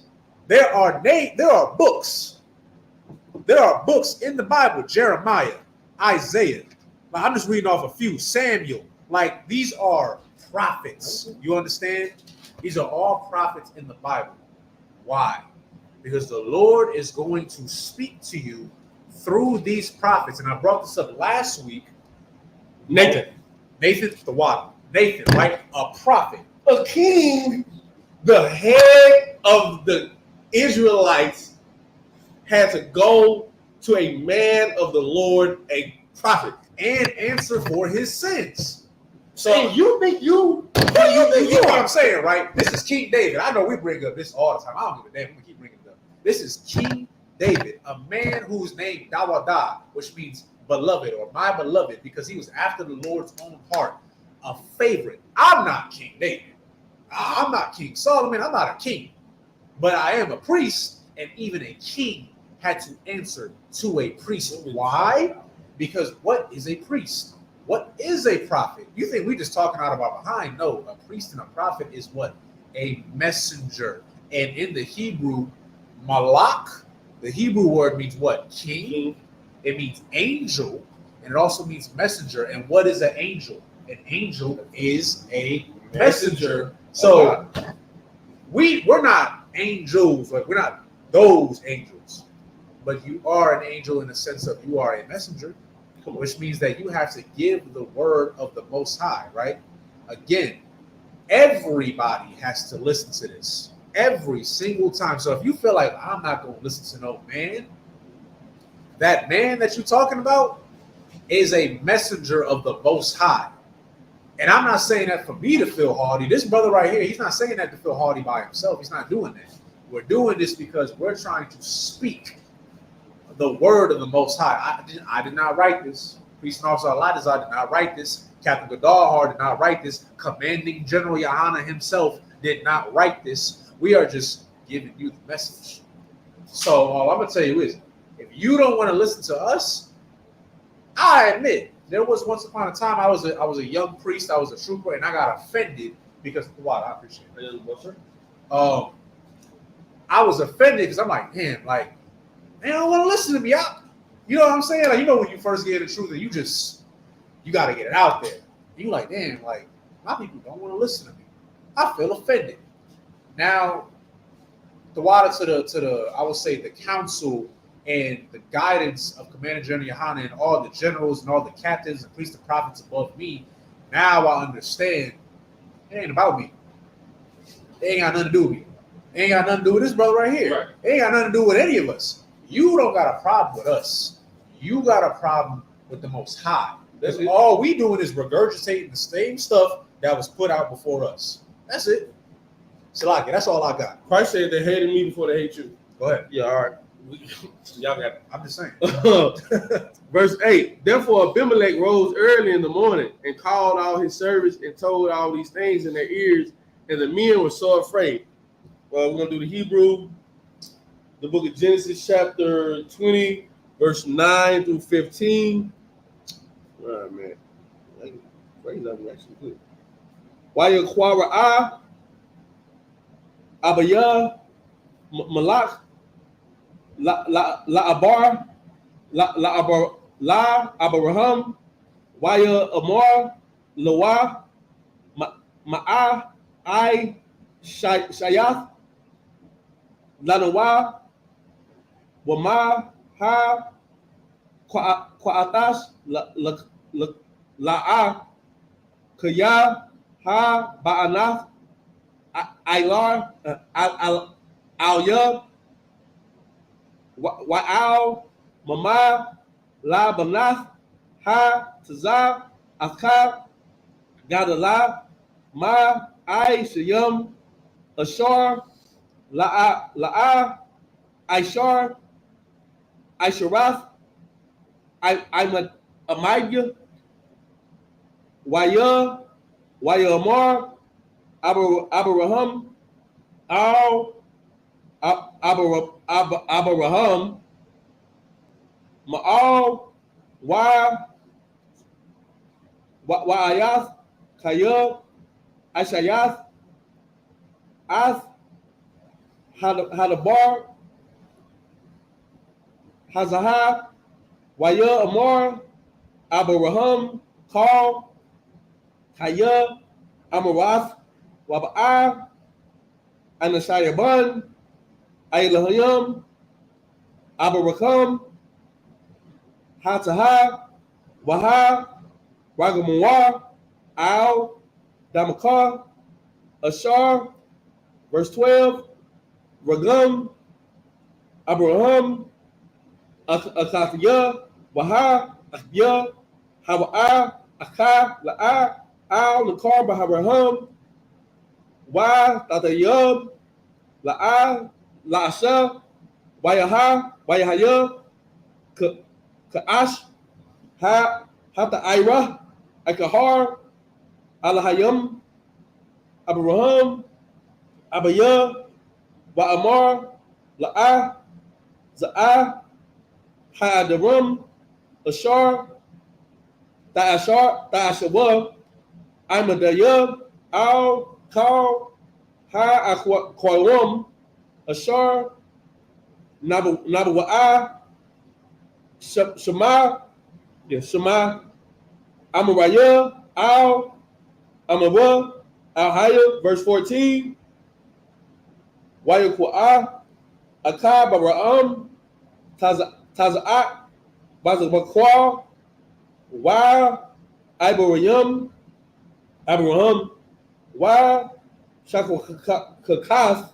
[SPEAKER 2] There are books. There are books in the Bible. Jeremiah, Isaiah. Like, I'm just reading off a few. Samuel. Like, these are prophets. You understand? These are all prophets in the Bible. Why? Because the Lord is going to speak to you through these prophets. And I brought this up last week. Nathan, the water. Nathan, right? A prophet.
[SPEAKER 3] A king, the head of the Israelites, had to go to a man of the Lord, a prophet,
[SPEAKER 2] and answer for his sins.
[SPEAKER 3] So and you think you
[SPEAKER 2] know what I'm saying, right? This is King David. I know we bring up this all the time. I don't give a damn. I'm gonna keep bringing it up. This is King David, a man whose name Dawada, which means beloved or my beloved, because he was after the Lord's own heart, a favorite. I'm not King David. I'm not King Solomon. I'm not a king, but I am a priest, and even a king had to answer to a priest. Why? Because what is a priest? What is a prophet? You think we just talking out of our behind? No, a priest and a prophet is what? A messenger. And in the Hebrew, malak, the Hebrew word means what? King. It means angel, and it also means messenger. And what is an angel? An angel is a messenger. So we're not angels, like we're not those angels, but you are an angel in the sense of you are a messenger, which means that you have to give the word of the Most High, right? Again, everybody has to listen to this every single time. So if you feel like I'm not going to listen to no man, that man that you're talking about is a messenger of the Most High. And I'm not saying that for me to feel haughty. This brother right here, he's not saying that to feel haughty by himself. He's not doing that. We're doing this because we're trying to speak the word of the Most High. I did not write this. Priest and Officer Aladazar did not write this. Captain Gadar did not write this. Commanding General Yohana himself did not write this. We are just giving you the message. So all I'm going to tell you is, if you don't want to listen to us, I admit, there was once upon a time I was a young priest, I was a trooper, and I got offended because what? I appreciate it. I was offended because I'm like, man, like, they don't want to listen to me. You know what I'm saying? Like, you know when you first get the truth, and you got to get it out there. You like, damn, like, my people don't want to listen to me. I feel offended. Now, the water to the I would say the council and the guidance of Commander General Yohana and all the generals and all the captains and priests and prophets above me, now I understand it ain't about me. It ain't got nothing to do with me. It ain't got nothing to do with this brother right here. Right. It ain't got nothing to do with any of us. You don't got a problem with us. You got a problem with the Most High. That's all we doing is regurgitating the same stuff that was put out before us. That's it. Salaki, that's all I got.
[SPEAKER 3] Christ said they hated me before they hate you.
[SPEAKER 2] Go ahead.
[SPEAKER 3] Yeah, all right. Y'all got it.
[SPEAKER 2] I'm just saying.
[SPEAKER 3] Verse 8, therefore Abimelech rose early in the morning and called all his servants and told all these things in their ears, and the men were so afraid. Well, we're going to do the Hebrew, the book of Genesis, chapter 20, verse 9 through 15. All right, man. Phrase that was actually good. Wayakwara Abaya Malak La Abar La Abraham Waya Amar Lawa Ma'a I Shayath Lanawa Wama Ha Quaatash La'a Kaya Ha Ba'anath Ilar Al-Yab Wa'al Mama La Banath Ha Tazah Akab Gadala Ma I Shayam Ashar La'a Aishar Aisharath I'm Amaya Waya Amar Abraham Al Abraham, Ma'al, Wa'ayath, Kayub, Ashayath, Ath, Hadabar, Hazahah, Waya Amor, Abraham, Kal, Kayub, Amarath, Waba'ah, Anashayaban, Ailahayam, Abarakam, Hataha, Waha, Ragamuwa, Al, Damakar, Ashar, verse 12, Ragam, Abraham, Akathiyah, Waha, Akhya, Hawa'a, Akha, La'a, Al, Nakar, Bahabraham, Wa, Tatayub, La'a, La'asha, Wayaha, Wayahaya, Ka'ash, Hata Ira, Akahar, Alahayam, Abraham, Abaya, Wa'amar, La'ah, Za'ah, Ha'adaram, Ashar, Ta'ashawa, Amadayab, Al, Kal, Ha'akwawam, Ashar, Nabawa'ah, Shema, Amaraya, Al, Amara, Al-Haya, verse 14, Wayakwa'ah, Akab, Bara'am, Taza'at, Bazabakwa, Wa, Abraham, Wa, Shakakath,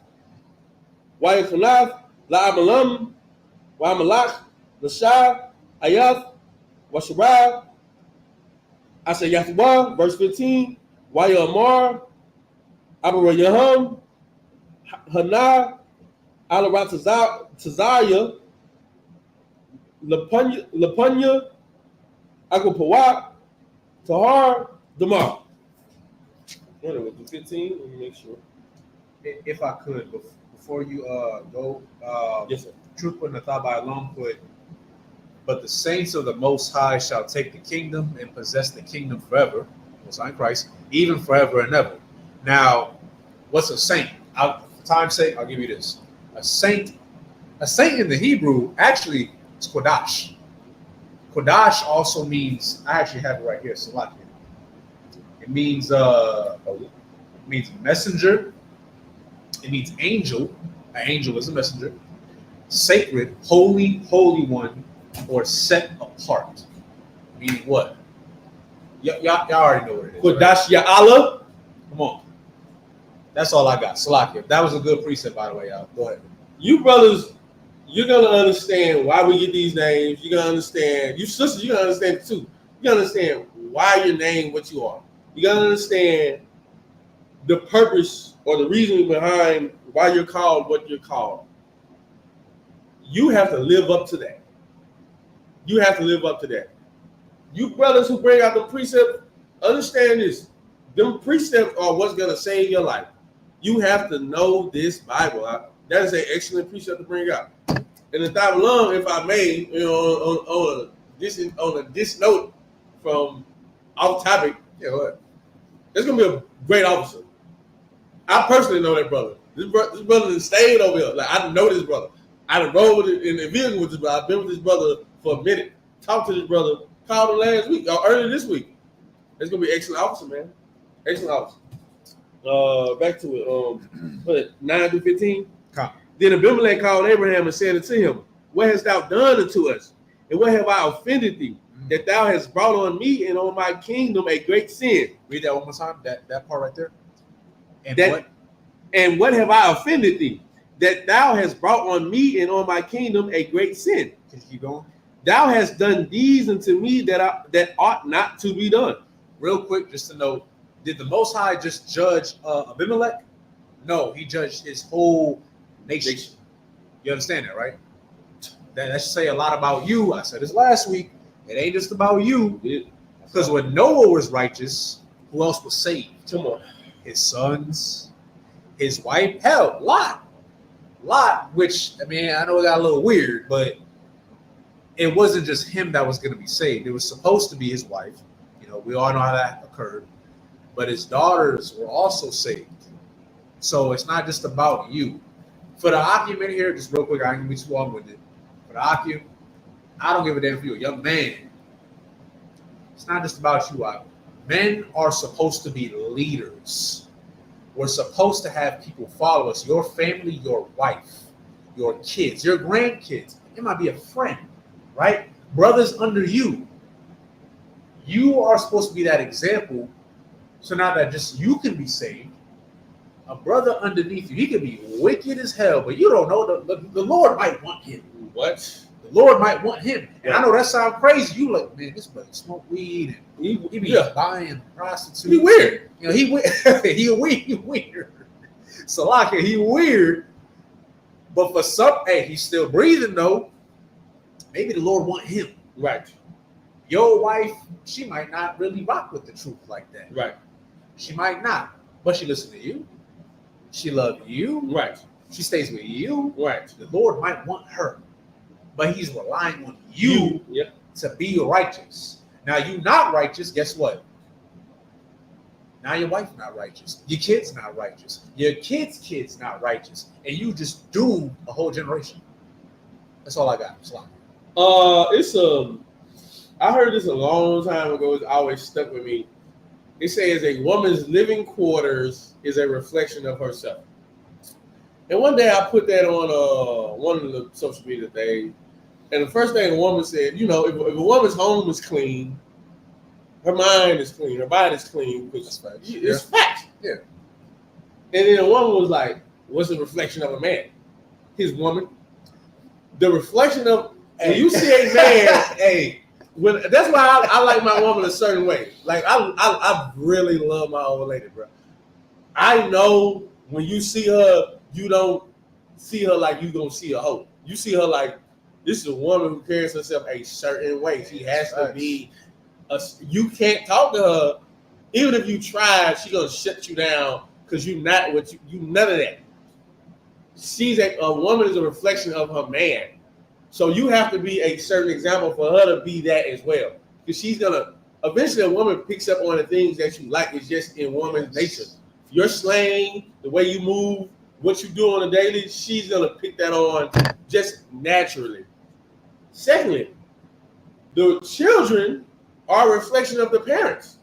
[SPEAKER 3] Wayakanath, La'amalam, Wamalach, Lashah, Ayath, Washarah, Asayathwa, verse 15, Wayamar, Abraham, Hana, Alarat Tazaya, Lapunya, Agapawat, Tahar, Damar. What was it, 15? Let me make sure.
[SPEAKER 2] If I could, before you go,
[SPEAKER 3] Yes, sir.
[SPEAKER 2] Truth put in the thought by alone put, but the saints of the Most High shall take the kingdom and possess the kingdom forever, Most High in Christ, even forever and ever. Now, what's a saint? For time's sake, I'll give you this. A saint in the Hebrew actually is Kodash. Kodash also means, I actually have it right here, Salakia. It means messenger. It means angel. An angel is a messenger. Sacred, holy, holy one, or set apart. Meaning what? Y'all already know what it is.
[SPEAKER 3] Kodash Ya'ala.
[SPEAKER 2] Come on. That's all I got. Salakia. That was a good precept, by the way, y'all. Go ahead.
[SPEAKER 3] You brothers, you're gonna understand why we get these names. You're gonna understand. You sisters, you're gonna understand it too. You're gonna understand why you're named what you are. You're gonna understand the purpose or the reason behind why you're called what you're called. You have to live up to that. You have to live up to that. You brothers who bring out the precepts, understand this. Them precepts are what's gonna save your life. You have to know this Bible. That is an excellent precept to bring out. And the time along, if I may, on this note from off topic,
[SPEAKER 2] Yeah, go ahead.
[SPEAKER 3] it's gonna be a great officer. I personally know that brother. This brother has stayed over here. Like, I know this brother. I done rode in the vehicle with this brother. I've been with this brother for a minute. Talked to this brother. Called him last week or earlier this week. It's gonna be an excellent officer, man. Excellent officer. Back to it. 9 through 15.
[SPEAKER 2] Come.
[SPEAKER 3] Then Abimelech called Abraham and said unto him, what hast thou done unto us? And what have I offended thee? That thou hast brought on me and on my kingdom a great sin.
[SPEAKER 2] Read that one more time. That part right there. And
[SPEAKER 3] And what have I offended thee? That thou hast brought on me and on my kingdom a great sin.
[SPEAKER 2] Can you keep going?
[SPEAKER 3] Thou hast done these unto me that ought not to be done.
[SPEAKER 2] Real quick, just to note, did the Most High just judge Abimelech? No, he judged his whole nation. You understand that, right? That should say a lot about you. I said this last week. It ain't just about you. Because when Noah was righteous, who else was saved?
[SPEAKER 3] Come on.
[SPEAKER 2] His sons, his wife, hell, Lot. Lot, which, I mean, I know it got a little weird, but it wasn't just him that was going to be saved. It was supposed to be his wife. You know, we all know how that occurred. But his daughters were also saved. So it's not just about you. For the argument here, just real quick, I ain't gonna be too long-winded. For the argument, I don't give a damn if you're a young man. It's not just about you. Men are supposed to be leaders. We're supposed to have people follow us. Your family, your wife, your kids, your grandkids. It might be a friend, right? Brothers under you. You are supposed to be that example. So now that just you can be saved, a brother underneath you, he can be wicked as hell, but you don't know the Lord might want him.
[SPEAKER 3] What?
[SPEAKER 2] The Lord might want him. And I know that sounds crazy. You like, man, this brother smoke weed and he be buying prostitutes.
[SPEAKER 3] He weird.
[SPEAKER 2] You know, he weird. So like he weird. But for some, hey, he's still breathing though. Maybe the Lord want him.
[SPEAKER 3] Right.
[SPEAKER 2] Your wife, she might not really rock with the truth like that.
[SPEAKER 3] Right.
[SPEAKER 2] She might not, but she listens to you. She loves you.
[SPEAKER 3] Right.
[SPEAKER 2] She stays with you.
[SPEAKER 3] Right.
[SPEAKER 2] The Lord might want her, but he's relying on you to be righteous. Now, you not righteous, guess what? Now your wife not righteous. Your kid's not righteous. Your kid's not righteous. And you just doomed a whole generation. That's all I got.
[SPEAKER 3] I heard this a long time ago. It's always stuck with me. It says a woman's living quarters is a reflection of herself. And one day I put that on one of the social media things. And the first thing the woman said, you know, if a woman's home is clean, her mind is clean, her body is clean, because it's facts. Yeah. And then the woman was like, what's the reflection of a man? His woman. The reflection of, and you see a man, that's why I like my woman a certain way. Like I really love my old lady, bro. I know when you see her, you don't see her like you gonna see a hoe. You see her like this is a woman who carries herself a certain way. She has to be. You can't talk to her, even if you try. She gonna shut you down because you not what you none of that. She's a woman is a reflection of her man. So you have to be a certain example for her to be that as well. Because she's gonna eventually a woman picks up on the things that you like. It's just in woman's nature. Your slang, the way you move, what you do on a daily, she's gonna pick that on just naturally. Secondly, the children are a reflection of the parents.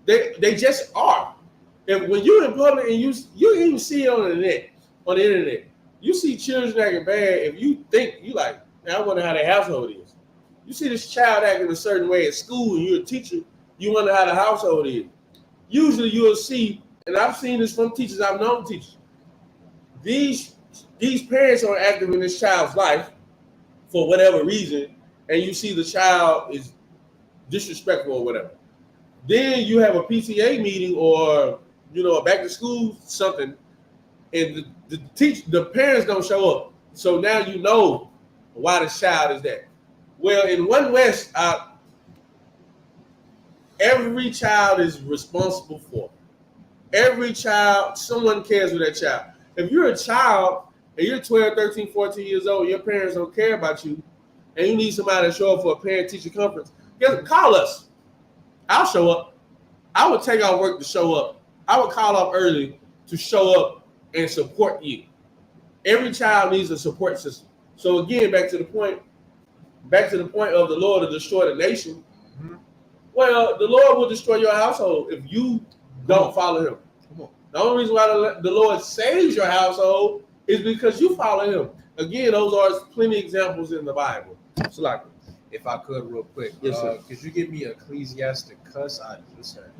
[SPEAKER 3] They just are. And when you're in public and you even see it on the internet, you see children acting bad. If you think you like, man, I wonder how their household is. You see this child acting a certain way at school, and you're a teacher. You wonder how the household is. Usually, you'll see, and I've seen this from teachers. I've known teachers. These parents are active in this child's life for whatever reason, and you see the child is disrespectful or whatever. Then you have a PTA meeting or a back to school something, and the parents don't show up. So now you know why the child is there. Well, in One West, every child is responsible for. Every child, someone cares for that child. If you're a child and you're 12, 13, 14 years old, your parents don't care about you, and you need somebody to show up for a parent-teacher conference, call us. I'll show up. I would take off work to show up. I would call off early to show up and support you. Every child needs a support system. So again, back to the point of the Lord to destroy the nation. Mm-hmm. Well, the Lord will destroy your household if you don't follow him. Come on. The only reason why the Lord saves your household is because you follow him. Again, those are plenty of examples in the Bible. So like,
[SPEAKER 2] if I could real quick,
[SPEAKER 3] yes, sir.
[SPEAKER 2] Could you give me Ecclesiastic? I just heard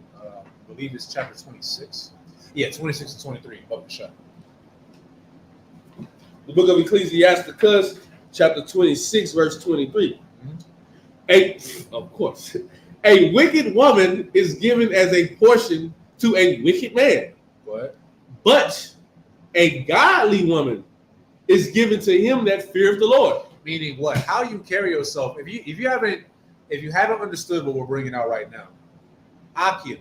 [SPEAKER 2] believe it's chapter 26. Yeah, 26 and 23. Book the shot.
[SPEAKER 3] The book of Ecclesiasticus, chapter 26, verse 23. Mm-hmm. A wicked woman is given as a portion to a wicked man.
[SPEAKER 2] What?
[SPEAKER 3] But a godly woman is given to him that feareth the Lord.
[SPEAKER 2] Meaning what? How you carry yourself. If you haven't understood what we're bringing out right now, Akim,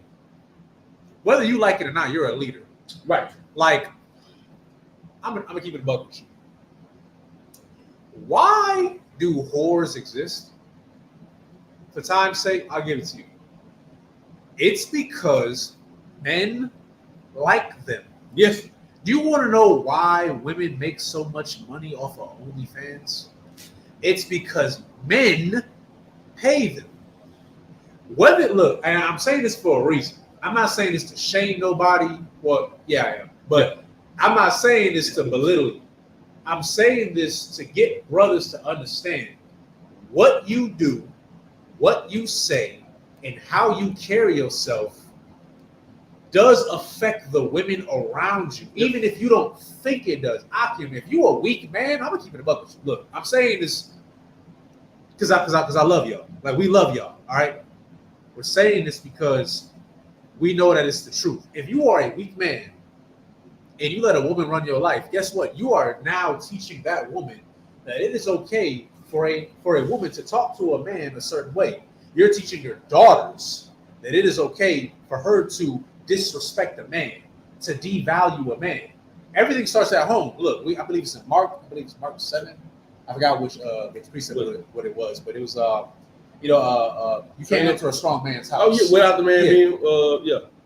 [SPEAKER 2] whether you like it or not, you're a leader.
[SPEAKER 3] Right.
[SPEAKER 2] Like, I'm gonna keep it a buck with you. Why do whores exist? For time's sake, I'll give it to you. It's because men like them.
[SPEAKER 3] Yes.
[SPEAKER 2] Do you want to know why women make so much money off of OnlyFans? It's because men pay them. Look, and I'm saying this for a reason. I'm not saying this to shame nobody. Well, yeah, I am. But I'm not saying this to belittle you. I'm saying this to get brothers to understand what you do, what you say, and how you carry yourself does affect the women around you, even if you don't think it does. If you're a weak man, I'm gonna keep it above you. Look, I'm saying this because I love y'all. Like, we love y'all. All right, we're saying this because we know that it's the truth. If you are a weak man and you let a woman run your life, guess what? You are now teaching that woman that it is okay for a woman to talk to a man a certain way. You're teaching your daughters that it is okay for her to disrespect a man, to devalue a man. Everything starts at home. Look, I believe it's in Mark. I believe it's Mark 7. I forgot which precept what it was, but it was you can't enter a strong man's house.
[SPEAKER 3] Oh yeah, without the man being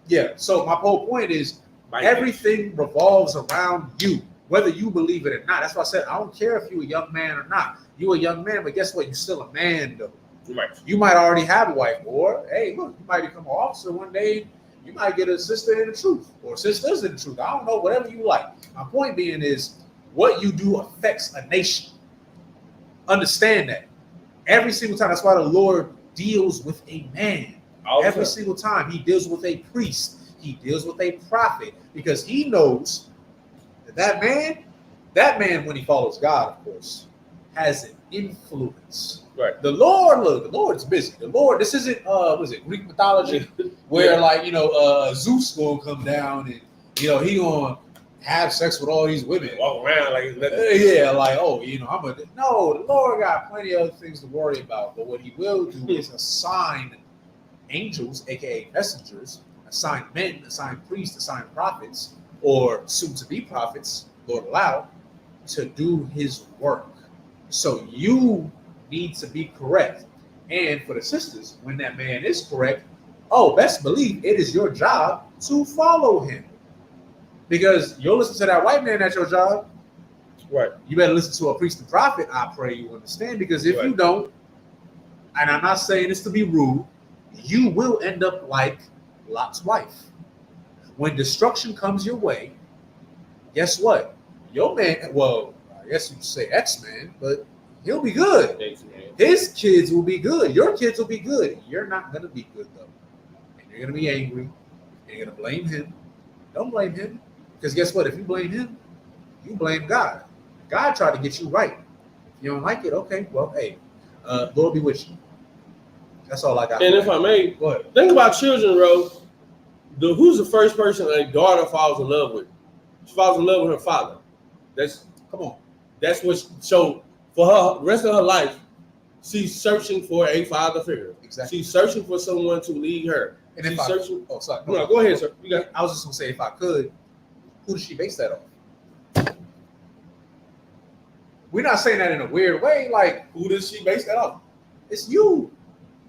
[SPEAKER 2] Yeah. So my whole point is everything revolves around you, whether you believe it or not. That's why I said I don't care if you're a young man or not. You're a young man, but guess what? You're still a man though.
[SPEAKER 3] Right.
[SPEAKER 2] You might already have a wife, or hey, look, you might become an officer one day. You might get a sister in the truth, or sisters in the truth. I don't know, whatever you like. My point being is what you do affects a nation. Understand that. Every single time. That's why the Lord deals with a man. Every single time he deals with a priest. He deals with a prophet, because he knows that man, when he follows God, of course, has an influence.
[SPEAKER 3] Right.
[SPEAKER 2] The Lord's busy. The Lord, this isn't Greek mythology where Zeus gonna come down and he gonna have sex with all these women.
[SPEAKER 3] Walk around like it's nothing.
[SPEAKER 2] No, the Lord got plenty of other things to worry about. But what he will do is assign angels, aka messengers, assign men, assign priests, assign prophets, or soon to be prophets, Lord allow, to do his work. So you need to be correct. And for the sisters, when that man is correct, best believe it is your job to follow him. Because you'll listen to that white man at your job.
[SPEAKER 3] Right.
[SPEAKER 2] You better listen to a priest and prophet, I pray you understand. Because if you don't, and I'm not saying this to be rude, you will end up like Lot's wife. When destruction comes your way, guess what? Your man, well, I guess you could say ex-man, but he'll be good. His kids will be good. Your kids will be good. You're not going to be good, though. And you're going to be angry. And you're going to blame him. Don't blame him. Because guess what? If you blame him, you blame God. God tried to get you right. If you don't like it, okay, well, hey, Lord be with you. That's all I got.
[SPEAKER 3] And if I may,
[SPEAKER 2] go ahead.
[SPEAKER 3] Think about children, Rose. Who's the first person a daughter falls in love with? She falls in love with her father. That's what. So for her, the rest of her life, she's searching for a father figure.
[SPEAKER 2] Exactly.
[SPEAKER 3] She's searching for someone to lead her.
[SPEAKER 2] And
[SPEAKER 3] she's searching.
[SPEAKER 2] Oh, sorry.
[SPEAKER 3] No, go ahead, sir.
[SPEAKER 2] I was just gonna say, if I could, who does she base that on? We're not saying that in a weird way. Like,
[SPEAKER 3] who does she base that on?
[SPEAKER 2] It's you.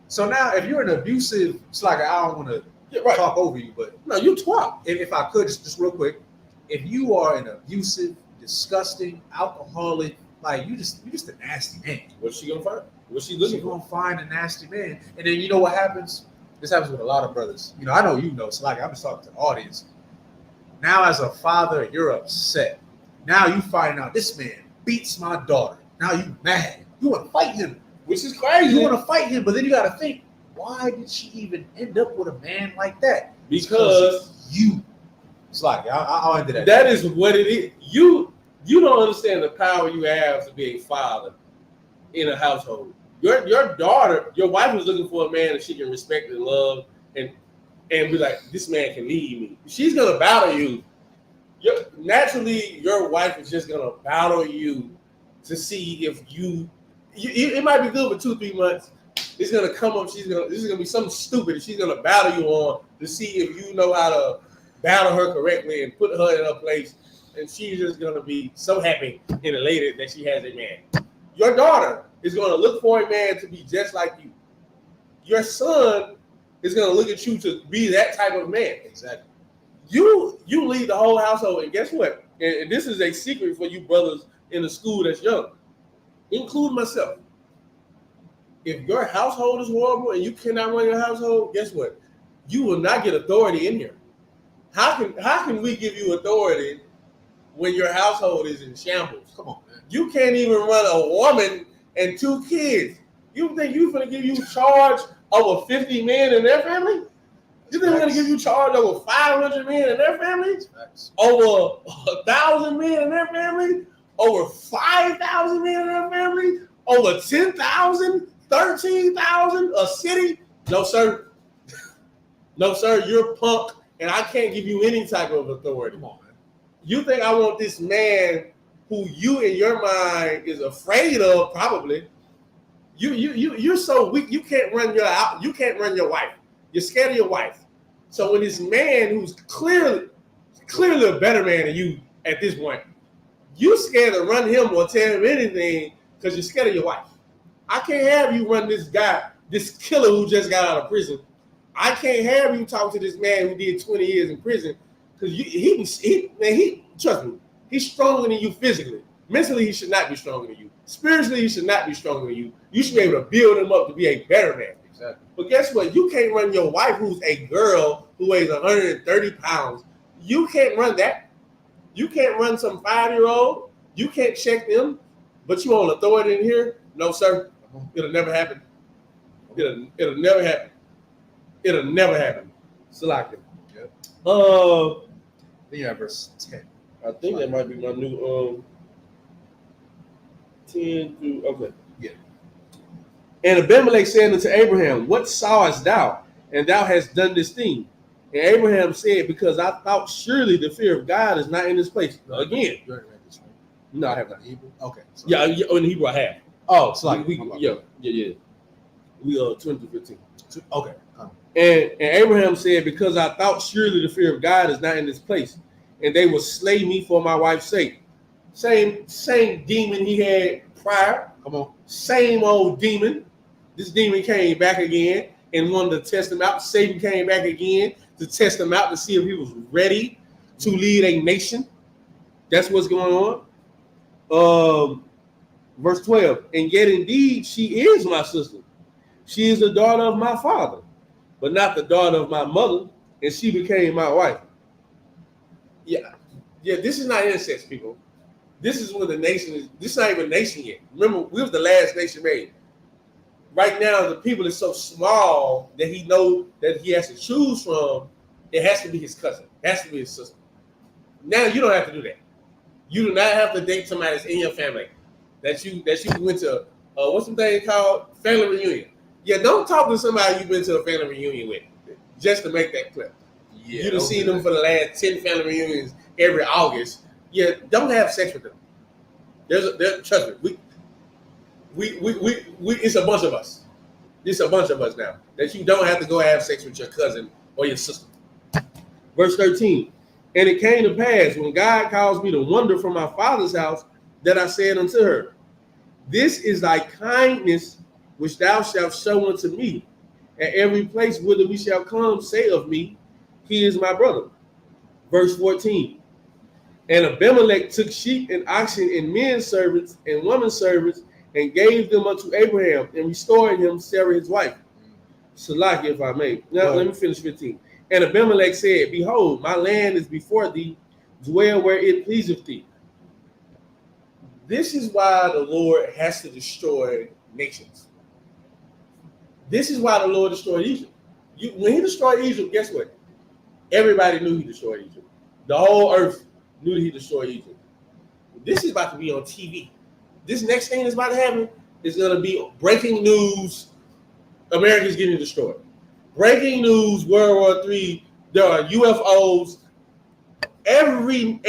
[SPEAKER 2] So now, if you're an abusive, it's like I don't want to talk over you, but
[SPEAKER 3] no, you twat.
[SPEAKER 2] If I could, just real quick, if you are an abusive, disgusting, alcoholic, like you just a nasty man.
[SPEAKER 3] What's she gonna find? What's she looking for?
[SPEAKER 2] She's gonna find a nasty man, and then you know what happens? This happens with a lot of brothers. I know you know. So like, I'm just talking to the audience. Now, as a father, you're upset. Now you find out this man beats my daughter. Now you mad. You want to fight him.
[SPEAKER 3] Which is crazy.
[SPEAKER 2] You want to fight him, but then you got to think, why did she even end up with a man like that?
[SPEAKER 3] Because
[SPEAKER 2] you. It's like, I'll end that.
[SPEAKER 3] That is what it is. You don't understand the power you have to be a father in a household. Your daughter, your wife is looking for a man that she can respect and love and be like, this man can lead me. She's going to battle you. Naturally, your wife is just going to battle you to see if it might be good for 2-3 months. It's gonna come up. This is gonna be something stupid. She's gonna battle you on to see if you know how to battle her correctly and put her in her place. and she's just gonna be so happy and elated that she has a man. Your daughter is gonna look for a man to be just like you. Your son is gonna look at you to be that type of man.
[SPEAKER 2] Exactly.
[SPEAKER 3] You lead the whole household, and guess what? And this is a secret for you brothers in the school that's young, including myself. If your household is horrible and you cannot run your household, guess what? You will not get authority in here. How can we give you authority when your household is in shambles?
[SPEAKER 2] Come on, man.
[SPEAKER 3] You can't even run a woman and 2 kids. You think you're gonna give you charge over 50 men in their family? You think we're gonna give you charge over 500 men in their family? Over 1,000 men in their family? Over 5,000 men in their family? Over 10,000? 13,000? A city? No, sir. No, sir. You're punk, and I can't give you any type of authority.
[SPEAKER 2] Come on, man.
[SPEAKER 3] You think I want this man who you in your mind is afraid of? Probably. You're so weak. You can't run your wife. You're scared of your wife. So when this man who's clearly a better man than you at this point, you scared to run him or tell him anything because you're scared of your wife. I can't have you run this guy, this killer who just got out of prison. I can't have you talk to this man who did 20 years in prison because he trust me, he's stronger than you physically. Mentally, he should not be stronger than you. Spiritually, he should not be stronger than you. You should be able to build him up to be a better man.
[SPEAKER 2] Exactly.
[SPEAKER 3] But guess what? You can't run your wife, who's a girl who weighs 130 pounds. You can't run that. You can't run some 5-year-old. You can't check them. But you want authority in here? No, sir. It'll never happen. It'll never happen. It'll never happen. Salaki.
[SPEAKER 2] Yep. Then you have verse 10.
[SPEAKER 3] I think that might be my new 10 through okay.
[SPEAKER 2] Yeah.
[SPEAKER 3] And Abimelech said unto Abraham, what sawest thou? And thou hast done this thing. And Abraham said, because I thought surely the fear of God is not in this place. Again.
[SPEAKER 2] You already read this, right?
[SPEAKER 3] No, I have not.
[SPEAKER 2] Hebrew? Okay. So
[SPEAKER 3] Yeah, in Hebrew I have.
[SPEAKER 2] Oh, it's like
[SPEAKER 3] We 20 through 15.
[SPEAKER 2] Okay.
[SPEAKER 3] And Abraham said, because I thought surely the fear of God is not in this place, and they will slay me for my wife's sake. Same demon he had prior.
[SPEAKER 2] Come on.
[SPEAKER 3] Same old demon. This demon came back again and wanted to test him out. Satan came back again to test him out to see if he was ready to lead a nation. That's what's going on. Verse 12. And yet indeed she is my sister. She is the daughter of my father, but not the daughter of my mother, and she became my wife. Yeah, this is not incest, people. This is when the nation is, this is not even a nation yet. Remember, we was the last nation made. Right now, the people is so small that he knows that he has to choose from. It has to be his cousin. It has to be his sister. Now, you don't have to do that. You do not have to date somebody that's in your family that you went to, what's the thing called? Family reunion. Yeah, don't talk to somebody you've been to a family reunion with, just to make that clear.
[SPEAKER 2] Yeah,
[SPEAKER 3] You've seen them for the last 10 family reunions every August. Yeah, don't have sex with them. Trust me, we it's a bunch of us. It's a bunch of us now that you don't have to go have sex with your cousin or your sister. Verse 13. And it came to pass when God caused me to wander from my father's house that I said unto her, this is thy kindness which thou shalt show unto me. At every place whither we shall come, say of me, he is my brother. Verse 14. And Abimelech took sheep and oxen and men servants and women servants and gave them unto Abraham and restored him Sarah his wife. Salaki, if I may. Now let me finish 15. And Abimelech said, behold, my land is before thee, dwell where it pleaseth thee. This is why the Lord has to destroy nations. This is why the Lord destroyed Egypt. When he destroyed Egypt, guess what? Everybody knew he destroyed Egypt. The whole earth knew he destroyed Egypt. This is about to be on TV. This next thing that's about to happen is going to be breaking news. America's getting destroyed. Breaking news, World War III, there are UFOs. Every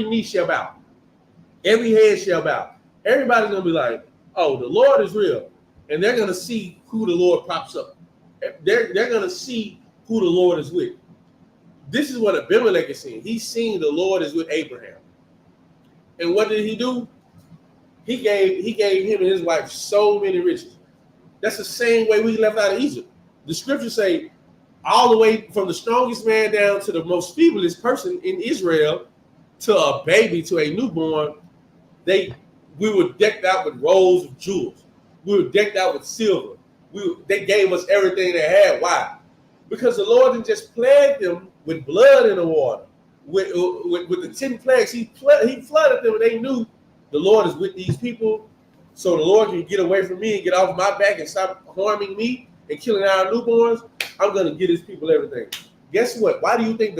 [SPEAKER 3] knee shall bow. Every head shall bow. Everybody's going to be like, oh, the Lord is real. And they're going to see who the Lord props up. They're going to see who the Lord is with. This is what Abimelech is seeing. He's seeing the Lord is with Abraham. And what did he do? He gave him and his wife so many riches. That's the same way we left out of Egypt. The scriptures say all the way from the strongest man down to the most feeblest person in Israel, to a baby, to a newborn, we were decked out with rolls of jewels. We were decked out with silver. They gave us everything they had. Why? Because the Lord didn't just plague them with blood in the water. With the 10 plagues, he flooded them, and they knew the Lord is with these people, so the Lord can get away from me and get off my back and stop harming me and killing our newborns. I'm going to give his people everything. Guess what? Why do you think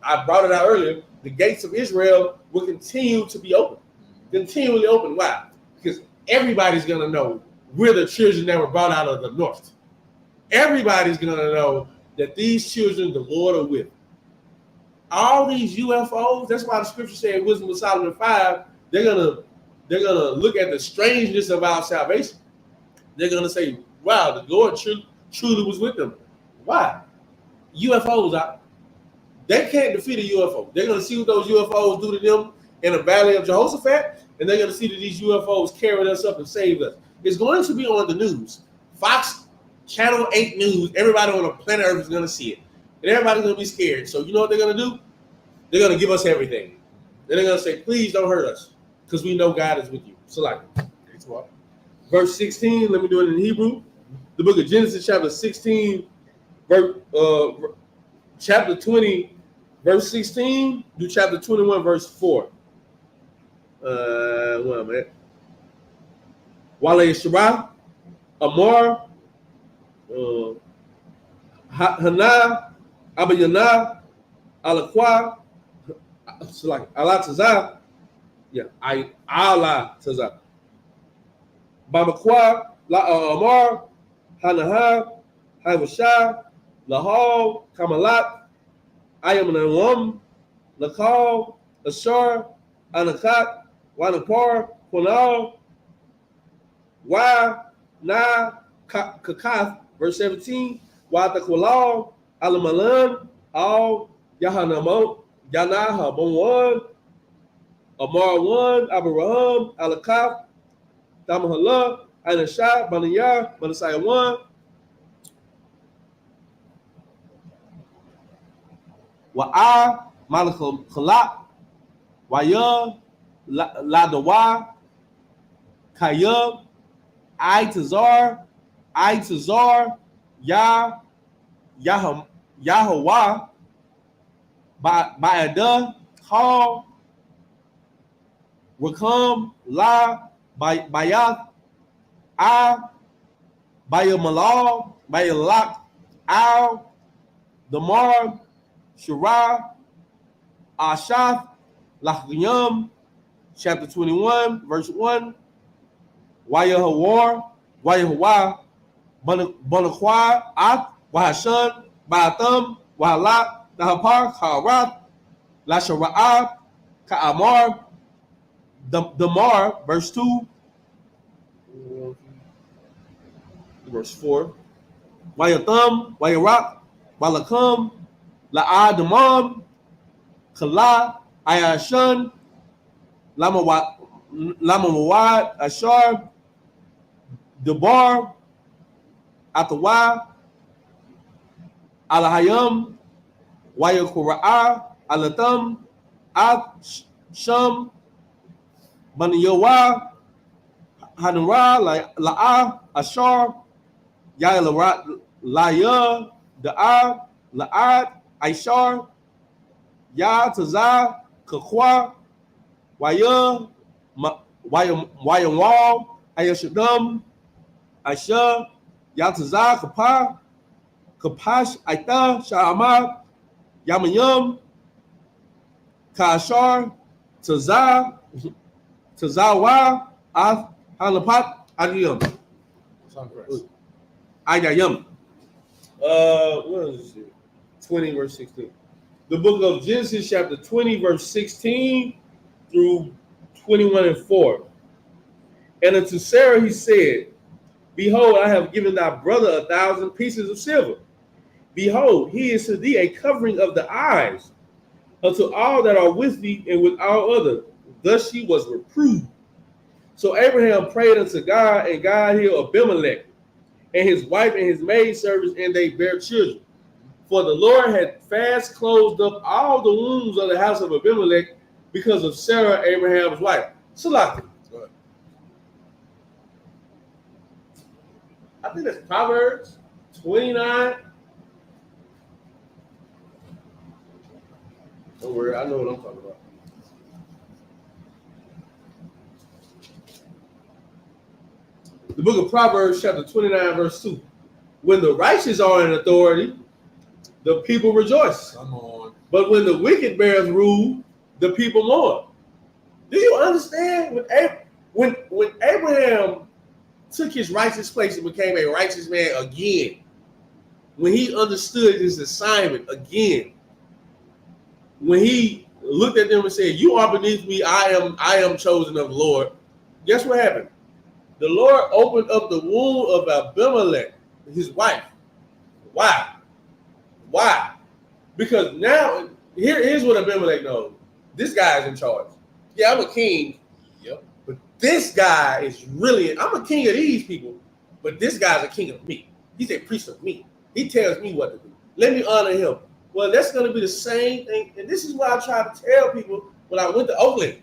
[SPEAKER 3] I brought it out earlier? The gates of Israel will continue to be open. Continually open. Why? Because everybody's going to know we're the children that were brought out of the north. Everybody's going to know that these children the Lord are with. All these UFOs, that's why the scripture said Wisdom of Solomon 5, they're gonna look at the strangeness of our salvation. They're gonna say, wow, the Lord truly was with them. Why? UFOs, they can't defeat a UFO. They're gonna see what those UFOs do to them in the Valley of Jehoshaphat, and they're gonna see that these UFOs carried us up and saved us. It's going to be on the news. Fox Channel 8 News, everybody on the planet Earth is gonna see it. And everybody's gonna be scared. So you know what they're gonna do? They're gonna give us everything. Then they're gonna say, please don't hurt us, because we know God is with you. So like verse 16, let me do it in Hebrew. The book of Genesis, chapter 16, chapter 20, verse 16, do chapter 21, verse 4. Where am I at? Wale Shara, Amar, Hana, Abayana, Alakwa, so like Allah Tazah, yeah, Allah Tazah, Bamakwa, La Amar, Hanaha, Havashah, Lahal, Kamalat, Ayamanawam, Lakal, Ashar, Anakat, Wanapar, Kunal, Wa, Na, Kakath, verse 17, Wata Kulal, Alamalan, Al, Yahanamo, Yanaha, Bon 1, Amar 1, Abraham, Alakaf, Damahala, Anashah, Baniyah, Manasai 1, Wa'a, Malakal Khalak, Waya, Ladawa, Kayub, Tazar, Yahweh, Ba'ada, Hal, Rakam, La, Bayath, Bayamalal, Bayalak, Al, Damar, Shirah, Ashaf, Lachayam, chapter 21, verse 1, Wayahawar, Wayahwa, Bonaqua, At, Wahashan, Baatham, Wahalat, Nahapar, Karath, Lashara'ab, Ka'amar, Damar, verse 2, verse 4, Wayatham, Wayarak, Walakam, La'adamam, Kala, Ayashan, Lamawad, Ashar, Debar, Atawa, Alahayam, Wayakura'ah, Alatham, At, Sham, Baniyawa, Hanara, La'ah, Ashar, Yailarat, Laya, Da'ah, La'ad, Aishar, Ya, Tazah, Kakwa, Waya, Wayamwal, Ayashadam, Aisha, Yatazah, Kapah, Kapash, Aita, Sha'amah, Yamayam, Kashar, Tazawa, Ath, Hanapat, Adiyam. Ayayam. What is it? 20, verse 16. The book of Genesis, chapter 20, verse 16 through 21 and 4. And unto Sarah he said, behold, I have given thy brother 1,000 pieces of silver.
[SPEAKER 1] behold, he is to thee a covering of the eyes unto all that are with thee and with all other. Thus she was reproved. So Abraham prayed unto God, and God healed Abimelech and his wife and his maidservants, and they bare children. For the Lord had fast closed up all the wombs of the house of Abimelech because of Sarah, Abraham's wife. Salaki. I think that's Proverbs 29. Don't worry, I know what I'm talking about. The book of Proverbs, chapter 29, verse 2. When the righteous are in authority, the people rejoice.
[SPEAKER 2] Come on.
[SPEAKER 1] But when the wicked bears rule, the people mourn. Do you understand? When Abraham took his righteous place and became a righteous man again, when he understood his assignment again, when he looked at them and said, "You are beneath me, I am chosen of the Lord," guess what happened? The Lord opened up the womb of Abimelech, his wife. Why? Why? Because now, here's what Abimelech knows. This guy is in charge. Yeah, I'm a king.
[SPEAKER 2] Yep.
[SPEAKER 1] But this guy is really, I'm a king of these people, but this guy's a king of me. He's a priest of me. He tells me what to do. Let me honor him. Well, that's going to be the same thing. And this is what I try to tell people when I went to Oakland.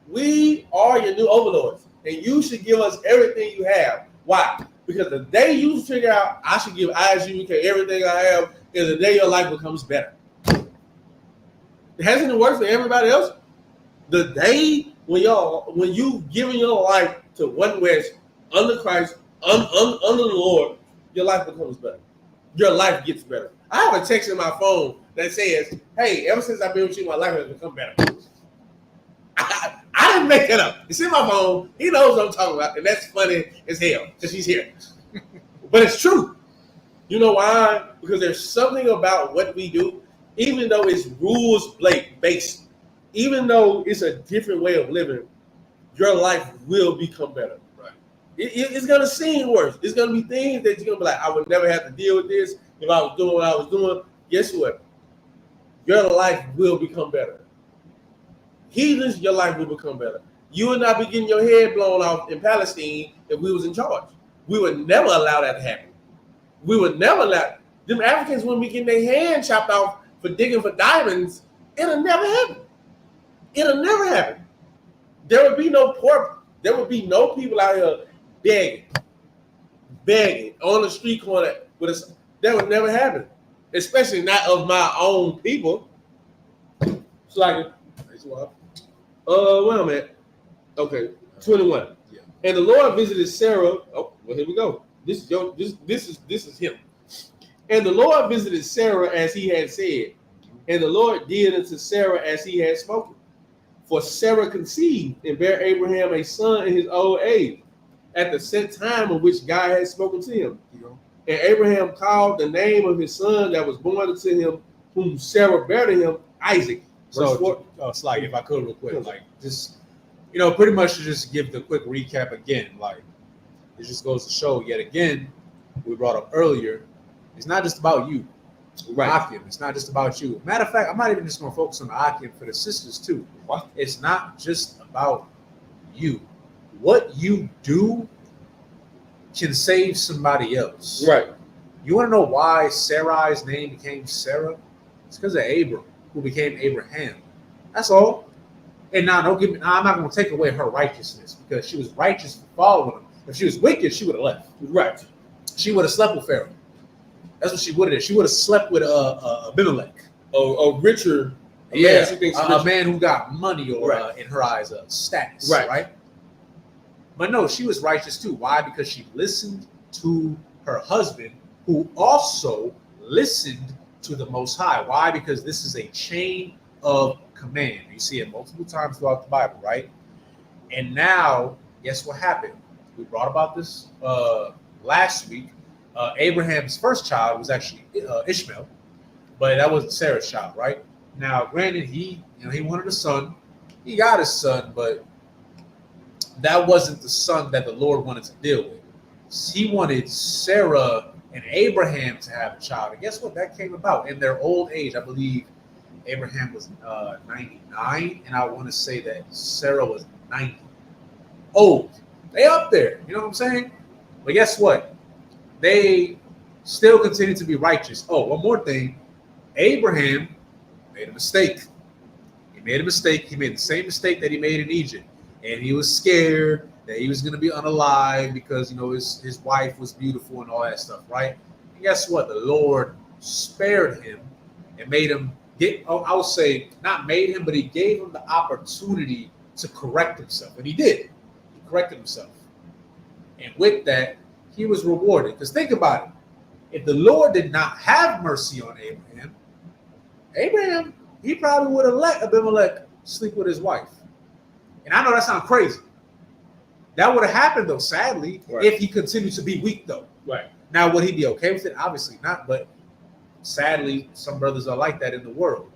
[SPEAKER 1] We are your new overlords, and you should give us everything you have. Why? Because the day you figure out I should give Isupk everything I have is the day your life becomes better. Hasn't it worked for everybody else? The day when you giving your life to one West under Christ, under the Lord, your life becomes better. Your life gets better. I have a text in my phone that says, "Hey, ever since I've been with you, my life has become better." I didn't make that up. It's in my phone. He knows what I'm talking about, and that's funny as hell because she's here. But it's true. You know why? Because there's something about what we do, even though it's rules based, even though it's a different way of living, your life will become better.
[SPEAKER 2] Right.
[SPEAKER 1] It's gonna seem worse. It's gonna be things that you're gonna be like, I would never have to deal with this if I was doing what I was doing. Guess what? Your life will become better. Heathens, your life will become better. You would not be getting your head blown off in Palestine if we was in charge. We would never allow that to happen. We would never allow them Africans wouldn't be getting their hand chopped off for digging for diamonds. It'll never happen. It'll never happen. There would be no poor. There would be no people out here begging on the street corner with us. That would never happen, especially not of my own people. It's like, where I'm at? Okay, 21.
[SPEAKER 2] Yeah.
[SPEAKER 1] And the Lord visited Sarah. Oh, well, here we go. This is him. And the Lord visited Sarah as he had said, and the Lord did unto Sarah as he had spoken. For Sarah conceived and bare Abraham a son in his old age, at the set time of which God had spoken to him. And Abraham called the name of his son that was born unto him, whom Sarah bare to him, Isaac.
[SPEAKER 2] So it's like, if I could real quick, like just, pretty much to just give the quick recap again, like it just goes to show yet again, we brought up earlier, it's not just about you.
[SPEAKER 1] Right.
[SPEAKER 2] Akim, it's not just about you. Matter of fact, I'm not even just going to focus on the Akim for the sisters too.
[SPEAKER 1] What?
[SPEAKER 2] It's not just about you. What you do can save somebody else.
[SPEAKER 1] Right.
[SPEAKER 2] You want to know why Sarai's name became Sarah? It's because of Abram, who became Abraham. That's all. And now, don't give me. Now, I'm not going to take away her righteousness because she was righteous for following him. If she was wicked, she would have left.
[SPEAKER 1] Right.
[SPEAKER 2] She would have slept with Pharaoh. That's what she would have did. She would have slept with Abimelech.
[SPEAKER 1] A richer,
[SPEAKER 2] a man who got money or,
[SPEAKER 1] right.
[SPEAKER 2] In her eyes, status.
[SPEAKER 1] Right.
[SPEAKER 2] But no, she was righteous too. Why? Because she listened to her husband, who also listened to the Most High. Why? Because this is a chain of command. You see it multiple times throughout the Bible, right? And now, guess what happened? We brought about this last week. Abraham's first child was actually Ishmael, but that wasn't Sarah's child, right? Now, granted, he wanted a son. He got his son, but that wasn't the son that the Lord wanted to deal with. He wanted Sarah and Abraham to have a child. And guess what? That came about in their old age. I believe Abraham was 99, and I want to say that Sarah was 90. Old. They up there. You know what I'm saying? But guess what? They still continue to be righteous. Oh, one more thing. Abraham made a mistake. He made a mistake. He made the same mistake that he made in Egypt. And he was scared that he was going to be unalive because, his wife was beautiful and all that stuff, right? And guess what? The Lord spared him and made him I would say not made him, but he gave him the opportunity to correct himself. And he did. He corrected himself. And with that, he was rewarded. Because think about it. If the Lord did not have mercy on Abraham, he probably would have let Abimelech sleep with his wife. And I know that sounds crazy. That would have happened, though, sadly, if he continued to be weak, though.
[SPEAKER 3] Right.
[SPEAKER 2] Now, would he be okay with it? Obviously not, but sadly, some brothers are like that in the world.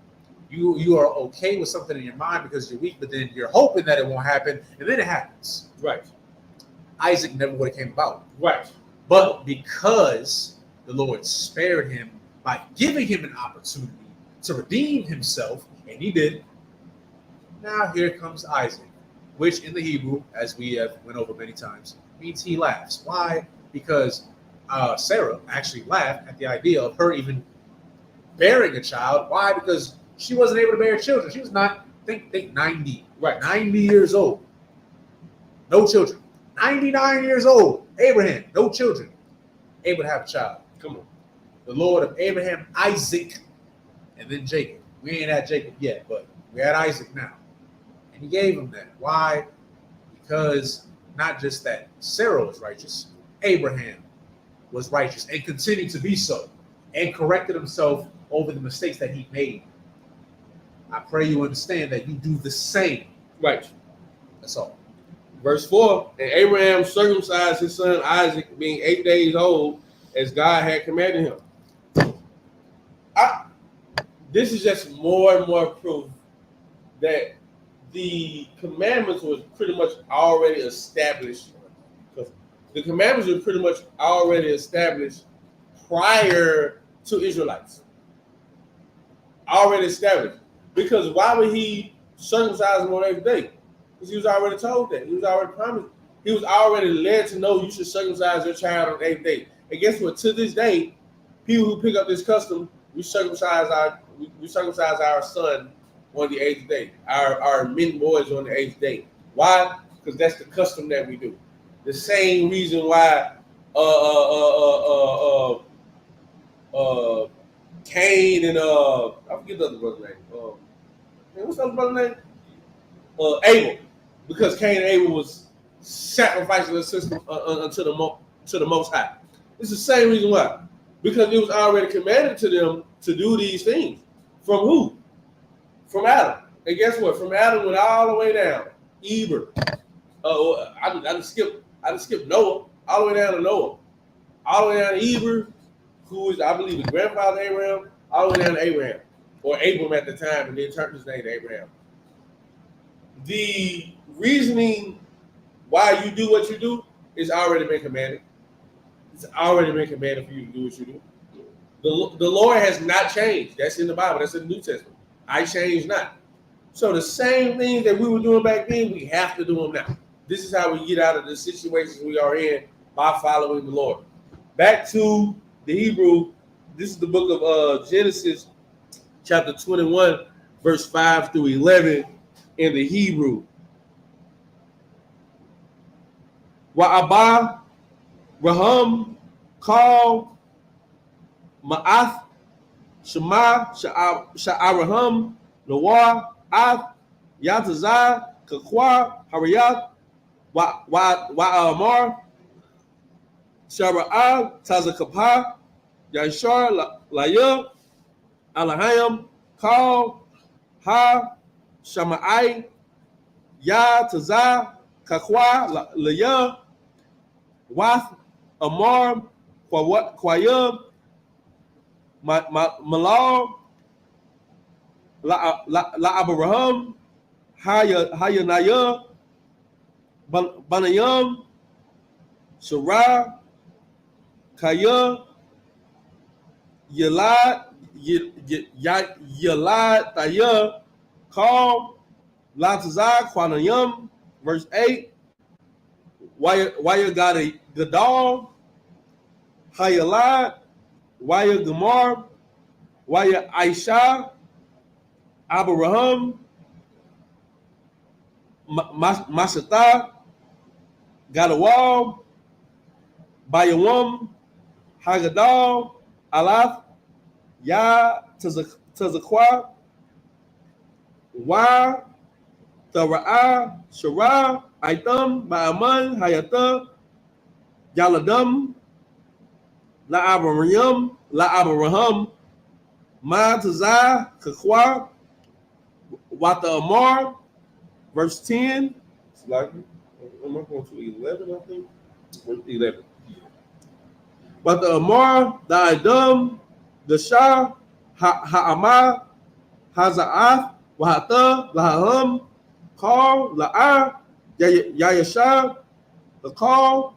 [SPEAKER 2] You are okay with something in your mind because you're weak, but then you're hoping that it won't happen, and then it happens.
[SPEAKER 3] Right.
[SPEAKER 2] Isaac never would have came about.
[SPEAKER 3] Right.
[SPEAKER 2] But because the Lord spared him by giving him an opportunity to redeem himself, and he did, now here comes Isaac, which in the Hebrew, as we have went over many times, means he laughs. Why? Because Sarah actually laughed at the idea of her even bearing a child. Why? Because she wasn't able to bear children. She was not, think 90.
[SPEAKER 3] Right.
[SPEAKER 2] 90 years old. No children. 99 years old. Abraham, no children. Able to have a child.
[SPEAKER 3] Come on.
[SPEAKER 2] The Lord of Abraham, Isaac, and then Jacob. We ain't had Jacob yet, but we had Isaac now. And he gave him that. Why? Because not just that Sarah was righteous, Abraham was righteous and continued to be so and corrected himself over the mistakes that he made. I pray you understand that you do the same.
[SPEAKER 3] Right.
[SPEAKER 2] That's all.
[SPEAKER 3] Verse 4, and Abraham circumcised his son Isaac, being 8 days old, as God had commanded him. This is just more and more proof that the commandments was pretty much already established. The commandments were pretty much already established prior to Israelites. Already established. Because why would he circumcise them on every day? Because he was already told that. He was already promised. He was already led to know you should circumcise your child on the 8th day. And guess what? To this day, people who pick up this custom, we circumcise our son on the 8th day. Our men boys on the 8th day. Why? Because that's the custom that we do. The same reason why Cain and I forget the other brother's name. What's the other brother's name? Abel. Because Cain and Abel was sacrificing their system unto the Most High. It's the same reason why. Because it was already commanded to them to do these things. From who? From Adam. And guess what? From Adam went all the way down. Eber. I just skipped Noah. All the way down to Noah. All the way down to Eber, who is, I believe, his grandfather Abraham. All the way down to Abraham. Or Abram at the time, and then turned his name to Abraham. The reasoning why you do what you do is already been commanded. It's already been commanded for you to do what you do. The Lord has not changed. That's in the Bible. That's in the New Testament. I change not. So the same things that we were doing back then, we have to do them now. This is how we get out of the situations we are in by following the Lord. Back to the Hebrew. This is the book of Genesis, chapter 21, verse 5 through 11 in the Hebrew. Wa'abah Raham Kal Ma'ath Shema Sha'araham Nawah Ath Yatazah Kakwa Hariyat Wa'amar Shara'ah Tazakapah Yashar Laya Alahayam Kal Ha Shama'ai Ya Tazah Kakwa Laya Wath Amar Kwayab Malal La Abraham Hayanaya Banayam Sarah Kaya
[SPEAKER 1] Yalad Yalad Taya Call Latazah Kwanayum, verse 8. Why got a Gadal, Hayalad, Waya Gamar, Waya Aisha, Abraham, Masata, got a wall, Bayawam, Hagadal, Alaf, Ya Tazakwa, Wa, Tara'a, Shara, Aitam, Ba'aman, Hayata, Yaladam, La Abraham, Ma Tazah, Kakwa, Wata Amar, verse 10. It's like, am I going to 11, I think? 11. Wata Amar, Da Adam, the Shah, Ha'amah, Haza'ath, Wahata, Laham, Call, La'ah, Yayashah, the Call,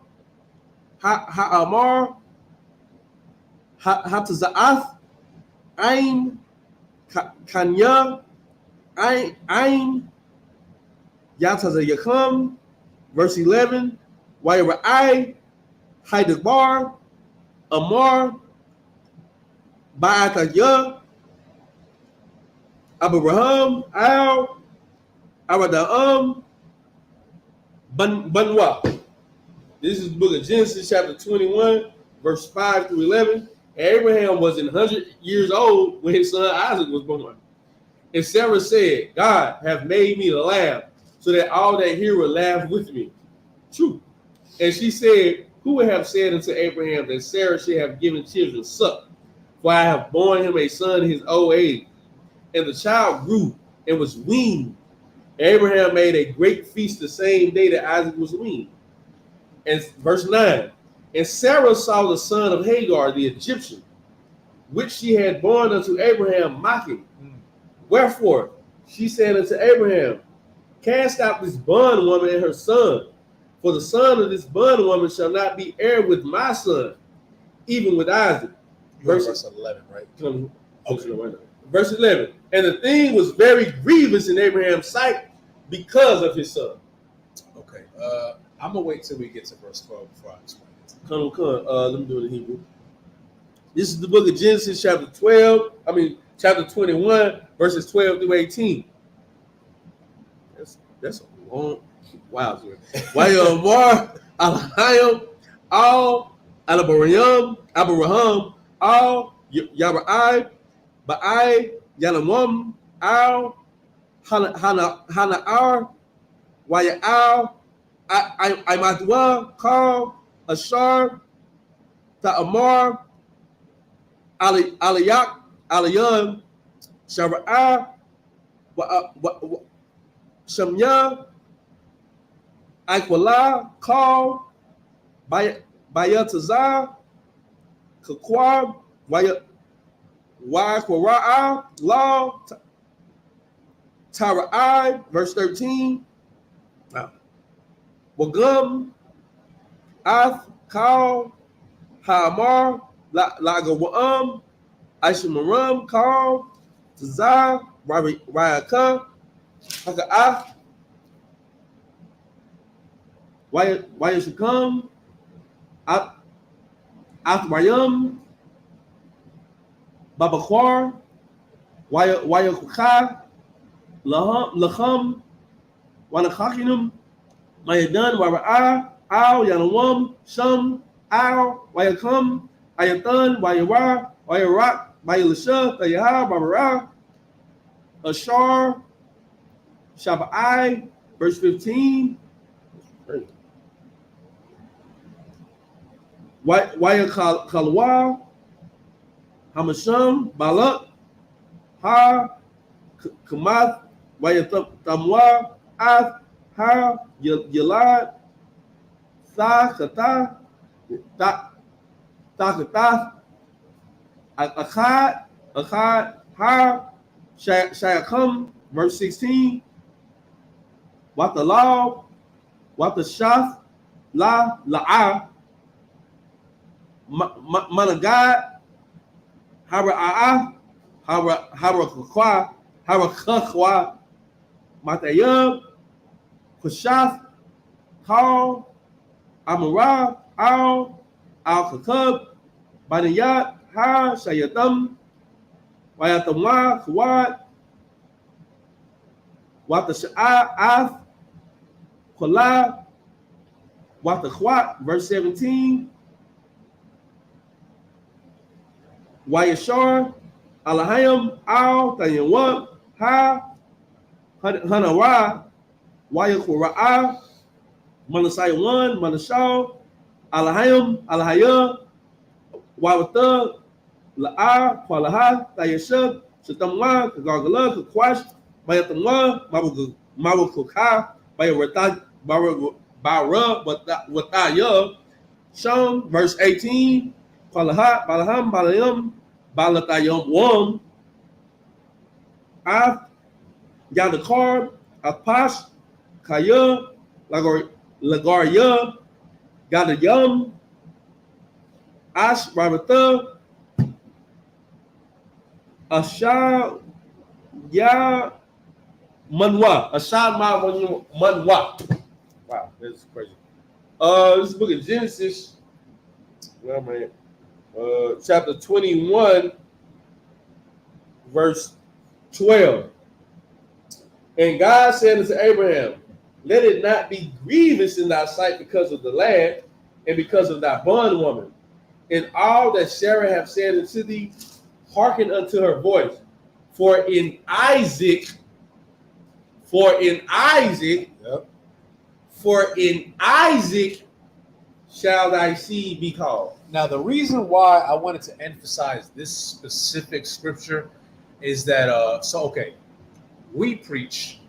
[SPEAKER 1] Ha'amar, Hataza'ath, Ain, Kanya, Ain, Yatazayakam, verse 11, Wayra'ai, Haidakbar, Amar, Ba'atayah, Abraham, Al, Arada'am, Banwa. This is the book of Genesis, chapter 21, verse 5 through 11. Abraham was 100 years old when his son Isaac was born. And Sarah said, God have made me to laugh, so that all that hear will laugh with me. True. And she said, who would have said unto Abraham that Sarah should have given children suck? For I have borne him a son in his old age. And the child grew and was weaned. Abraham made a great feast the same day that Isaac was weaned. And verse 9, and Sarah saw the son of Hagar, the Egyptian, which she had born unto Abraham, mocking. Wherefore she said unto Abraham, cast out this bondwoman and her son, for the son of this bondwoman shall not be heir with my son, even with Isaac.
[SPEAKER 3] Verse 11, right?
[SPEAKER 1] Okay. Verse 11, and the thing was very grievous in Abraham's sight because of his son.
[SPEAKER 2] Okay, I'm gonna wait till we get to verse 12 before I explain it.
[SPEAKER 1] Come. Let me do it in Hebrew. This is the book of Genesis, chapter 21, verses 12 through 18. That's a long, wow. Wayamar, Alahayim, all Abraham, all Yabai, Ba'ai, Yanamum, Al, Hana'ar, Waya'al, Imadwa, Kal, Ashar, Ta'amar, Aliyak, Aliyan, Shara'ah, Shamya, Ikwala, Kal, Bayatazah, Kakwab, Wakwara'a, Law, Tara'ai, verse 13. Wagum, Ath, Kal, Hamar, Lagawam, Aishamaram, Kal, Tazah, Rayaka, Haka'ah, Wayashakam, Athrayam, Babakwar, Wayakukha, Lacham, Wanakakinum, Mayadan, Wara'ah, Al, Yanawam, Sham, Al, Wayakam, Ayatan, Wayara, Wayarak, Wayalasha, Tayaha, Barara, Ashar, Shabai, verse 15. Wayakalwa, Hamasham, Balak, Ha, Kamath, Wayatamwa, Ath, Ha, Yalad, Tha, Kata, Takatath, Akkad, Ha, Shayakam, verse 16. What the law, what the shaf, la, la'ah, Managad, Hara Kakwa, Matayub, Kushath, Kal, Amara, Al Kakub, Banayat, Ha, Shayatum, Wayatamwa, Kuwat, Watasha'ath, Kula, Watakwat, verse 17, Wayashar, Alahayim, Al, Tayawab, Ha, Hanara, Wayakura'ah, Manasai 1, Manashal, Alahayim, Alahayah, Wawata, La'a, Kwalaha, Tayashub, Shatamwa, Kagagala, Kakwash, Bayatamwa, Mawakuka, Bayarata, Bara, Wataya, Sham, verse 18, Kwalaha, Balaham, Balayam, Balatayam, Wam, Af, Yadakar, Apash, Kaya, Lagaria, Gadayam, Ash, Rabata, Asha, Ya, Manwa. Asha, Manwa. Wow, that's crazy. This book of Genesis, where am I at? Chapter 21, verse 12. And God said unto Abraham, let it not be grievous in thy sight because of the lad and because of thy bondwoman. And all that Sarah hath said unto thee, hearken unto her voice. For in Isaac,
[SPEAKER 3] Yep.
[SPEAKER 1] for in Isaac shall thy seed be called.
[SPEAKER 2] Now, the reason why I wanted to emphasize this specific scripture is that, we preach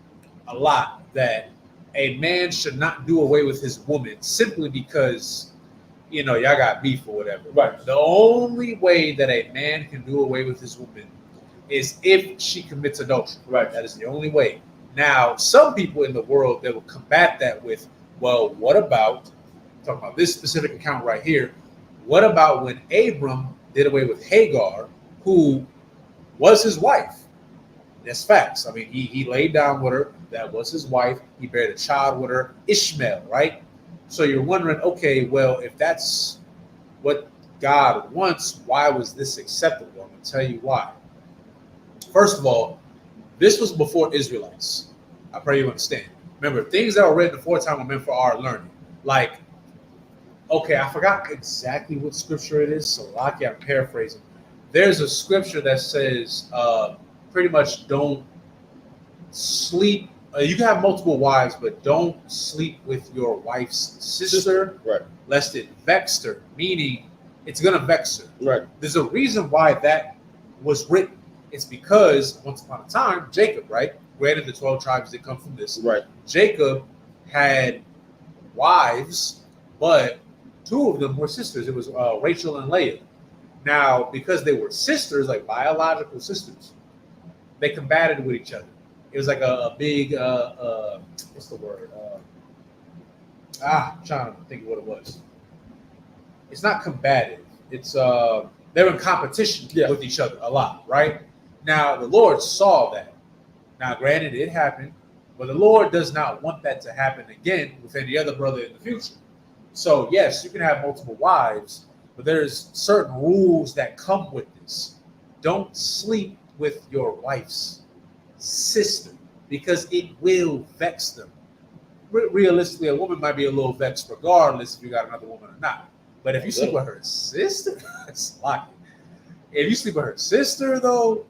[SPEAKER 2] a lot that a man should not do away with his woman simply because, y'all got beef or whatever.
[SPEAKER 1] Right.
[SPEAKER 2] The only way that a man can do away with his woman is if she commits adultery.
[SPEAKER 1] Right.
[SPEAKER 2] That is the only way. Now, some people in the world, they will combat that with, well, what about, talking about this specific account right here, what about when Abram did away with Hagar, who was his wife? That's facts. I mean, he laid down with her. That was his wife. He buried a child with her, Ishmael, right? So you're wondering, okay, well, if that's what God wants, why was this acceptable? I'm going to tell you why. First of all, this was before Israelites. I pray you understand. Remember, things that were written aforetime were meant for our learning. Like, okay, I forgot exactly what scripture it is, so Lucky, I'm paraphrasing. There's a scripture that says, pretty much don't sleep. You can have multiple wives, but don't sleep with your wife's sister,
[SPEAKER 3] Right.
[SPEAKER 2] lest it vex her, meaning it's going to vex her.
[SPEAKER 3] Right.
[SPEAKER 2] There's a reason why that was written. It's because once upon a time, Jacob, right? Granted, the 12 tribes that come from this.
[SPEAKER 3] Right.
[SPEAKER 2] Jacob had wives, but 2 of them were sisters. It was Rachel and Leah. Now, because they were sisters, like biological sisters, they combated with each other. It was like a big, what's the word? I'm trying to think of what it was. It's not combative. It's they're in competition with each other a lot, right? Now, the Lord saw that. Now, granted, it happened, but the Lord does not want that to happen again with any other brother in the future. So, yes, you can have multiple wives, but there's certain rules that come with this. Don't sleep with your wife's sister because it will vex them. Realistically, a woman might be a little vexed regardless if you got another woman or not. But if you sleep with her sister, it's lucky. If you sleep with her sister, though,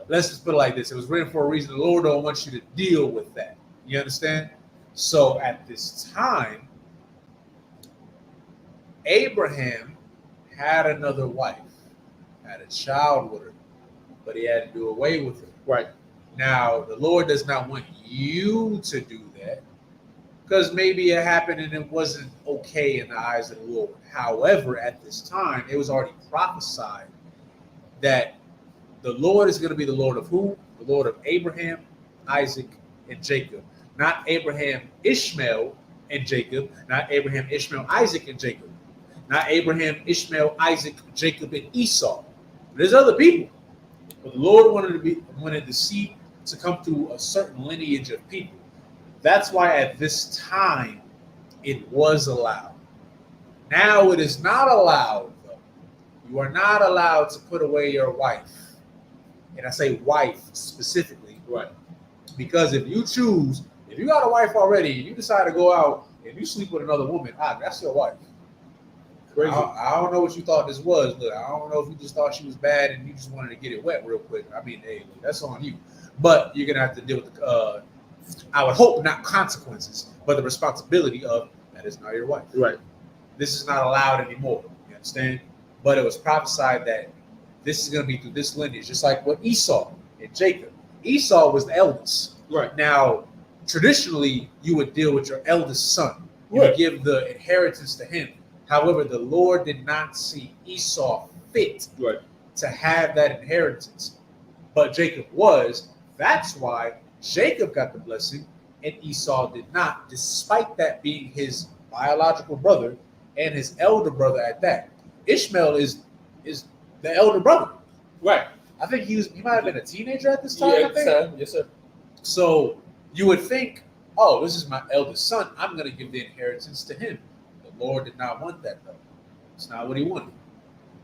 [SPEAKER 2] let's just put it like this. It was written for a reason. The Lord don't want you to deal with that. You understand? So at this time, Abraham had another wife, had a child with her, but he had to do away with her.
[SPEAKER 3] Right.
[SPEAKER 2] Now, the Lord does not want you to do that because maybe it happened and it wasn't okay in the eyes of the Lord. However, at this time, it was already prophesied that the Lord is going to be the Lord of who? The Lord of Abraham, Isaac, and Jacob. Not Abraham, Ishmael, and Jacob. Not Abraham, Ishmael, Isaac, and Jacob. Not Abraham, Ishmael, Isaac, Jacob, and Esau. There's other people. But the Lord wanted the seed to come through a certain lineage of people. That's why at this time it was allowed. Now it is not allowed, though. You are not allowed to put away your wife. And I say wife specifically.
[SPEAKER 3] Right.
[SPEAKER 2] Because if you got a wife already, and you decide to go out and you sleep with another woman, that's your wife.
[SPEAKER 3] Crazy.
[SPEAKER 2] I don't know what you thought this was. Look, I don't know if you just thought she was bad and you just wanted to get it wet real quick. I mean, hey, that's on you. But you're gonna have to deal with I would hope not consequences, but the responsibility of that is not your wife.
[SPEAKER 3] Right.
[SPEAKER 2] This is not allowed anymore. You understand? But it was prophesied that this is gonna be through this lineage, just like what Esau and Jacob. Esau was the eldest.
[SPEAKER 3] Right.
[SPEAKER 2] Now, traditionally, you would deal with your eldest son. You
[SPEAKER 3] Right.
[SPEAKER 2] would give the inheritance to him. However, the Lord did not see Esau fit
[SPEAKER 3] Right.
[SPEAKER 2] to have that inheritance. But Jacob was. That's why Jacob got the blessing and Esau did not, despite that being his biological brother and his elder brother at that. Ishmael is the elder brother.
[SPEAKER 3] Right.
[SPEAKER 2] I think he might have been a teenager at this time.
[SPEAKER 3] Yeah,
[SPEAKER 2] I think.
[SPEAKER 3] yes, sir.
[SPEAKER 2] So you would think, oh, this is my eldest son. I'm going to give the inheritance to him. The Lord did not want that, though. It's not what he wanted.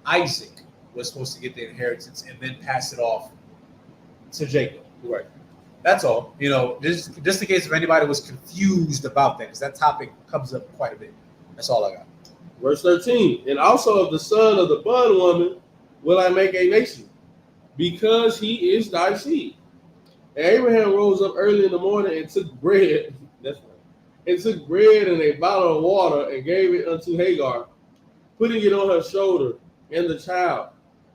[SPEAKER 2] Isaac was supposed to get the inheritance and then pass it off to Jacob.
[SPEAKER 3] Right.
[SPEAKER 2] That's all. Just in case if anybody was confused about that, because that topic comes up quite a bit. That's all I got.
[SPEAKER 1] Verse 13, and also of the son of the bondwoman will I make a nation, because he is thy seed. And Abraham rose up early in the morning and took bread. That's right. And took bread and a bottle of water and gave it unto Hagar, putting it on her shoulder and the child,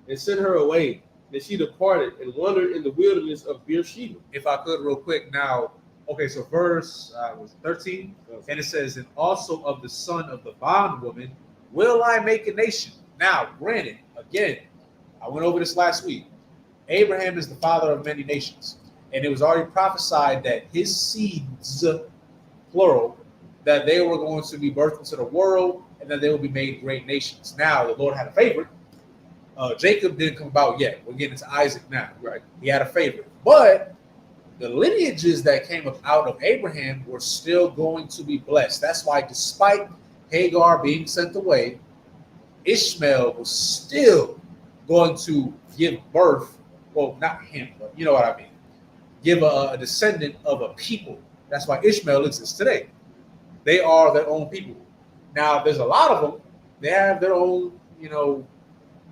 [SPEAKER 1] and sent her away. And she departed and wandered in the wilderness of Beersheba.
[SPEAKER 2] If I could, real quick now. Okay, so verse was 13, and it says, and also of the son of the bondwoman will I make a nation. Now, granted, again, I went over this last week. Abraham is the father of many nations, and it was already prophesied that his seeds, plural, that they were going to be birthed into the world, and that they will be made great nations. Now, the Lord had a favorite. Jacob didn't come about yet. We're getting to Isaac now.
[SPEAKER 3] Right.
[SPEAKER 2] He had a favorite, but the lineages that came up out of Abraham were still going to be blessed. That's why, despite Hagar being sent away, Ishmael was still going to give birth. Well, not him, but you know what I mean. Give a descendant of a people. That's why Ishmael exists today. They are their own people. Now, there's a lot of them. They have their own,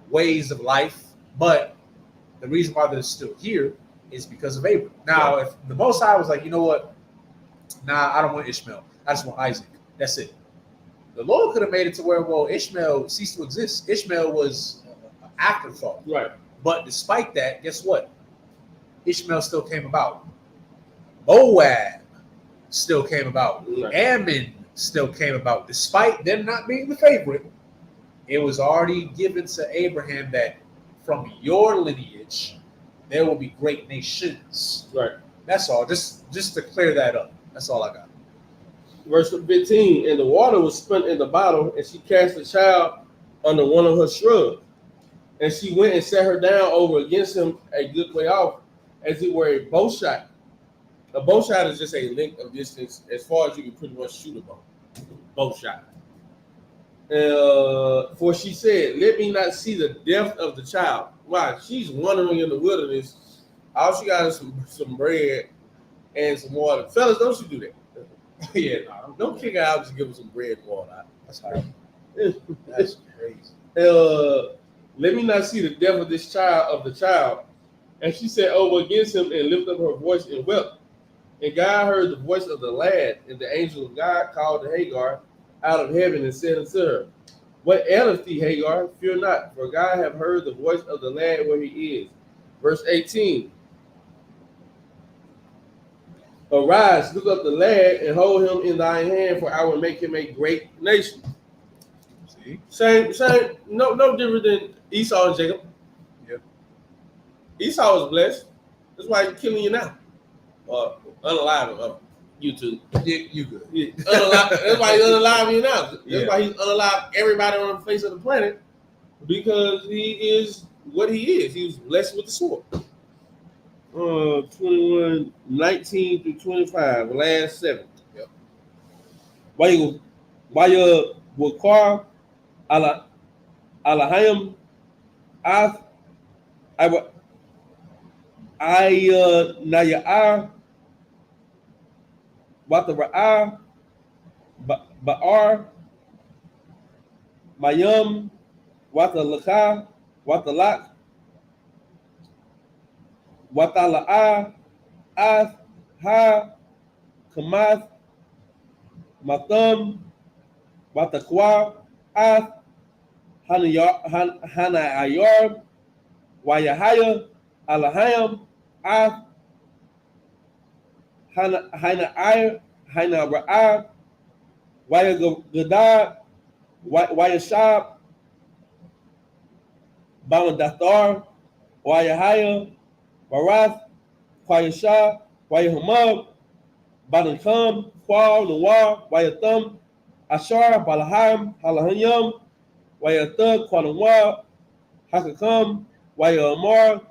[SPEAKER 2] ways of life. But the reason why they're still here is because of Abraham. Now, if the Most High was like, you know what? Nah, I don't want Ishmael. I just want Isaac. That's it. The Lord could have made it to where, Ishmael ceased to exist. Ishmael was an afterthought.
[SPEAKER 3] Right.
[SPEAKER 2] But despite that, guess what? Ishmael still came about. Moab still came about.
[SPEAKER 3] Right.
[SPEAKER 2] Ammon still came about. Despite them not being the favorite, it was already given to Abraham that from your lineage, there will be great nations.
[SPEAKER 3] Right.
[SPEAKER 2] That's all. Just to clear that up. That's all I got.
[SPEAKER 1] Verse 15, and the water was spent in the bottle, and she cast the child under one of her shrubs. And she went and set her down over against him a good way off, as it were a bow shot. A bow shot is just a length of distance as far as you can pretty much shoot a bow. Bow shot. For she said, let me not see the death of the child. Why? She's wandering in the wilderness. All she got is some bread and some water. Fellas, don't you do that.
[SPEAKER 3] Yeah, don't kick her out to give her some bread and water.
[SPEAKER 2] That's hard. That's crazy.
[SPEAKER 1] Let me not see the death of this child, of the child. And she said over against him and lifted up her voice and wept. And God heard the voice of the lad, and the angel of God called to Hagar out of heaven and said unto her, what aileth thee, Hagar? Fear not, for God hath heard the voice of the lad where he is. Verse 18. Arise, look up the lad, and hold him in thy hand, for I will make him a great nation.
[SPEAKER 2] See?
[SPEAKER 1] Same, no different than Esau and Jacob.
[SPEAKER 2] Yep.
[SPEAKER 1] Esau was blessed. That's why he's killing you now. Unalive him.
[SPEAKER 3] YouTube.
[SPEAKER 2] You good.
[SPEAKER 1] Yeah.
[SPEAKER 3] That's why he's unalive you now. That's
[SPEAKER 1] Yeah.
[SPEAKER 3] why he's unalive everybody on the face of the planet, because he is what he is. He was blessed with the sword. 21, 19 through 25, the last 7.
[SPEAKER 2] Yep.
[SPEAKER 3] Why you Wakar Alahayim I Naya'ar Watara'ar Ba'ar Mayum Watalaka Watalak Watala'a Ath Ha Kamath Matham Watakwa Ath Hanayar Wayahaya Alahayam Ath Hana Ayr Hana Ra'ah Wayagadad Wayashab Baladathar Wayahaya Barath Quayasha Wayahamab Balankam Qual Nawar Wayathum Ashar Balaham Halahayam Wayathug Quanawar Hakakam Wayamar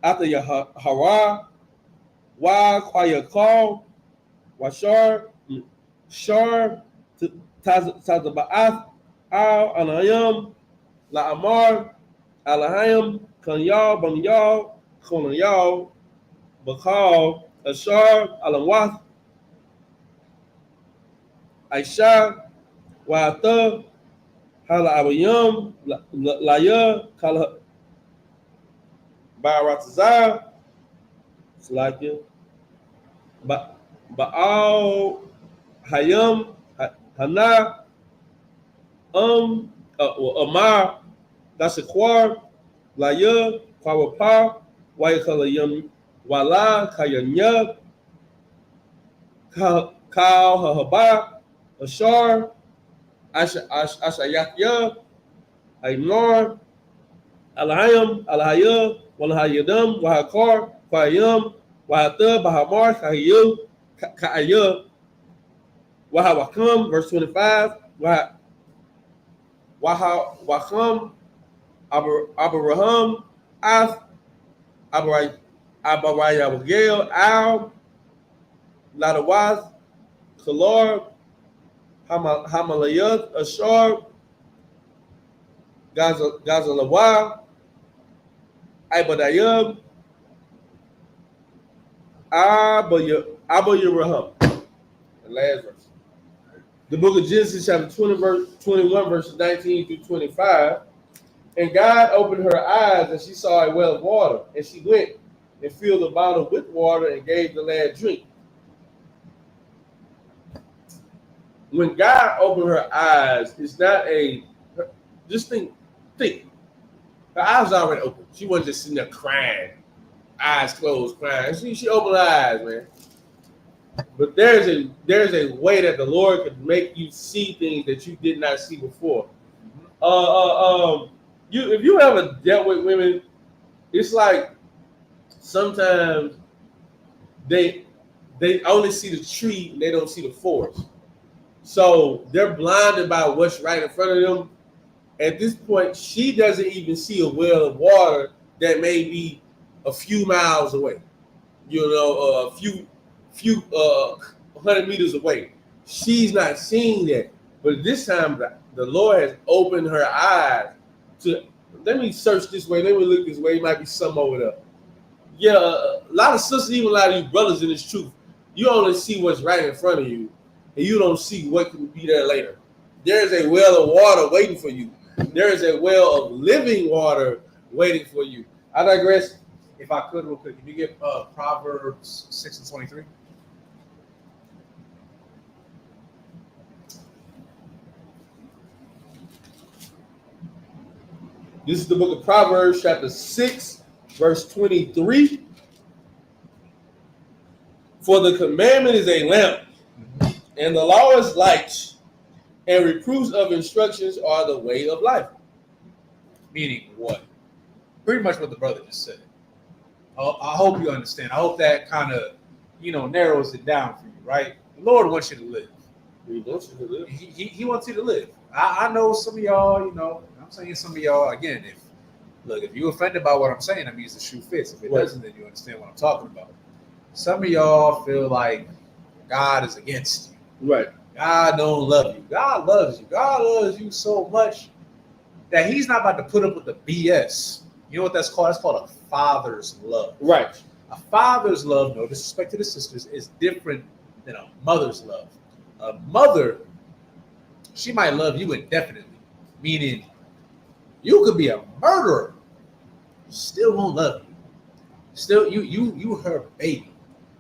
[SPEAKER 3] after Yahara Wa Quayakal Washar Shar Tazaba'ath Al Anayam La'amar Alahayam Kanyal Banyal Konayal Bakal Ashar Alawath Aisha Wa'atha Hala Abayam Laya Kala Baratazar Slakia Ba'al Hayam Hana Amar Dasakwar Laya Kawapa Wayakalayam Wala Kayanya Kal Hahaba Ashar Ashayakya Aymar Alahayam Alahaya Walahayadam Wahakar Kwayam Wahata Bahamar Kahayu Kaaya Wahawakam, verse 25. Wahawakam Abraham Ath Abarayabagel Al Ladawaz Kalor Hamalayat Ashar Gazalawa Ibadayab Abayuraham. The last verse. The book of Genesis, chapter 21, verses 19 through 25. And God opened her eyes, and she saw a well of water. And she went and filled the bottle with water and gave the lad drink. When God opened her eyes, it's not just think. Her eyes were already open. She wasn't just sitting there crying, eyes closed, crying. She opened her eyes, man. But there's a way that the Lord could make you see things that you did not see before. If you ever dealt with women, it's like sometimes they only see the tree and they don't see the forest. So they're blinded by what's right in front of them. At this point, she doesn't even see a well of water that may be a few miles away. A few 100 meters away. She's not seeing that. But this time, the Lord has opened her eyes to, let me search this way, let me look this way, it might be some over there. Yeah, a lot of sisters, even a lot of you brothers in this truth, you only see what's right in front of you, and you don't see what can be there later. There is a well of water waiting for you. There is a well of living water waiting for you. I digress.
[SPEAKER 2] If I could, real quick, can you get Proverbs 6 and 23?
[SPEAKER 3] This is the book of Proverbs, chapter 6, verse 23. For the commandment is a lamp, and the law is light, and reproofs of instructions are the way of life.
[SPEAKER 2] Meaning what? Pretty much what the brother just said. I hope you understand. I hope that kind of, narrows it down for you, right? The Lord wants you to live.
[SPEAKER 3] He wants you to live.
[SPEAKER 2] He wants you to live. I know some of y'all, I'm saying some of y'all, again, if you're offended by what I'm saying, that means the shoe fits. If it doesn't, then you understand what I'm talking about. Some of y'all feel like God is against you.
[SPEAKER 3] Right.
[SPEAKER 2] God don't love you. God loves you. God loves you so much that he's not about to put up with the BS. You know what that's called? That's called a father's love.
[SPEAKER 3] Right.
[SPEAKER 2] A father's love, no disrespect to the sisters, is different than a mother's love. A mother, she might love you indefinitely, meaning you could be a murderer, still won't love you. Still, you her baby.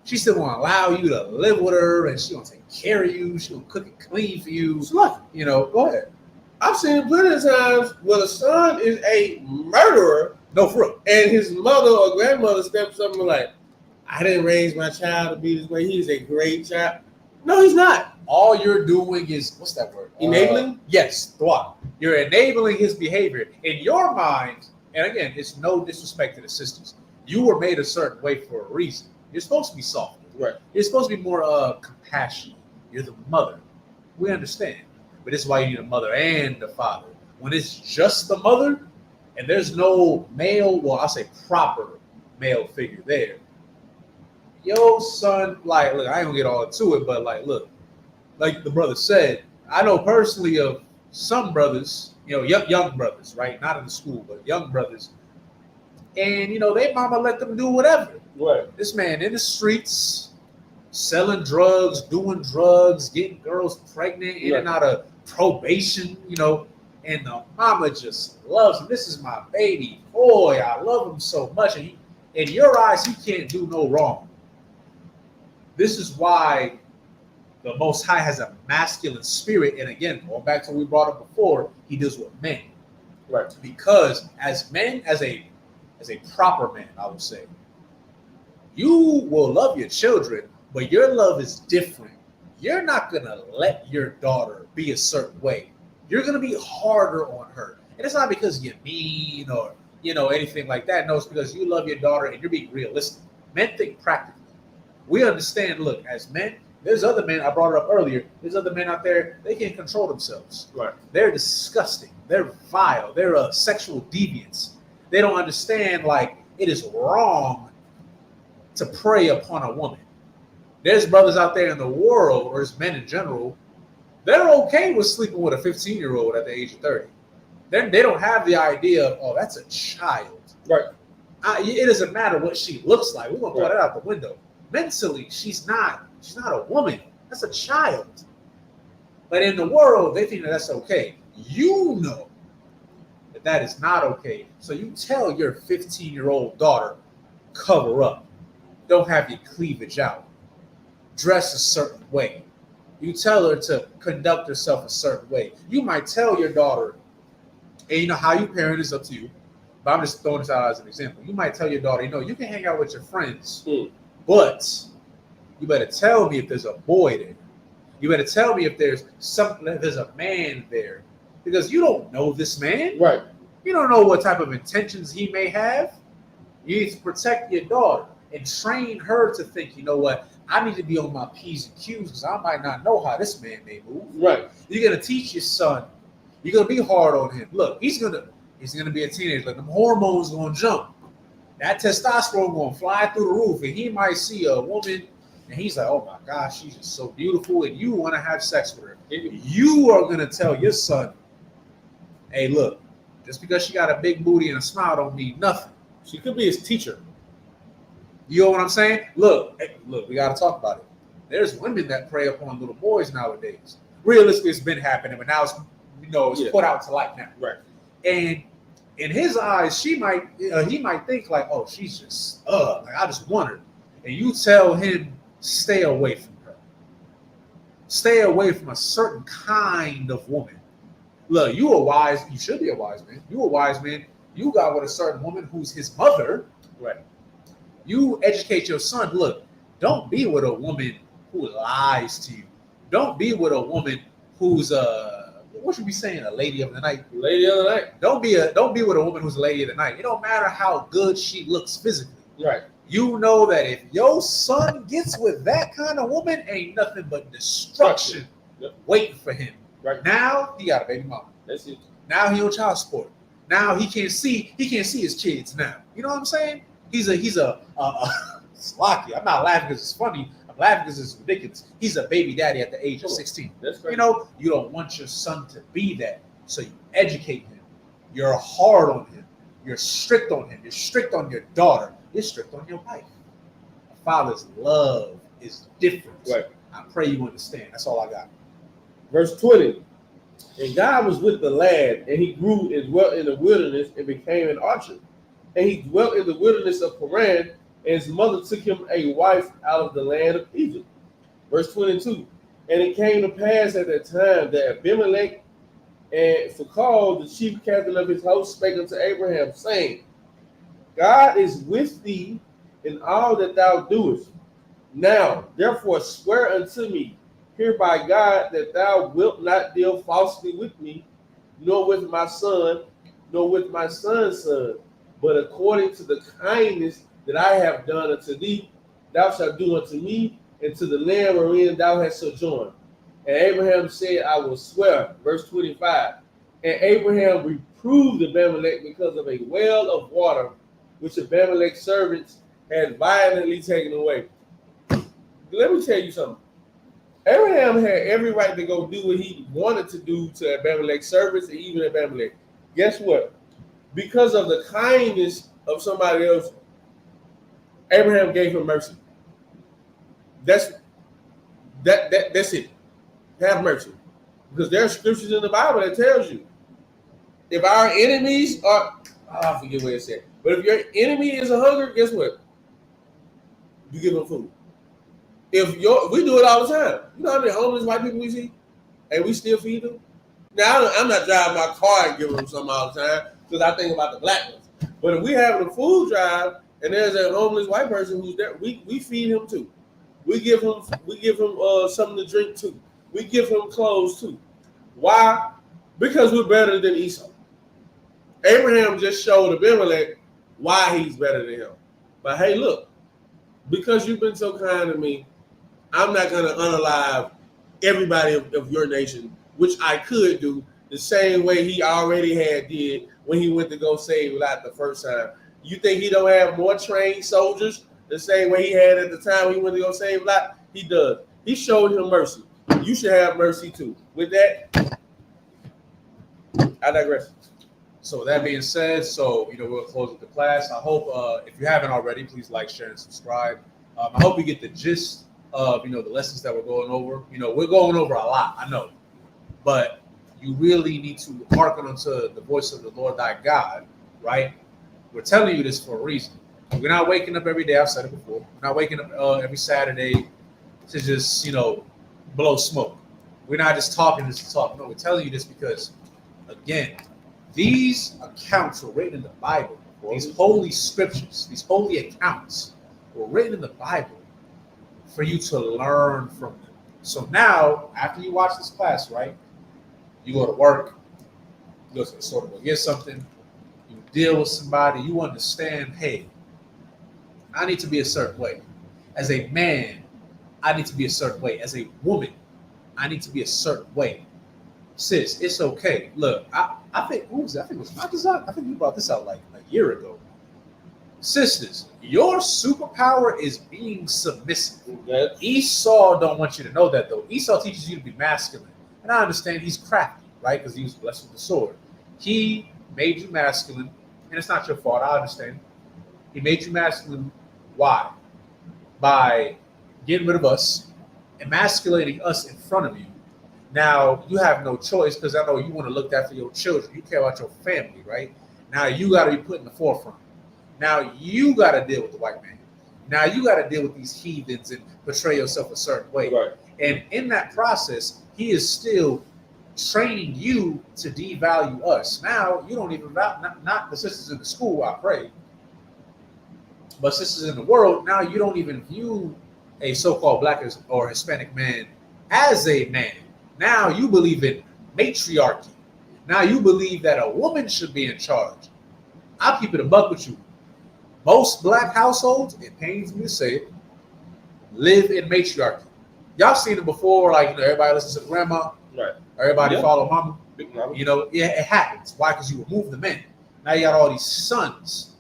[SPEAKER 2] She still won't allow you to live with her, and she gonna take care of you. She gonna cook and clean for you. Go ahead.
[SPEAKER 3] I've seen plenty of times where the son is a murderer.
[SPEAKER 2] No, for real.
[SPEAKER 3] And his mother or grandmother steps up and like, I didn't raise my child to be this way. He's a great child. No, he's not.
[SPEAKER 2] All you're doing is, what's that word?
[SPEAKER 3] Enabling?
[SPEAKER 2] Yes, thwart. You're enabling his behavior. In your mind, and again, it's no disrespect to the sisters. You were made a certain way for a reason. You're supposed to be soft.
[SPEAKER 3] Right.
[SPEAKER 2] You're supposed to be more compassionate. You're the mother. We understand. But this is why you need a mother and a father. When it's just the mother, and there's no male, well, I'll say proper male figure there. Yo, son, look, I ain't gonna get all into it, but look, like the brother said, I know personally of some brothers, young brothers, right? Not in the school, but young brothers. And, they mama let them do whatever.
[SPEAKER 3] Right.
[SPEAKER 2] This man in the streets, selling drugs, doing drugs, getting girls pregnant, in and out of probation, and the mama just loves him. This is my baby boy. I love him so much. And in your eyes, he can't do no wrong. This is why the Most High has a masculine spirit. And again, going back to what we brought up before, he deals with men.
[SPEAKER 3] Right.
[SPEAKER 2] Because as men, as a proper man, I would say, you will love your children, but your love is different. You're not going to let your daughter be a certain way. You're going to be harder on her. And it's not because you're mean or, anything like that. No, it's because you love your daughter and you're being realistic. Men think practically. We understand, look, as men, there's other men, I brought it up earlier, there's other men out there, they can't control themselves.
[SPEAKER 3] Right.
[SPEAKER 2] They're disgusting. They're vile. They're sexual deviants. They don't understand, it is wrong to prey upon a woman. There's brothers out there in the world, or there's men in general, they're okay with sleeping with a 15-year-old at the age of 30. They don't have the idea of, oh, that's a child.
[SPEAKER 3] Right.
[SPEAKER 2] It doesn't matter what she looks like. We're going to throw that out the window. Mentally, she's not a woman. That's a child. But in the world, they think that that's okay. You know that is not okay. So you tell your 15-year-old daughter, cover up. Don't have your cleavage out. Dress a certain way. You tell her to conduct herself a certain way. You might tell your daughter, and how you parent is up to you, but I'm just throwing this out as an example. You might tell your daughter, you can hang out with your friends, but you better tell me if there's a boy there. You better tell me if there's a man there. Because you don't know this man.
[SPEAKER 3] Right.
[SPEAKER 2] You don't know what type of intentions he may have. You need to protect your daughter and train her to think, you know what, I need to be on my P's and Q's because I might not know how this man may move.
[SPEAKER 3] Right.
[SPEAKER 2] You're gonna teach your son. You're gonna be hard on him. Look, he's gonna be a teenager. Like, them hormones gonna jump. That testosterone gonna fly through the roof, and he might see a woman, and he's like, "Oh my gosh, she's just so beautiful," and you want to have sex with her. You are gonna tell your son, "Hey, look, just because she got a big booty and a smile don't mean nothing.
[SPEAKER 3] She could be his teacher."
[SPEAKER 2] You know what I'm saying? Look, we got to talk about it. There's women that prey upon little boys nowadays. Realistically, it's been happening, but now it's put out to light now.
[SPEAKER 3] Right.
[SPEAKER 2] And in his eyes, he might think like, oh, she's just I just want her. And you tell him, stay away from her. Stay away from a certain kind of woman. Look, you should be a wise man. You a wise man. You got with a certain woman who's his mother.
[SPEAKER 3] Right.
[SPEAKER 2] You educate your son. Look, don't be with a woman who lies to you. Don't be with a woman who's what should we saying? A lady of the night.
[SPEAKER 3] Lady of the night.
[SPEAKER 2] Don't be with a woman who's a lady of the night. It don't matter how good she looks physically.
[SPEAKER 3] Right.
[SPEAKER 4] You know that if your son gets with that kind of woman, ain't nothing but destruction
[SPEAKER 1] Yep.
[SPEAKER 4] waiting for him.
[SPEAKER 1] Right.
[SPEAKER 4] Now he got a baby mama.
[SPEAKER 1] That's it.
[SPEAKER 4] Now he on child support. Now he can't see his kids now. You know what I'm saying? He's a Slocky. I'm not laughing because it's funny. I'm laughing because it's ridiculous. He's a baby daddy at the age of 16.
[SPEAKER 1] That's crazy.
[SPEAKER 4] You know, you don't want your son to be that. So you educate him. You're hard on him. You're strict on him. You're strict on your daughter. You're strict on your wife. A father's love is different.
[SPEAKER 1] Right.
[SPEAKER 4] I pray you understand. That's all I got.
[SPEAKER 1] Verse 20. And God was with the lad, and he grew and dwelt in the wilderness and became an archer. And he dwelt in the wilderness of Paran, and his mother took him a wife out of the land of Egypt. Verse 22. And it came to pass at that time that Abimelech and Socal, the chief captain of his host, spake unto Abraham, saying, God is with thee in all that thou doest. Now, therefore, swear unto me, hereby God, that thou wilt not deal falsely with me, nor with my son, nor with my son's son, but according to the kindness that I have done unto thee, thou shalt do unto me, and to the land wherein thou hast sojourned. And Abraham said, I will swear. Verse 25. And Abraham reproved Abimelech because of a well of water, which Abimelech's servants had violently taken away. Let me tell you something. Abraham had every right to go do what he wanted to do to Abimelech's servants and even Abimelech. Guess what? Because of the kindness of somebody else, Abraham gave him mercy. That's it. Have mercy. Because there are scriptures in the Bible that tells you if our enemies are, I forget what it said, but if your enemy is a hunger, guess what? You give them food. We do it all the time. You know how many homeless white people we see? And we still feed them? Now, I'm not driving my car and giving them something all the time because I think about the black ones. But if we have a food drive and there's a homeless white person who's there, we feed him too. We give him something to drink too. We give him clothes too. Why? Because we're better than Esau. Abraham just showed Abimelech why he's better than him. But hey, look, because you've been so kind to me, I'm not going to unalive everybody of your nation, which I could do the same way he already did when he went to go save Lot the first time. You think he don't have more trained soldiers the same way he had at the time when he went to go save Lot? He does. He showed him mercy. You should have mercy too. With that, I digress.
[SPEAKER 4] So with that being said, we'll close with the class. I hope if you haven't already, please like, share, and subscribe. I hope you get the gist of the lessons that we're going over. We're going over a lot, I know, but you really need to hearken unto the voice of the Lord thy God, right? We're telling you this for a reason. We're not waking up every day. I've said it before. We're not waking up every Saturday to just blow smoke. We're not just talking just to talk. No, we're telling you this because, again, these accounts were written in the Bible. These holy scriptures, these holy accounts were written in the Bible for you to learn from them. So now, after you watch this class, right, you go to work, you go to the store to go get something, you deal with somebody, you understand, hey, I need to be a certain way. As a man, I need to be a certain way. As a woman, I need to be a certain way. Sis, it's okay. Look, I think, who was that? I think it was my design. I think we brought this out like a year ago. Sisters, your superpower is being submissive.
[SPEAKER 1] Yes.
[SPEAKER 4] Esau don't want you to know that, though. Esau teaches you to be masculine. And I understand he's crafty, right? Because he was blessed with the sword. He made you masculine, and it's not your fault. I understand. He made you masculine. Why? By getting rid of us, emasculating us in front of you. Now, you have no choice because I know you want to look after your children. You care about your family, right? Now, you got to be put in the forefront. Now, you got to deal with the white man. Now, you got to deal with these heathens and portray yourself a certain way.
[SPEAKER 1] Right.
[SPEAKER 4] And in that process, he is still training you to devalue us. Now, you don't even, not the sisters in the school, I pray, but sisters in the world, now you don't even view a so-called black or Hispanic man as a man. Now you believe in matriarchy. Now you believe that a woman should be in charge. I'll keep it a buck with you. Most black households, it pains me to say it, live in matriarchy. Y'all seen it before, like, you know, everybody listens to grandma,
[SPEAKER 3] Right.
[SPEAKER 4] everybody
[SPEAKER 3] Yeah.
[SPEAKER 4] follow mama.
[SPEAKER 3] Big mama.
[SPEAKER 4] You know, yeah, it happens. Why? Because you remove the men. Now you got all these sons.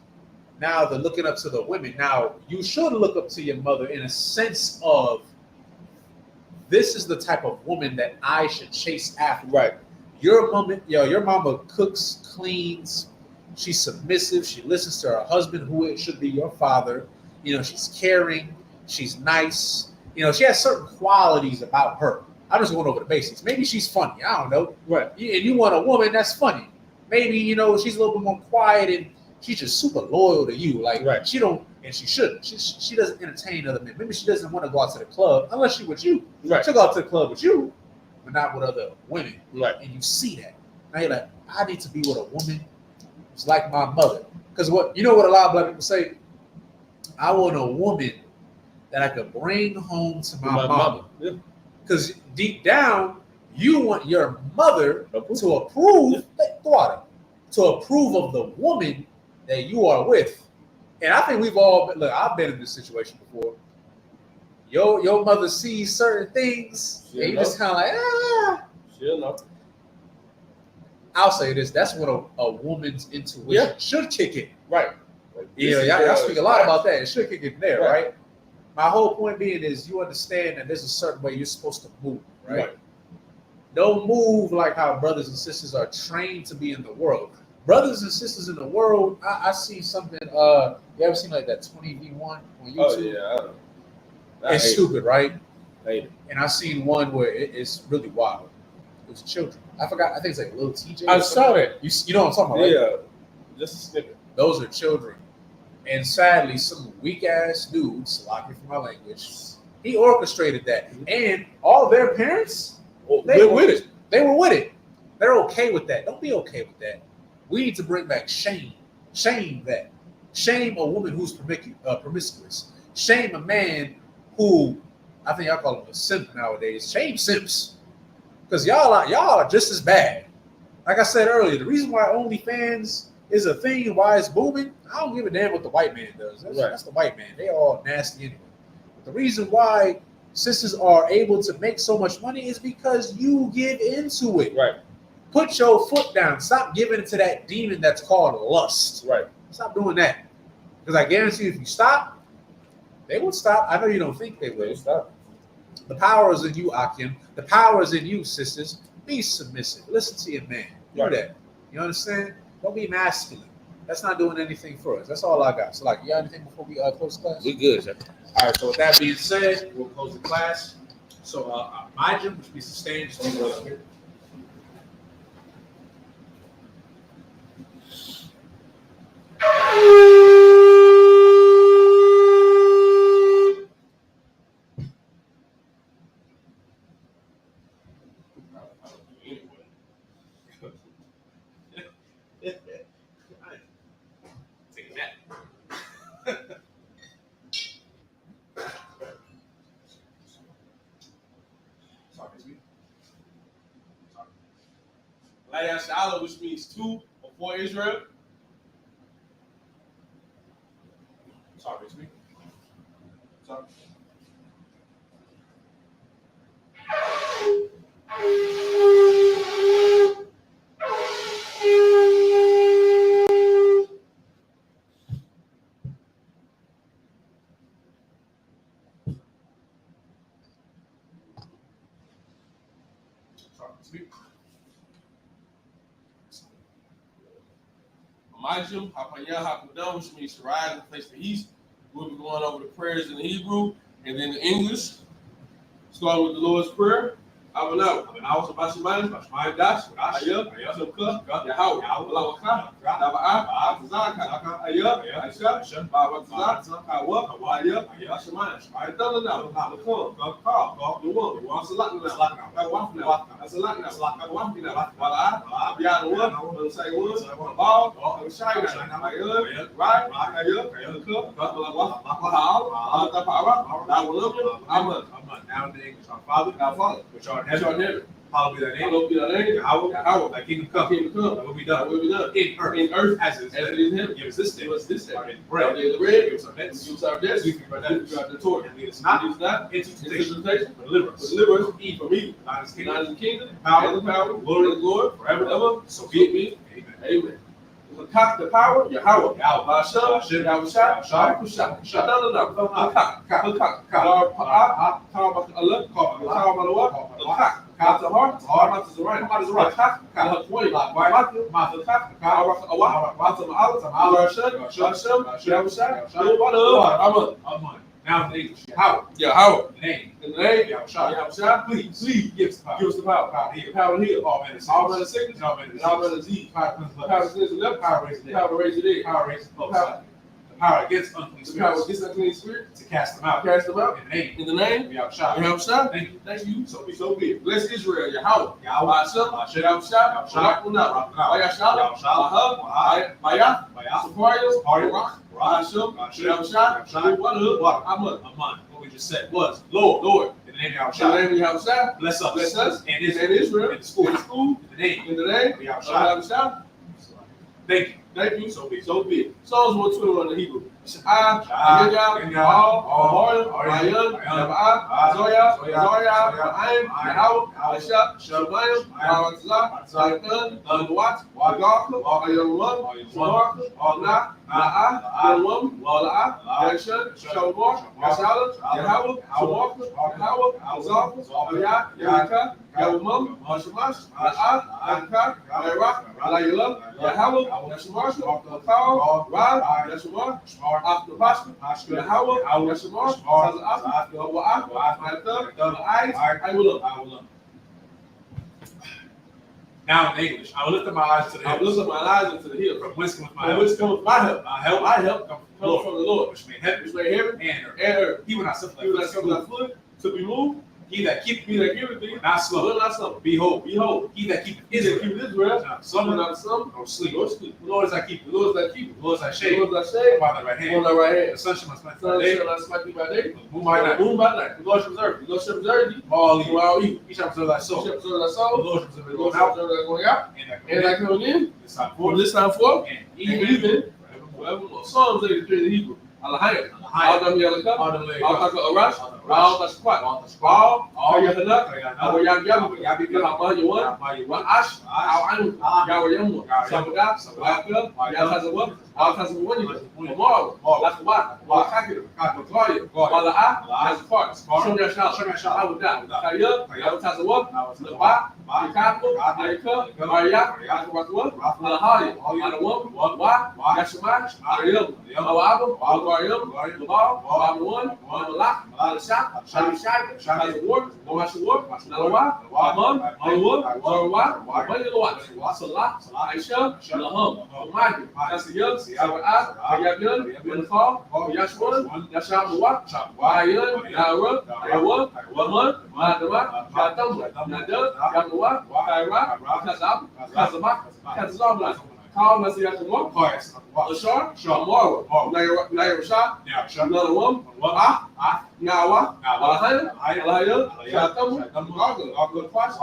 [SPEAKER 4] Now they're looking up to the women. Now you should look up to your mother in a sense of, this is the type of woman that I should chase after.
[SPEAKER 3] Right.
[SPEAKER 4] Your mama cooks, cleans, she's submissive, she listens to her husband, who it should be your father. You know, she's caring, she's nice. You know, she has certain qualities about her. I'm just going over the basics. Maybe she's funny. I don't know.
[SPEAKER 3] Right.
[SPEAKER 4] And you want a woman that's funny. Maybe, you know, she's a little bit more quiet and she's just super loyal to you. Like,
[SPEAKER 3] Right.
[SPEAKER 4] she don't, and she shouldn't. She doesn't entertain other men. Maybe she doesn't want to go out to the club unless she's with you.
[SPEAKER 3] Right.
[SPEAKER 4] She'll go out to the club with you, but not with other women.
[SPEAKER 3] Right.
[SPEAKER 4] And you see that. Now you're like, I need to be with a woman who's like my mother. Because what, you know what a lot of black people say? I want a woman that I could bring home to my mama.
[SPEAKER 3] Yeah.
[SPEAKER 4] Because deep down, you want your mother
[SPEAKER 3] Approve.
[SPEAKER 4] to approve, to approve of the woman that you are with. And I think we've all been, look, I've been in this situation before. Your mother sees certain things,
[SPEAKER 3] She'll
[SPEAKER 4] and you
[SPEAKER 3] know.
[SPEAKER 4] just kind of like, ah.
[SPEAKER 3] She'll know.
[SPEAKER 4] I'll say this, that's when a woman's intuition should kick in.
[SPEAKER 3] Right. Like,
[SPEAKER 4] Yeah,
[SPEAKER 3] this is
[SPEAKER 4] y'all speak a lot
[SPEAKER 3] right.
[SPEAKER 4] about that. It should kick in there,
[SPEAKER 3] Right.
[SPEAKER 4] right? My whole point being is you understand that there's a certain way you're supposed to move, right?
[SPEAKER 3] Right.
[SPEAKER 4] Don't move like how brothers and sisters are trained to be in the world. Brothers and sisters in the world, I see something, you ever seen like that 20v1 on YouTube?
[SPEAKER 3] Oh, yeah. I know. I
[SPEAKER 4] It's
[SPEAKER 3] hate
[SPEAKER 4] stupid, right?
[SPEAKER 3] it. Hate it.
[SPEAKER 4] And I seen one where it's really wild. It was children. I forgot, I think it's like Lil TJ.
[SPEAKER 3] I
[SPEAKER 4] or
[SPEAKER 3] saw
[SPEAKER 4] something.
[SPEAKER 3] that.
[SPEAKER 4] You know what I'm talking about, right?
[SPEAKER 3] Yeah. Just a snippet.
[SPEAKER 4] Those are children. And sadly, some weak ass dudes, lucky for my language, he orchestrated that. And all their parents,
[SPEAKER 3] They're with it.
[SPEAKER 4] They were with it. They're okay with that. Don't be okay with that. We need to bring back shame. Shame that. Shame a woman who's promiscuous. Shame a man who, I think y'all call him a simp nowadays. Shame simps. Because y'all are just as bad. Like I said earlier, the reason why OnlyFans is a thing and why it's booming, I don't give a damn what the white man does. That's the white man. They all nasty anyway. But the reason why sisters are able to make so much money is because you give into it.
[SPEAKER 3] Right.
[SPEAKER 4] Put your foot down. Stop giving it to that demon that's called lust.
[SPEAKER 3] Right.
[SPEAKER 4] Stop doing that. Because I guarantee you, if you stop, they will stop. I know you don't think they will.
[SPEAKER 3] They stop.
[SPEAKER 4] The power is in you, Akim. The power is in you, sisters. Be submissive. Listen to your man. Do
[SPEAKER 3] Right.
[SPEAKER 4] that. You understand? Don't be masculine. That's not doing anything for us. That's all I got. So, like, you got anything before we close class?
[SPEAKER 3] We good, sir.
[SPEAKER 4] All right. So, with that being said, we'll close the class. So, my gym, which means sustain, just leave it up here.
[SPEAKER 3] Take that. Layat Shala, which means two before Israel.
[SPEAKER 4] Sorry, it's me. Sorry. Sorry, it's me.
[SPEAKER 3] Majim, Hapanya, Hakudah, which means to rise and face the east. We'll be going over the prayers in the Hebrew and then the English. Starting with the Lord's Prayer. I will know. Bashiman, Bashmai Dash, Ayah, Isupk, Yahweh, Alawaka, Daba'a, Zaka, Ayah, Aisha, Baba Zaka, Kawa, Ayah, Bashiman, Ayatollah, Lakon, Kar, the one, Wasalakna, Kawafna, Asalakna, Kawafna, Wala, Abiyah, one, say one, Ball, Shina, Ayah, right, Ayah, Isupk, Bahal, Altapara, Dawulum, Aman.
[SPEAKER 4] Now in the English, our Father,
[SPEAKER 3] Our Father,
[SPEAKER 4] which art in
[SPEAKER 3] which art in
[SPEAKER 4] heaven,
[SPEAKER 3] heaven,
[SPEAKER 2] Hallowed be thy name.
[SPEAKER 3] Hallowed be thy name.
[SPEAKER 2] Yahweh, thy kingdom come.
[SPEAKER 3] Thy kingdom come.
[SPEAKER 2] Thy will be done.
[SPEAKER 3] Thy will be done.
[SPEAKER 2] In earth as it is in heaven. Give us this day.
[SPEAKER 3] Give us this day.
[SPEAKER 2] Our daily bread.
[SPEAKER 3] Our daily bread.
[SPEAKER 2] Give us our debts.
[SPEAKER 3] Give us our debts.
[SPEAKER 2] As we forgive our debtors.
[SPEAKER 3] Forgive our debtors.
[SPEAKER 2] And lead us not into
[SPEAKER 3] into
[SPEAKER 2] temptation,
[SPEAKER 3] temptation,
[SPEAKER 2] but deliver us.
[SPEAKER 3] deliver us
[SPEAKER 2] from evil.
[SPEAKER 3] from evil.
[SPEAKER 2] Thine is the
[SPEAKER 3] Thine is
[SPEAKER 2] kingdom,
[SPEAKER 3] the kingdom,
[SPEAKER 2] power,
[SPEAKER 3] and the power,
[SPEAKER 2] glory,
[SPEAKER 3] and the glory,
[SPEAKER 2] forever.
[SPEAKER 3] forever.
[SPEAKER 2] So be it. Amen.
[SPEAKER 3] Amen. The power, Yahweh, Hashem,
[SPEAKER 2] Hashem,
[SPEAKER 3] Yahweh Shah,
[SPEAKER 2] Yahweh
[SPEAKER 3] Shah,
[SPEAKER 2] Shah, Now in the English,
[SPEAKER 3] Yahweh,
[SPEAKER 2] name,
[SPEAKER 3] in the name,
[SPEAKER 2] Yahweh Shah.
[SPEAKER 3] Yahweh Shah,
[SPEAKER 2] Please
[SPEAKER 3] give us the power. Give us the power.
[SPEAKER 2] Power to heal.
[SPEAKER 3] Power to heal.
[SPEAKER 2] All men is
[SPEAKER 3] All men of sickness,
[SPEAKER 2] all men is
[SPEAKER 3] all men of disease.
[SPEAKER 2] Power to
[SPEAKER 3] Power to cleanse the left,
[SPEAKER 2] Power to raise the dead.
[SPEAKER 3] power to raise the dead.
[SPEAKER 2] Power to raise the
[SPEAKER 3] Power.
[SPEAKER 2] The power against unclean
[SPEAKER 3] The power
[SPEAKER 2] spirits.
[SPEAKER 3] against unclean spirit,
[SPEAKER 2] To cast them out.
[SPEAKER 3] cast them out.
[SPEAKER 2] In the name
[SPEAKER 3] In the name,
[SPEAKER 2] of Yahweh Shah.
[SPEAKER 3] Yahweh Shah,
[SPEAKER 2] Thank you.
[SPEAKER 3] thank you. So be it. Bless Israel, Yahweh.
[SPEAKER 2] Yahweh.
[SPEAKER 3] Hashem, Yahweh Shah, Rakuna, Bayashah, Baha, Bayah, Sapario, Barak, Hashem, Yahweh Shah, Amen.
[SPEAKER 2] Aman. What we just said was, Lord, in the name of Yahweh
[SPEAKER 3] In the
[SPEAKER 2] Shah,
[SPEAKER 3] name of Yahweh Shah,
[SPEAKER 2] bless us,
[SPEAKER 3] bless us,
[SPEAKER 2] and
[SPEAKER 3] and Israel,
[SPEAKER 2] in the school,
[SPEAKER 3] in the school,
[SPEAKER 2] in the name
[SPEAKER 3] in the name
[SPEAKER 2] of
[SPEAKER 3] of
[SPEAKER 2] Yahweh Shah.
[SPEAKER 3] Yahweh Shah.
[SPEAKER 2] Thank you.
[SPEAKER 3] Thank you.
[SPEAKER 2] So be it.
[SPEAKER 3] So be it. Psalms 121 in the Hebrew. I, Yahya, All, Mayan, Yabaa, Zoya, Ma'aim, Yahweh, Ashab, Shamayim, Arazah, Zayatan, Wat, Wagaka, Ayaman, Shamarka, Alna, Na'a, Yalwam, Wala'ah, Yashan, Shalmar, Yashala, Yahweh, Shamarka, Yahweh, Azaka, Ayah, Yahaka, Yahweh, Hashamash, Na'a, Akar, Iraq, Alayla, Yahweh, Yashamarka, Kal, Rad, Yashamar, after the Pastor, Yahweh, Yashamar, Tazaf, Wa'ah, Ma'atah, Ma'ais, I will look.
[SPEAKER 2] Now in English, I will lift up my eyes to the
[SPEAKER 3] I will
[SPEAKER 2] hills.
[SPEAKER 3] lift up my eyes into the hill.
[SPEAKER 2] From whence cometh my
[SPEAKER 3] From
[SPEAKER 2] help?
[SPEAKER 3] which cometh my help?
[SPEAKER 2] My help
[SPEAKER 3] comes
[SPEAKER 2] comes
[SPEAKER 3] from the Lord,
[SPEAKER 2] which made heaven
[SPEAKER 3] which made heaven
[SPEAKER 2] and earth.
[SPEAKER 3] and earth.
[SPEAKER 2] He will not suffer
[SPEAKER 3] He will not
[SPEAKER 2] thy
[SPEAKER 3] suffer thy foot to be moved.
[SPEAKER 2] He that keepeth
[SPEAKER 3] He that giveth thee
[SPEAKER 2] will not slumber.
[SPEAKER 3] will not slumber.
[SPEAKER 2] Behold,
[SPEAKER 3] Behold,
[SPEAKER 2] he that keepeth
[SPEAKER 3] he that
[SPEAKER 2] Israel
[SPEAKER 3] keepeth Israel
[SPEAKER 2] shall not
[SPEAKER 3] shall
[SPEAKER 2] slumber
[SPEAKER 3] not slumber
[SPEAKER 2] nor sleep.
[SPEAKER 3] nor sleep.
[SPEAKER 2] The Lord is thy keeper.
[SPEAKER 3] The Lord is thy keeper.
[SPEAKER 2] The Lord is thy
[SPEAKER 3] The
[SPEAKER 2] shade
[SPEAKER 3] Lord is thy shade
[SPEAKER 2] upon thy right
[SPEAKER 3] on
[SPEAKER 2] hand.
[SPEAKER 3] thy right hand.
[SPEAKER 2] The sun shall not smite
[SPEAKER 3] The
[SPEAKER 2] thy
[SPEAKER 3] sun
[SPEAKER 2] day,
[SPEAKER 3] shall not smite thee by day,
[SPEAKER 2] the moon by
[SPEAKER 3] nor the
[SPEAKER 2] night.
[SPEAKER 3] moon by night. The Lord shall preserve thee. The Lord shall preserve thee
[SPEAKER 2] From all
[SPEAKER 3] from
[SPEAKER 2] evil.
[SPEAKER 3] all evil.
[SPEAKER 2] He shall preserve thy
[SPEAKER 3] He
[SPEAKER 2] soul.
[SPEAKER 3] shall preserve thy
[SPEAKER 2] The
[SPEAKER 3] soul.
[SPEAKER 2] Lord shall preserve
[SPEAKER 3] The
[SPEAKER 2] thy
[SPEAKER 3] Lord
[SPEAKER 2] going
[SPEAKER 3] shall
[SPEAKER 2] out
[SPEAKER 3] preserve thy going out
[SPEAKER 2] and thy
[SPEAKER 3] and thy
[SPEAKER 2] coming in.
[SPEAKER 3] coming in.
[SPEAKER 2] This time
[SPEAKER 3] From
[SPEAKER 2] forth
[SPEAKER 3] this time forth,
[SPEAKER 2] and
[SPEAKER 3] even
[SPEAKER 2] even forevermore.
[SPEAKER 3] forevermore. Psalms 83 in the Hebrew. Alahayim.
[SPEAKER 2] High.
[SPEAKER 3] Adam Yalaka.
[SPEAKER 2] All them lay
[SPEAKER 3] Al
[SPEAKER 2] God.
[SPEAKER 3] Taka Arash. Al Tashquat.
[SPEAKER 2] All the
[SPEAKER 3] Al
[SPEAKER 2] all
[SPEAKER 3] Yahanak.
[SPEAKER 2] Yahanak.
[SPEAKER 3] Al Yab Yab.
[SPEAKER 2] Yabi
[SPEAKER 3] Yab Yawan. Wa Ash. Al Ainu. Yahweh Yamu. Sabbath. Sabbath. Yahazawah. Al Tazawani. Amar. Lakwa. Wa Hakir. Makaya. Wala'ah. Yazapar. Shom Yashal. Awudah. Kaya. Yahweh Tazawah. Lawa. Yakapo. Ayaka. Maria. Yakawatwa. Alahaya. Alawam. Wa. Yashamash. Ayam. Awabam. Algariam. Labal. Abawan. Malak. Alashak. Shamishak. Shazawar. Nomashawar. Nalawa. Aman. Alawam. Zarwa. Mayalawat. Salah. Aisha. Laham. Omadi. Kasiyam. Sawa'at. Ayabyan. Benafal. Yashwan. Yashamawat. Wayan. Yara. Ayawan. Waman. Madama. Yatam. Nadab. Yamawa. Kaira. Kazab. Kazamak. Kazabla. Kal Nasiyatama. Ashar. Shamar. Naira Shah. Nalawam. Ah. Nawa. Alahan. Alaya. Shatam. Argal. Kwash.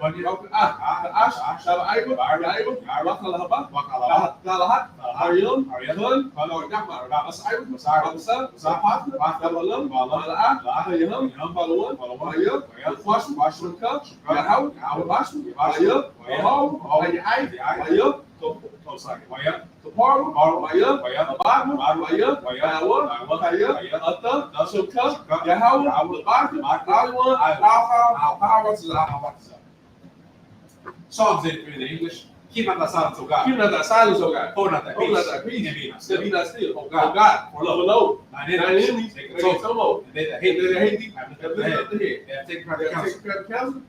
[SPEAKER 3] Panya. Ash. Shaba Aiba. Aiba. Wakalahaba. Galahat. Ariam. Hun. Gama. Asaiba. Abasa. Zapat. Gabalam. Mala'ah. Ayam. Palawan. Ayam. Kwash. Shunka. Yahaw. Abashu. Ayam. Ahal. Ayay. Ayam. Waya, Kaparu, Waya, Abadu, Waya, Yawa, Wakaya, Ata, Shunka, Yahaw, Abadu, Alwan,
[SPEAKER 2] Psalms 83 in the English. Keep not thy silence, O God.
[SPEAKER 3] Keep not thy silence, O God.
[SPEAKER 2] Hold not thy
[SPEAKER 3] Hold
[SPEAKER 2] peace.
[SPEAKER 3] not thy peace.
[SPEAKER 2] And be not
[SPEAKER 3] Still
[SPEAKER 2] still.
[SPEAKER 3] be not still.
[SPEAKER 2] O God.
[SPEAKER 3] O God,
[SPEAKER 2] For lo,
[SPEAKER 3] below.
[SPEAKER 2] thine
[SPEAKER 3] Thine
[SPEAKER 2] enemies
[SPEAKER 3] enemies,
[SPEAKER 2] take
[SPEAKER 3] they
[SPEAKER 2] control.
[SPEAKER 3] come over.
[SPEAKER 2] And they that
[SPEAKER 3] They
[SPEAKER 2] hate
[SPEAKER 3] that
[SPEAKER 2] thee
[SPEAKER 3] hate thee,
[SPEAKER 2] have
[SPEAKER 3] have
[SPEAKER 2] lifted
[SPEAKER 3] lifted up
[SPEAKER 2] the
[SPEAKER 3] the
[SPEAKER 2] head.
[SPEAKER 3] head.
[SPEAKER 2] They have taken
[SPEAKER 3] They
[SPEAKER 2] private
[SPEAKER 3] have
[SPEAKER 2] counsel
[SPEAKER 3] taken private counsel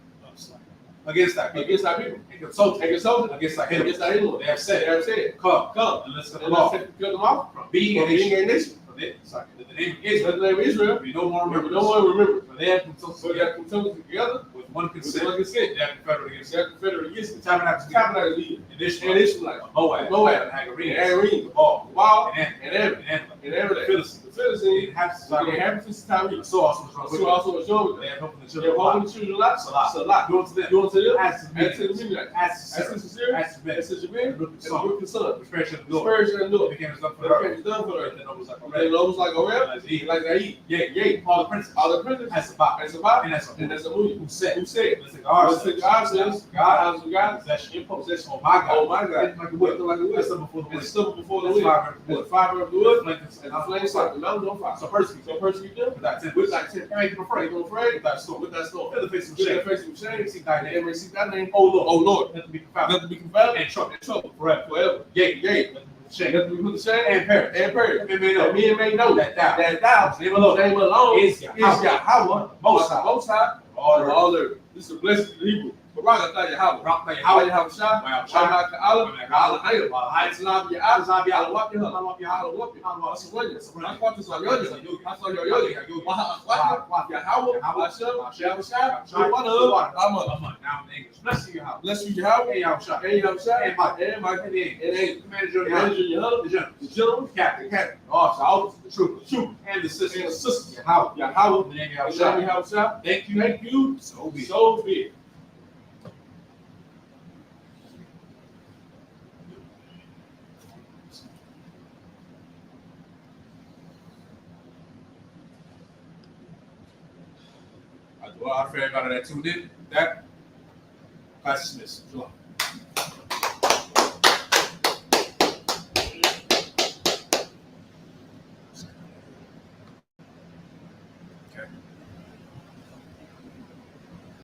[SPEAKER 2] against thy people.
[SPEAKER 3] against thy people.
[SPEAKER 2] And consulted
[SPEAKER 3] And consulted
[SPEAKER 2] against thy
[SPEAKER 3] against
[SPEAKER 2] enemies.
[SPEAKER 3] thy enemies.
[SPEAKER 2] They have said,
[SPEAKER 3] They have said,
[SPEAKER 2] Come,
[SPEAKER 3] come,
[SPEAKER 2] and let's cut
[SPEAKER 3] and
[SPEAKER 2] them off.
[SPEAKER 3] let's cut them off
[SPEAKER 2] From being a
[SPEAKER 3] from being
[SPEAKER 2] nation.
[SPEAKER 3] a nation.
[SPEAKER 2] For they, sorry, that the name of
[SPEAKER 3] Let
[SPEAKER 2] Israel
[SPEAKER 3] the name of Israel
[SPEAKER 2] be no more
[SPEAKER 3] remember.
[SPEAKER 2] remembered.
[SPEAKER 3] No one remember.
[SPEAKER 2] For they have consulted
[SPEAKER 3] So they have come together
[SPEAKER 2] with one consent.
[SPEAKER 3] One consent.
[SPEAKER 2] That Confederate against
[SPEAKER 3] That Confederate against
[SPEAKER 2] the
[SPEAKER 3] the
[SPEAKER 2] Tabernacle
[SPEAKER 3] leader.
[SPEAKER 2] and this
[SPEAKER 3] And Ishmaelite.
[SPEAKER 2] Moab,
[SPEAKER 3] Moab,
[SPEAKER 2] Hagarene,
[SPEAKER 3] Hagarene,
[SPEAKER 2] Gaul,
[SPEAKER 3] Gaul,
[SPEAKER 2] and
[SPEAKER 3] and everything.
[SPEAKER 2] the
[SPEAKER 3] The
[SPEAKER 2] Philistines.
[SPEAKER 3] Philistines.
[SPEAKER 2] The
[SPEAKER 3] inhabitants of Tyre.
[SPEAKER 2] So also was
[SPEAKER 3] So also was Job.
[SPEAKER 2] they have hope in the
[SPEAKER 3] They
[SPEAKER 2] children
[SPEAKER 3] have
[SPEAKER 2] of
[SPEAKER 3] hope in the children of Lot.
[SPEAKER 2] Salah. Do unto them.
[SPEAKER 3] Do unto them.
[SPEAKER 2] As to the
[SPEAKER 3] As to the Midianites.
[SPEAKER 2] As to
[SPEAKER 3] As to
[SPEAKER 2] Sarah.
[SPEAKER 3] Sisera.
[SPEAKER 2] As to Ben.
[SPEAKER 3] As to Jabin.
[SPEAKER 2] And Look
[SPEAKER 3] And
[SPEAKER 2] at
[SPEAKER 3] the
[SPEAKER 2] Son.
[SPEAKER 3] Brook son.
[SPEAKER 2] Which perish in the
[SPEAKER 3] The
[SPEAKER 2] Lord.
[SPEAKER 3] Spurs and the
[SPEAKER 2] It
[SPEAKER 3] Lord.
[SPEAKER 2] became as done for
[SPEAKER 3] It
[SPEAKER 2] her.
[SPEAKER 3] became as done for her.
[SPEAKER 2] And then it was like
[SPEAKER 3] And then Lord was like Orel. Like Naid.
[SPEAKER 2] Yea, all the princes.
[SPEAKER 3] All the princes.
[SPEAKER 2] As the Bible.
[SPEAKER 3] As the Bible.
[SPEAKER 2] And as
[SPEAKER 3] And
[SPEAKER 2] a
[SPEAKER 3] that's a movie.
[SPEAKER 2] who said.
[SPEAKER 3] Who said?
[SPEAKER 2] Let's take our
[SPEAKER 3] God says. God has God.
[SPEAKER 2] possession.
[SPEAKER 3] In possession.
[SPEAKER 2] Oh my God.
[SPEAKER 3] Oh my God.
[SPEAKER 2] Like a wood.
[SPEAKER 3] Like a wood.
[SPEAKER 2] That's the before the
[SPEAKER 3] And
[SPEAKER 2] wind.
[SPEAKER 3] the stubble before the
[SPEAKER 2] That's
[SPEAKER 3] wind.
[SPEAKER 2] fire
[SPEAKER 3] And the fire of the wood. And
[SPEAKER 2] And
[SPEAKER 3] the flames like the mountain on fire.
[SPEAKER 2] So persecute.
[SPEAKER 3] So persecute them.
[SPEAKER 2] Without temper.
[SPEAKER 3] With thy temper.
[SPEAKER 2] Make them afraid.
[SPEAKER 3] Make them afraid.
[SPEAKER 2] With thy storm.
[SPEAKER 3] With thy storm.
[SPEAKER 2] Fill the face of
[SPEAKER 3] With
[SPEAKER 2] shame.
[SPEAKER 3] their face with shame.
[SPEAKER 2] See thy
[SPEAKER 3] And
[SPEAKER 2] name.
[SPEAKER 3] receive thy name.
[SPEAKER 2] Oh Lord.
[SPEAKER 3] Oh Lord.
[SPEAKER 2] Let them be confounded.
[SPEAKER 3] Let them be confounded.
[SPEAKER 2] And trouble.
[SPEAKER 3] And trouble.
[SPEAKER 2] Forever.
[SPEAKER 3] Forever.
[SPEAKER 2] Yea.
[SPEAKER 3] Yea.
[SPEAKER 2] Let them be shame.
[SPEAKER 3] Let them be put to shame.
[SPEAKER 2] And perish.
[SPEAKER 3] And perish.
[SPEAKER 2] Let men know.
[SPEAKER 3] That men may know
[SPEAKER 2] That thou.
[SPEAKER 3] That thou.
[SPEAKER 2] Name alone.
[SPEAKER 3] Name alone.
[SPEAKER 2] Is Yahweh. Most High.
[SPEAKER 3] Most High. All earth. This is a blessing to the Hebrew. Barak atah Yahweh.
[SPEAKER 2] Rock like
[SPEAKER 3] Yahweh
[SPEAKER 2] Yahweh.
[SPEAKER 3] Yahweh Shah.
[SPEAKER 2] Yahweh Shah.
[SPEAKER 3] Yahweh Ka'ala.
[SPEAKER 2] Yahweh
[SPEAKER 3] Ka'ala
[SPEAKER 2] Ka'ala.
[SPEAKER 3] Hayim.
[SPEAKER 2] Hayim.
[SPEAKER 3] Islam Ya'ah.
[SPEAKER 2] Islam Ya'ah.
[SPEAKER 3] Ala Wapya.
[SPEAKER 2] Ala Wapya.
[SPEAKER 3] Ala Wapya.
[SPEAKER 2] Ala Wapya.
[SPEAKER 3] Asawanya.
[SPEAKER 2] Asawanya.
[SPEAKER 3] Asawanya. Asawanya. Asawanya. Maha Akwanya. Yahweh. Hashem. Yahweh Shah. Yahweh. Amen.
[SPEAKER 2] Now in English. Bless you, Yahweh.
[SPEAKER 3] Bless you, Yahweh.
[SPEAKER 2] Hey, Yahweh Shah.
[SPEAKER 3] And Yahweh Shah.
[SPEAKER 2] And Mike.
[SPEAKER 3] And Mike.
[SPEAKER 2] And the angels.
[SPEAKER 3] And angels.
[SPEAKER 2] The manager of
[SPEAKER 3] The
[SPEAKER 2] the
[SPEAKER 3] manager of your
[SPEAKER 2] the general.
[SPEAKER 3] The general.
[SPEAKER 2] Captain.
[SPEAKER 3] Captain.
[SPEAKER 2] Officer.
[SPEAKER 3] Officer.
[SPEAKER 2] The trooper.
[SPEAKER 3] Trooper.
[SPEAKER 2] And the sister.
[SPEAKER 3] And the sister.
[SPEAKER 2] Yahweh.
[SPEAKER 3] Yahweh.
[SPEAKER 2] In the name of Yahweh
[SPEAKER 3] Yahweh
[SPEAKER 2] Shah.
[SPEAKER 3] Yahweh Shah.
[SPEAKER 2] Thank you.
[SPEAKER 3] Thank you.
[SPEAKER 2] So be it.
[SPEAKER 3] So be it.
[SPEAKER 2] Well, for everybody that tuned in, that class is dismissed. Shalom.